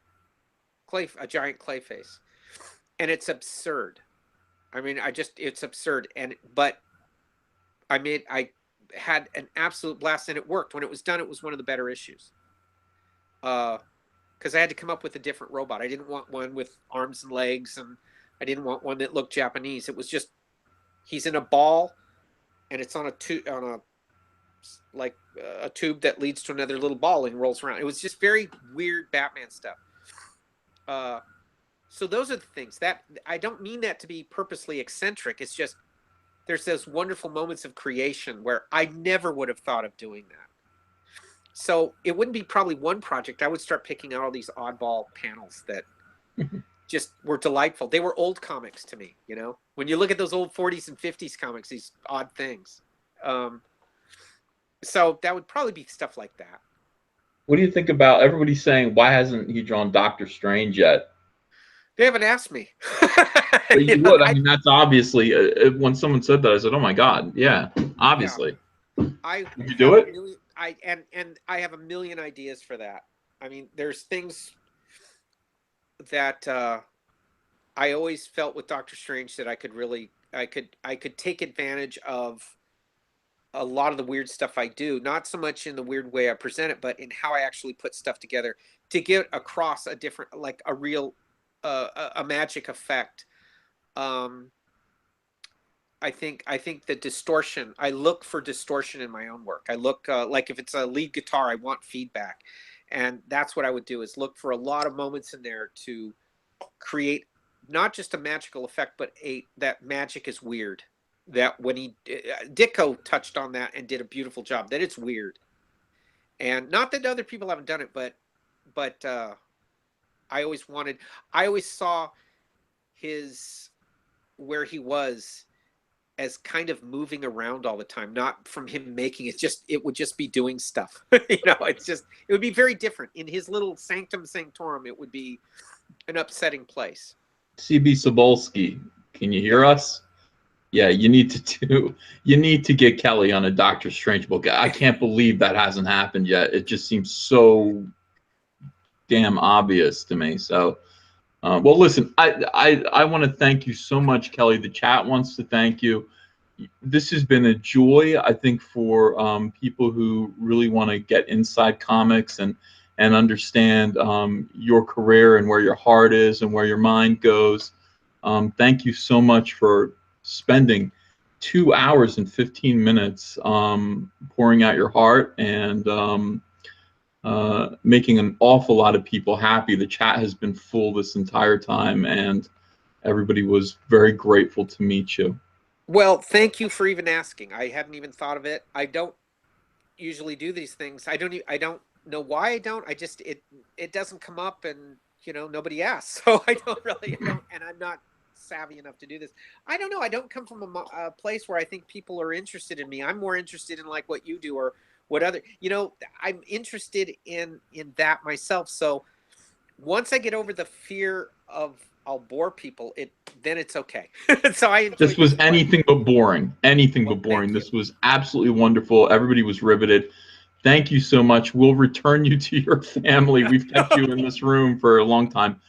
a giant Clayface. And it's absurd. I mean, it's absurd. But I had an absolute blast, and it worked. When it was done, it was one of the better issues. Because I had to come up with a different robot. I didn't want one with arms and legs, and I didn't want one that looked Japanese. It was just, he's in a ball, and it's on a tube that leads to another little ball and rolls around. It was just very weird Batman stuff. So those are the things that I don't mean that to be purposely eccentric. It's just, there's those wonderful moments of creation where I never would have thought of doing that. So it wouldn't be probably one project. I would start picking out all these oddball panels that just were delightful. They were old comics to me, when you look at those old 40s and 50s comics, these odd things. So that would probably be stuff like that. What do you think about everybody saying, why hasn't he drawn Doctor Strange yet? They haven't asked me. You would. I mean, that's obviously, when someone said that, I said, oh my God. Yeah, obviously. Yeah. Would you do it? I have a million ideas for that. I mean, there's things that I always felt with Doctor Strange that I could take advantage of a lot of the weird stuff I do, not so much in the weird way I present it, but in how I actually put stuff together to get across a different, like a real, a magic effect. I think the distortion, I look for distortion in my own work. I look like if it's a lead guitar, I want feedback. And that's what I would do, is look for a lot of moments in there to create not just a magical effect, but that magic is weird. That when Dicko touched on that and did a beautiful job, that it's weird. And not that other people haven't done it, but I always saw where he was as kind of moving around all the time, not from him making it, it would just be doing stuff. It would be very different. In his little sanctum sanctorum, it would be an upsetting place. CB Sobolski, can you hear us? Yeah, you need to get Kelley on a Doctor Strange book. I can't believe that hasn't happened yet. It just seems so damn obvious to me. So, well, listen, I want to thank you so much, Kelley. The chat wants to thank you. This has been a joy, I think, for people who really want to get inside comics and understand your career and where your heart is and where your mind goes. Thank you so much for spending 2 hours and 15 minutes pouring out your heart and making an awful lot of people happy. The chat has been full this entire time, and everybody was very grateful to meet you. Well, thank you for even asking. I hadn't even thought of it. I don't usually do these things. I don't know why I don't. It doesn't come up, and nobody asks, so I don't, and I'm not savvy enough to do this. I don't know. I don't come from a place where I think people are interested in me. I'm more interested in like what you do or what other, I'm interested in that myself. So once I get over the fear of I'll bore people, then it's okay. So I enjoyed this was anything but boring. Anything but boring. This was absolutely wonderful. Everybody was riveted. Thank you so much. We'll return you to your family. We've kept you in this room for a long time.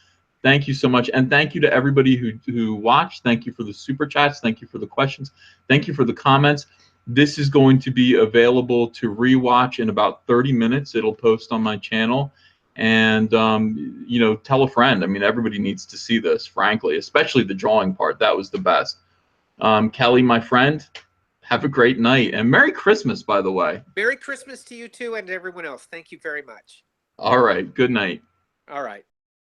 Thank you so much. And thank you to everybody who watched. Thank you for the super chats. Thank you for the questions. Thank you for the comments. This is going to be available to rewatch in about 30 minutes. It'll post on my channel. And, tell a friend. I mean, everybody needs to see this, frankly, especially the drawing part. That was the best. Kelley, my friend, have a great night. And Merry Christmas, by the way. Merry Christmas to you too and everyone else. Thank you very much. All right. Good night. All right.